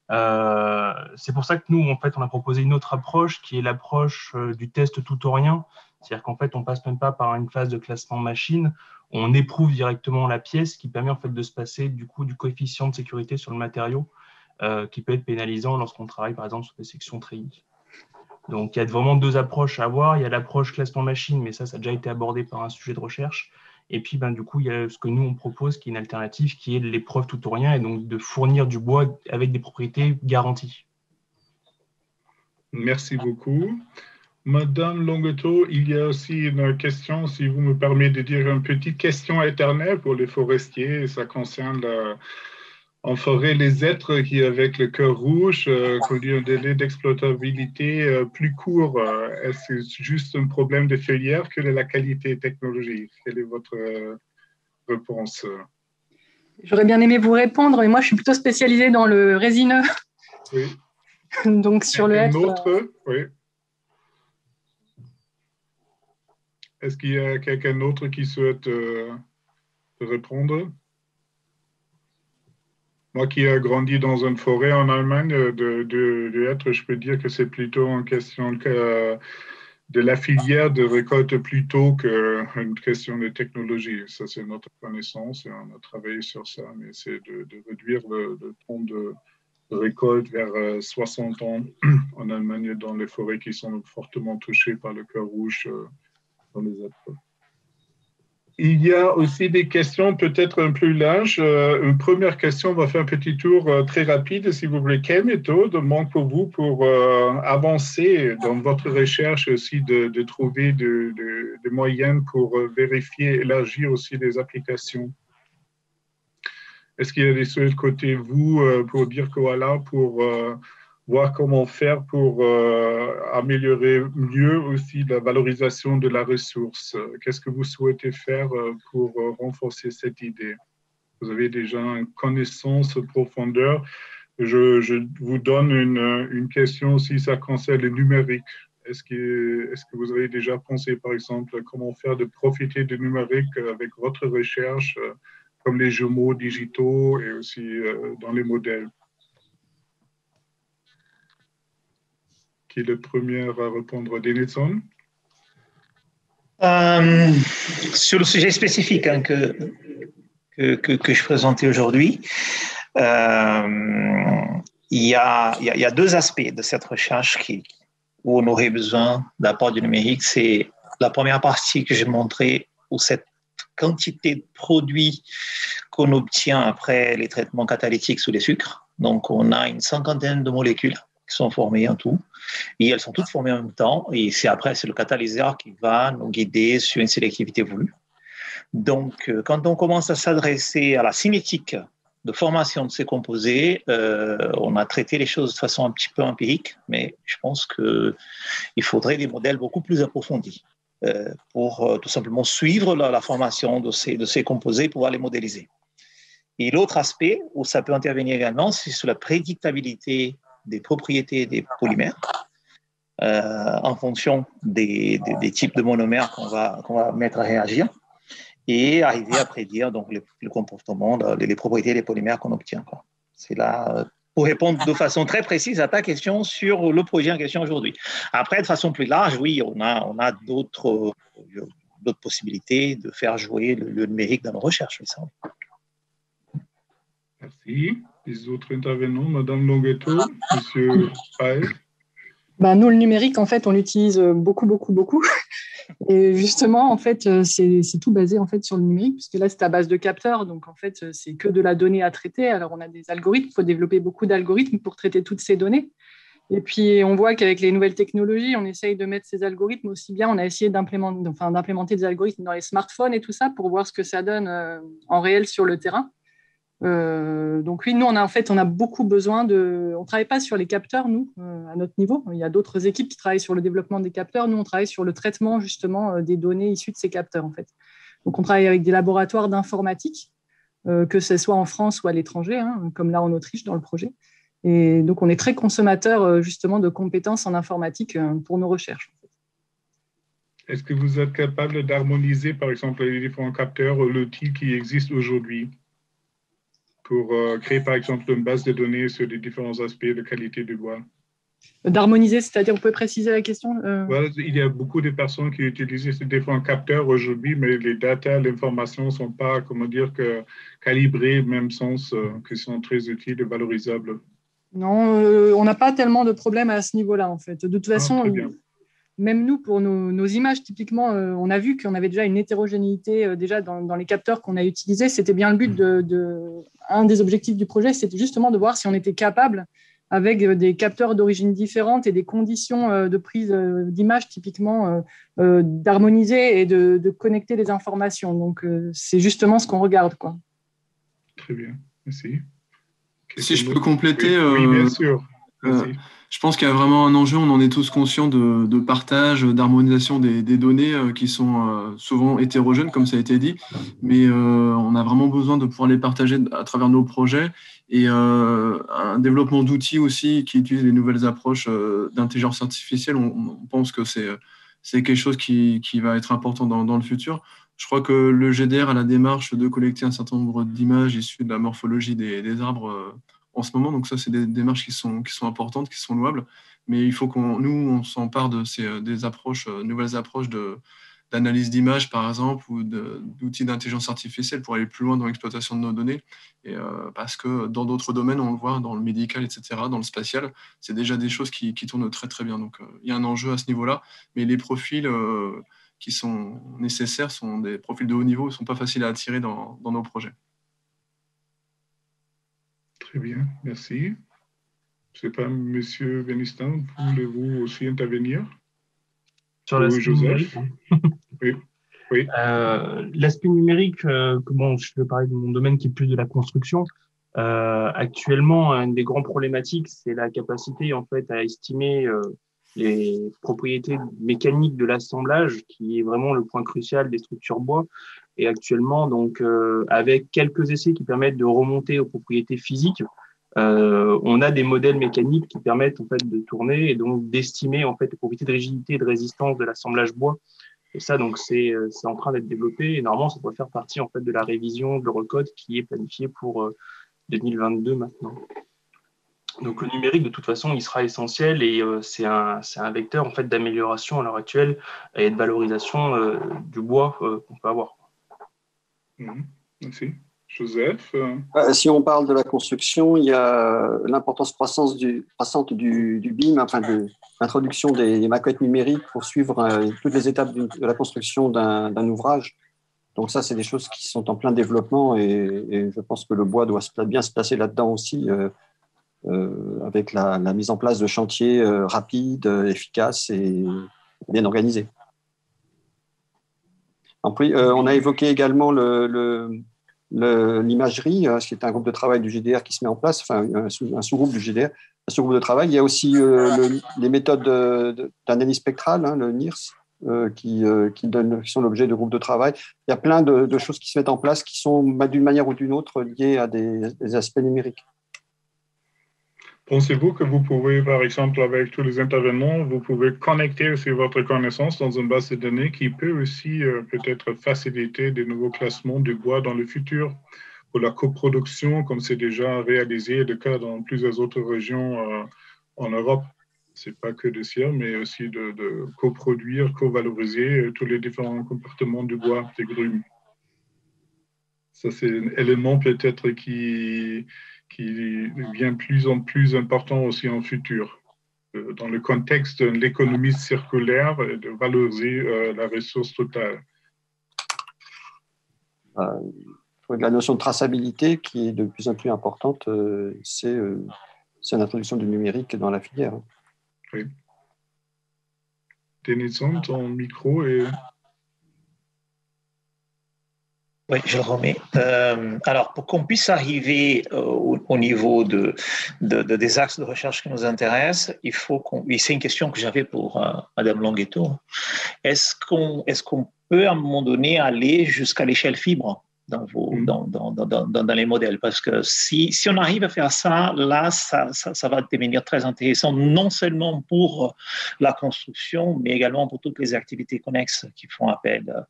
C'est pour ça que nous, en fait, on a proposé une autre approche qui est l'approche du test tout ou rien. C'est-à-dire qu'en fait, on passe même pas par une phase de classement machine, on éprouve directement la pièce qui permet en fait de se passer du coup du coefficient de sécurité sur le matériau qui peut être pénalisant lorsqu'on travaille par exemple sur des sections treillis. Donc il y a vraiment deux approches à avoir. Il y a l'approche classement machine, mais ça a déjà été abordé par un sujet de recherche. Et puis, du coup, il y a ce que nous, on propose, qui est une alternative, qui est l'épreuve tout ou rien, et donc de fournir du bois avec des propriétés garanties. Merci beaucoup. Madame Longueteau, il y a aussi une question, si vous me permettez de dire une petite question éternelle pour les forestiers. Ça concerne en forêt les êtres qui, avec le cœur rouge, conduisent un délai d'exploitabilité plus court. Est-ce que c'est juste un problème de filière que de la qualité technologique? Quelle est votre réponse? J'aurais bien aimé vous répondre, mais moi, je suis plutôt spécialisée dans le résineux. Oui. Donc, sur le hêtre. Autre, oui. Est-ce qu'il y a quelqu'un d'autre qui souhaite répondre? Moi qui ai grandi dans une forêt en Allemagne de hêtre, je peux dire que c'est plutôt une question de la filière de récolte plutôt qu'une question de technologie. Ça, c'est notre connaissance et on a travaillé sur ça, mais c'est de réduire le temps de récolte vers 60 ans en Allemagne dans les forêts qui sont fortement touchées par le cœur rouge dans les hêtres. Il y a aussi des questions peut-être un peu plus larges. Une première question, on va faire un petit tour très rapide, si vous voulez. Quelle méthode manque pour vous pour avancer dans votre recherche aussi de trouver des moyens pour vérifier, élargir aussi les applications? Est-ce qu'il y a des choses de côté vous pour dire que voilà, pour voir comment faire pour améliorer mieux aussi la valorisation de la ressource? Qu'est-ce que vous souhaitez faire pour renforcer cette idée? Vous avez déjà une connaissance profondeur. Je vous donne une question si ça concerne le numérique. Est-ce que vous avez déjà pensé, par exemple, comment faire de profiter du numérique avec votre recherche, comme les jumeaux digitaux et aussi dans les modèles? Qui est le premier à répondre? Denison? Sur le sujet spécifique que je présentais aujourd'hui, il y a deux aspects de cette recherche où on aurait besoin d'apport du numérique. C'est la première partie que j'ai montrée, où cette quantité de produits qu'on obtient après les traitements catalytiques sous les sucres. Donc, on a une cinquantaine de molécules qui sont formées en tout, et elles sont toutes formées en même temps, et c'est le catalyseur qui va nous guider sur une sélectivité voulue. Donc, quand on commence à s'adresser à la cinétique de formation de ces composés, on a traité les choses de façon un petit peu empirique, mais je pense qu'il faudrait des modèles beaucoup plus approfondis pour tout simplement suivre la formation de ces composés et pouvoir les modéliser. Et l'autre aspect où ça peut intervenir également, c'est sur la prédictabilité des propriétés des polymères en fonction des types de monomères qu'on va mettre à réagir et arriver à prédire donc, le comportement, les propriétés des polymères qu'on obtient. C'est là pour répondre de façon très précise à ta question sur le projet en question aujourd'hui. Après, de façon plus large, oui, on a d'autres possibilités de faire jouer le numérique dans nos recherches. Ça. Merci. Les autres intervenants, Madame Longueteau, Monsieur Paez. Nous, le numérique, en fait, on l'utilise beaucoup, beaucoup, beaucoup. Et justement, en fait, c'est tout basé en fait sur le numérique, puisque là, c'est à base de capteurs. Donc, en fait, c'est que de la donnée à traiter. Alors, on a des algorithmes. Il faut développer beaucoup d'algorithmes pour traiter toutes ces données. Et puis, on voit qu'avec les nouvelles technologies, on essaye de mettre ces algorithmes aussi bien. On a essayé d'implémenter des algorithmes dans les smartphones et tout ça pour voir ce que ça donne en réel sur le terrain. Donc oui, nous, on a beaucoup besoin de... On ne travaille pas sur les capteurs, nous, à notre niveau. Il y a d'autres équipes qui travaillent sur le développement des capteurs. Nous, on travaille sur le traitement, justement, des données issues de ces capteurs, en fait. Donc, on travaille avec des laboratoires d'informatique, que ce soit en France ou à l'étranger, comme là en Autriche, dans le projet. Et donc, on est très consommateur, justement, de compétences en informatique pour nos recherches. Est-ce que vous êtes capable d'harmoniser, par exemple, les différents capteurs, l'outil qui existe aujourd'hui pour créer, par exemple, une base de données sur les différents aspects de qualité du bois? D'harmoniser, c'est-à-dire, vous pouvez préciser la question? Voilà, il y a beaucoup de personnes qui utilisent ces différents capteurs aujourd'hui, mais les data, l'information ne sont pas, comment dire, calibrées, même sens, qui sont très utiles et valorisables. Non, on n'a pas tellement de problèmes à ce niveau-là, en fait. De toute façon, même nous, pour nos images, typiquement, on a vu qu'on avait déjà une hétérogénéité déjà dans les capteurs qu'on a utilisés. C'était bien le but un des objectifs du projet, c'était justement de voir si on était capable, avec des capteurs d'origine différente et des conditions de prise d'image typiquement, d'harmoniser et de connecter les informations. Donc, c'est justement ce qu'on regarde, quoi. Très bien, merci. Si je peux compléter, oui, bien sûr. Je pense qu'il y a vraiment un enjeu, on en est tous conscients de partage, d'harmonisation des données qui sont souvent hétérogènes, comme ça a été dit, mais on a vraiment besoin de pouvoir les partager à travers nos projets et un développement d'outils aussi qui utilisent les nouvelles approches d'intelligence artificielle. On pense que c'est quelque chose qui va être important dans le futur. Je crois que le GDR a la démarche de collecter un certain nombre d'images issues de la morphologie des arbres en ce moment. Donc ça, c'est des démarches qui sont importantes, qui sont louables. Mais il faut on s'empare des approches, nouvelles approches d'analyse d'images, par exemple, ou d'outils d'intelligence artificielle pour aller plus loin dans l'exploitation de nos données. Et, parce que dans d'autres domaines, on le voit, dans le médical, etc., dans le spatial, c'est déjà des choses qui tournent très, très bien. Donc, il y a un enjeu à ce niveau-là. Mais les profils qui sont nécessaires sont des profils de haut niveau, ne sont pas faciles à attirer dans nos projets. Très bien, merci. Je ne sais pas, M. Vénistin, voulez-vous aussi intervenir? Sur l'aspect numérique. Oui. L'aspect numérique, je vais parler de mon domaine qui est plus de la construction. Actuellement, une des grandes problématiques, c'est la capacité en fait à estimer les propriétés mécaniques de l'assemblage, qui est vraiment le point crucial des structures bois. Et actuellement, donc, avec quelques essais qui permettent de remonter aux propriétés physiques, on a des modèles mécaniques qui permettent en fait de tourner et donc d'estimer en fait les propriétés de rigidité et de résistance de l'assemblage bois. Et ça, donc, c'est en train d'être développé. Et normalement, ça doit faire partie en fait de la révision de l'Eurocode qui est planifiée pour 2022 maintenant. Donc, le numérique, de toute façon, il sera essentiel et c'est un vecteur en fait d'amélioration à l'heure actuelle et de valorisation du bois qu'on peut avoir. Merci. Joseph? Si on parle de la construction, il y a l'importance croissante du BIM, enfin de l'introduction des maquettes numériques pour suivre toutes les étapes de la construction d'un ouvrage. Donc ça, c'est des choses qui sont en plein développement et je pense que le bois doit bien se placer là-dedans aussi, avec la mise en place de chantiers rapides, efficaces et bien organisés. Puis, on a évoqué également l'imagerie, qui est un groupe de travail du GDR qui se met en place, enfin un sous-groupe du GDR, un sous-groupe de travail. Il y a aussi les méthodes d'analyse spectrale, le NIRS, qui sont l'objet de groupes de travail. Il y a plein de choses qui se mettent en place qui sont d'une manière ou d'une autre liées à des aspects numériques. Pensez-vous que vous pouvez, par exemple, avec tous les intervenants, vous pouvez connecter aussi votre connaissance dans une base de données qui peut aussi peut-être faciliter des nouveaux classements du bois dans le futur pour la coproduction, comme c'est déjà réalisé le cas dans plusieurs autres régions en Europe. Ce n'est pas que de cire, mais aussi de coproduire, co-valoriser tous les différents comportements du bois, des grumes. Ça, c'est un élément peut-être qui devient plus en plus important aussi en futur. dans le contexte de l'économie circulaire et de valoriser la ressource totale. La notion de traçabilité qui est de plus en plus importante, c'est l'introduction du numérique dans la filière. Oui. Denison, ton micro est... Oui, je le remets. Alors, pour qu'on puisse arriver au niveau des axes de recherche qui nous intéressent, il faut et c'est une question que j'avais pour Madame Longuetto, est-ce qu'on peut à un moment donné aller jusqu'à l'échelle fibre dans les modèles? Parce que si on arrive à faire ça, là, ça va devenir très intéressant, non seulement pour la construction, mais également pour toutes les activités connexes qui font appel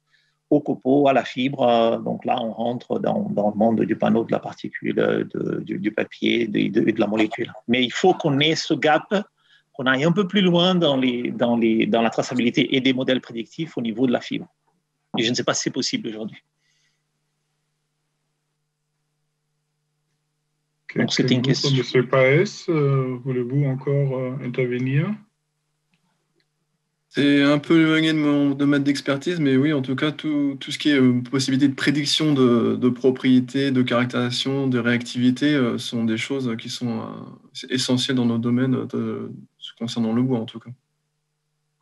au copeaux, à la fibre. Donc là, on rentre dans le monde du panneau, de la particule, du papier, de la molécule. Mais il faut qu'on ait ce gap, qu'on aille un peu plus loin dans la traçabilité et des modèles prédictifs au niveau de la fibre. Et je ne sais pas si c'est possible aujourd'hui. Donc, c'était une question. Monsieur Paes, voulez-vous encore intervenir? C'est un peu éloigné de mon domaine d'expertise, mais oui, en tout cas, tout ce qui est possibilité de prédiction de propriété, de caractérisation, de réactivité sont des choses qui sont essentielles dans nos domaines concernant le bois, en tout cas.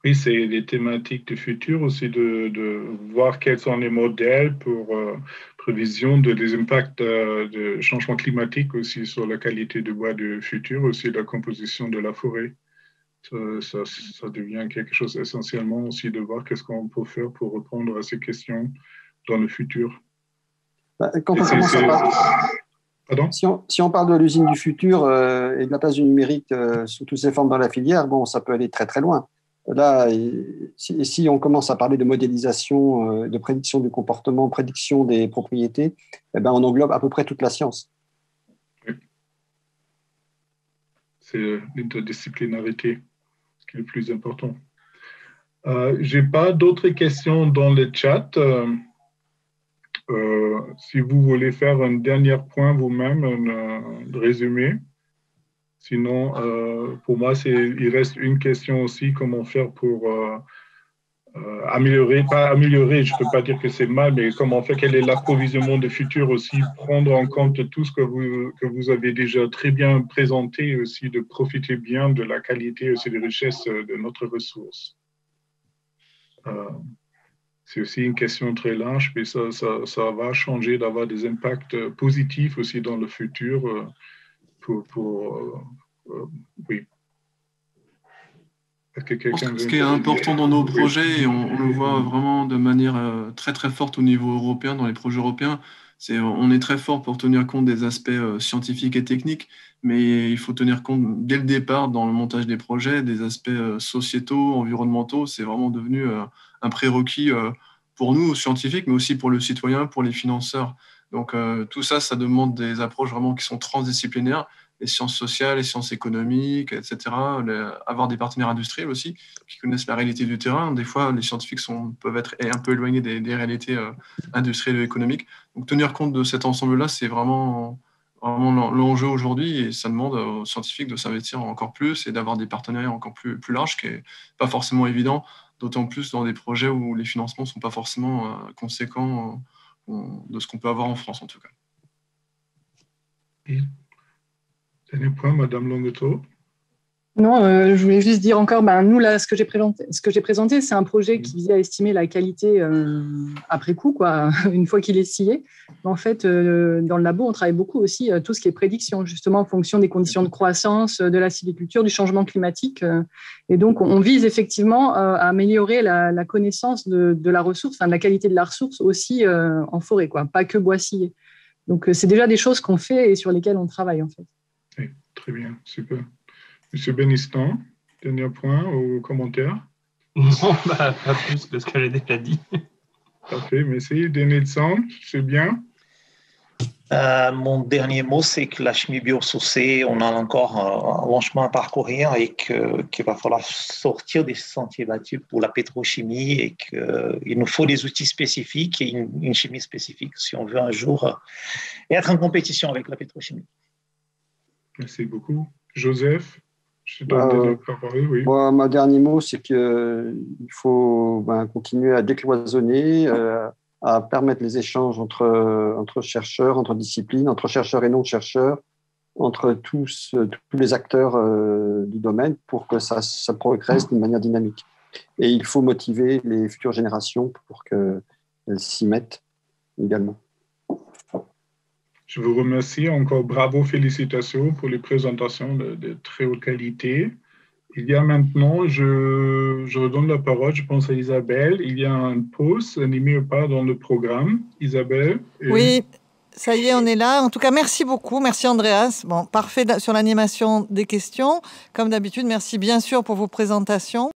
Oui, c'est des thématiques du futur aussi, de voir quels sont les modèles pour prévision des impacts de changement climatique aussi sur la qualité du bois du futur, aussi la composition de la forêt. Ça devient quelque chose essentiellement aussi de voir qu'est-ce qu'on peut faire pour répondre à ces questions dans le futur. Quand on commence à parler, si on parle de l'usine du futur et de la place du numérique sous toutes ses formes dans la filière, bon, ça peut aller très très loin. Là, si on commence à parler de modélisation, de prédiction du comportement, prédiction des propriétés, eh ben, on englobe à peu près toute la science. Oui. C'est l'interdisciplinarité qui est le plus important. Je n'ai pas d'autres questions dans le chat. Si vous voulez faire un dernier point vous-même, un résumé. Sinon, pour moi, il reste une question aussi, comment faire pour améliorer, pas améliorer, je ne peux pas dire que c'est mal, mais comment faire, quel est l'approvisionnement de futur aussi, prendre en compte tout ce que vous avez déjà très bien présenté aussi, de profiter bien de la qualité aussi des richesses de notre ressource. C'est aussi une question très large, mais ça va changer d'avoir des impacts positifs aussi dans le futur oui. Ce qui est important dans nos projets, et on le voit vraiment de manière très très forte au niveau européen, dans les projets européens, on est très fort pour tenir compte des aspects scientifiques et techniques, mais il faut tenir compte dès le départ dans le montage des projets des aspects sociétaux, environnementaux. C'est vraiment devenu un prérequis pour nous, scientifiques, mais aussi pour le citoyen, pour les financeurs. Donc tout ça, ça demande des approches vraiment qui sont transdisciplinaires, les sciences sociales, les sciences économiques, etc. Avoir des partenaires industriels aussi qui connaissent la réalité du terrain. Des fois, les scientifiques peuvent être un peu éloignés des réalités industrielles et économiques. Donc tenir compte de cet ensemble-là, c'est vraiment l'enjeu aujourd'hui, et ça demande aux scientifiques de s'investir encore plus et d'avoir des partenariats encore plus larges, ce qui n'est pas forcément évident, d'autant plus dans des projets où les financements ne sont pas forcément conséquents de ce qu'on peut avoir en France en tout cas. Dernier point, Madame Longuetto. Non, je voulais juste dire encore, nous, là, ce que j'ai présenté, c'est un projet qui visait à estimer la qualité après coup, quoi, une fois qu'il est scié. Mais en fait, dans le labo, on travaille beaucoup aussi tout ce qui est prédiction, justement en fonction des conditions de croissance, de la sylviculture, du changement climatique. Et donc, on vise effectivement à améliorer la connaissance de la ressource, de la qualité de la ressource aussi en forêt, quoi, pas que bois scié. Donc, c'est déjà des choses qu'on fait et sur lesquelles on travaille, en fait. Oui, très bien, super. Monsieur Benistan, dernier point ou commentaire? Non, pas plus que ce que j'ai déjà dit. Parfait, merci. Denilson, c'est bien. Mon dernier mot, c'est que la chimie biosourcée, on a encore un long chemin à parcourir et qu'il va falloir sortir des sentiers battus pour la pétrochimie et qu'il nous faut des outils spécifiques et une chimie spécifique si on veut un jour être en compétition avec la pétrochimie. Merci beaucoup. Joseph? Je suis d'accord, oui. Moi, mon dernier mot, c'est qu'il faut continuer à décloisonner, à permettre les échanges entre chercheurs, entre disciplines, entre chercheurs et non-chercheurs, entre tous les acteurs du domaine pour que ça progresse d'une manière dynamique. Et il faut motiver les futures générations pour qu'elles s'y mettent également. Je vous remercie encore. Bravo, félicitations pour les présentations de très haute qualité. Il y a maintenant, je redonne la parole, je pense à Isabelle. Il y a un post animé ou pas dans le programme, Isabelle. Oui, ça y est, on est là. En tout cas, merci beaucoup. Merci Andreas. Bon, parfait sur l'animation des questions. Comme d'habitude, merci bien sûr pour vos présentations.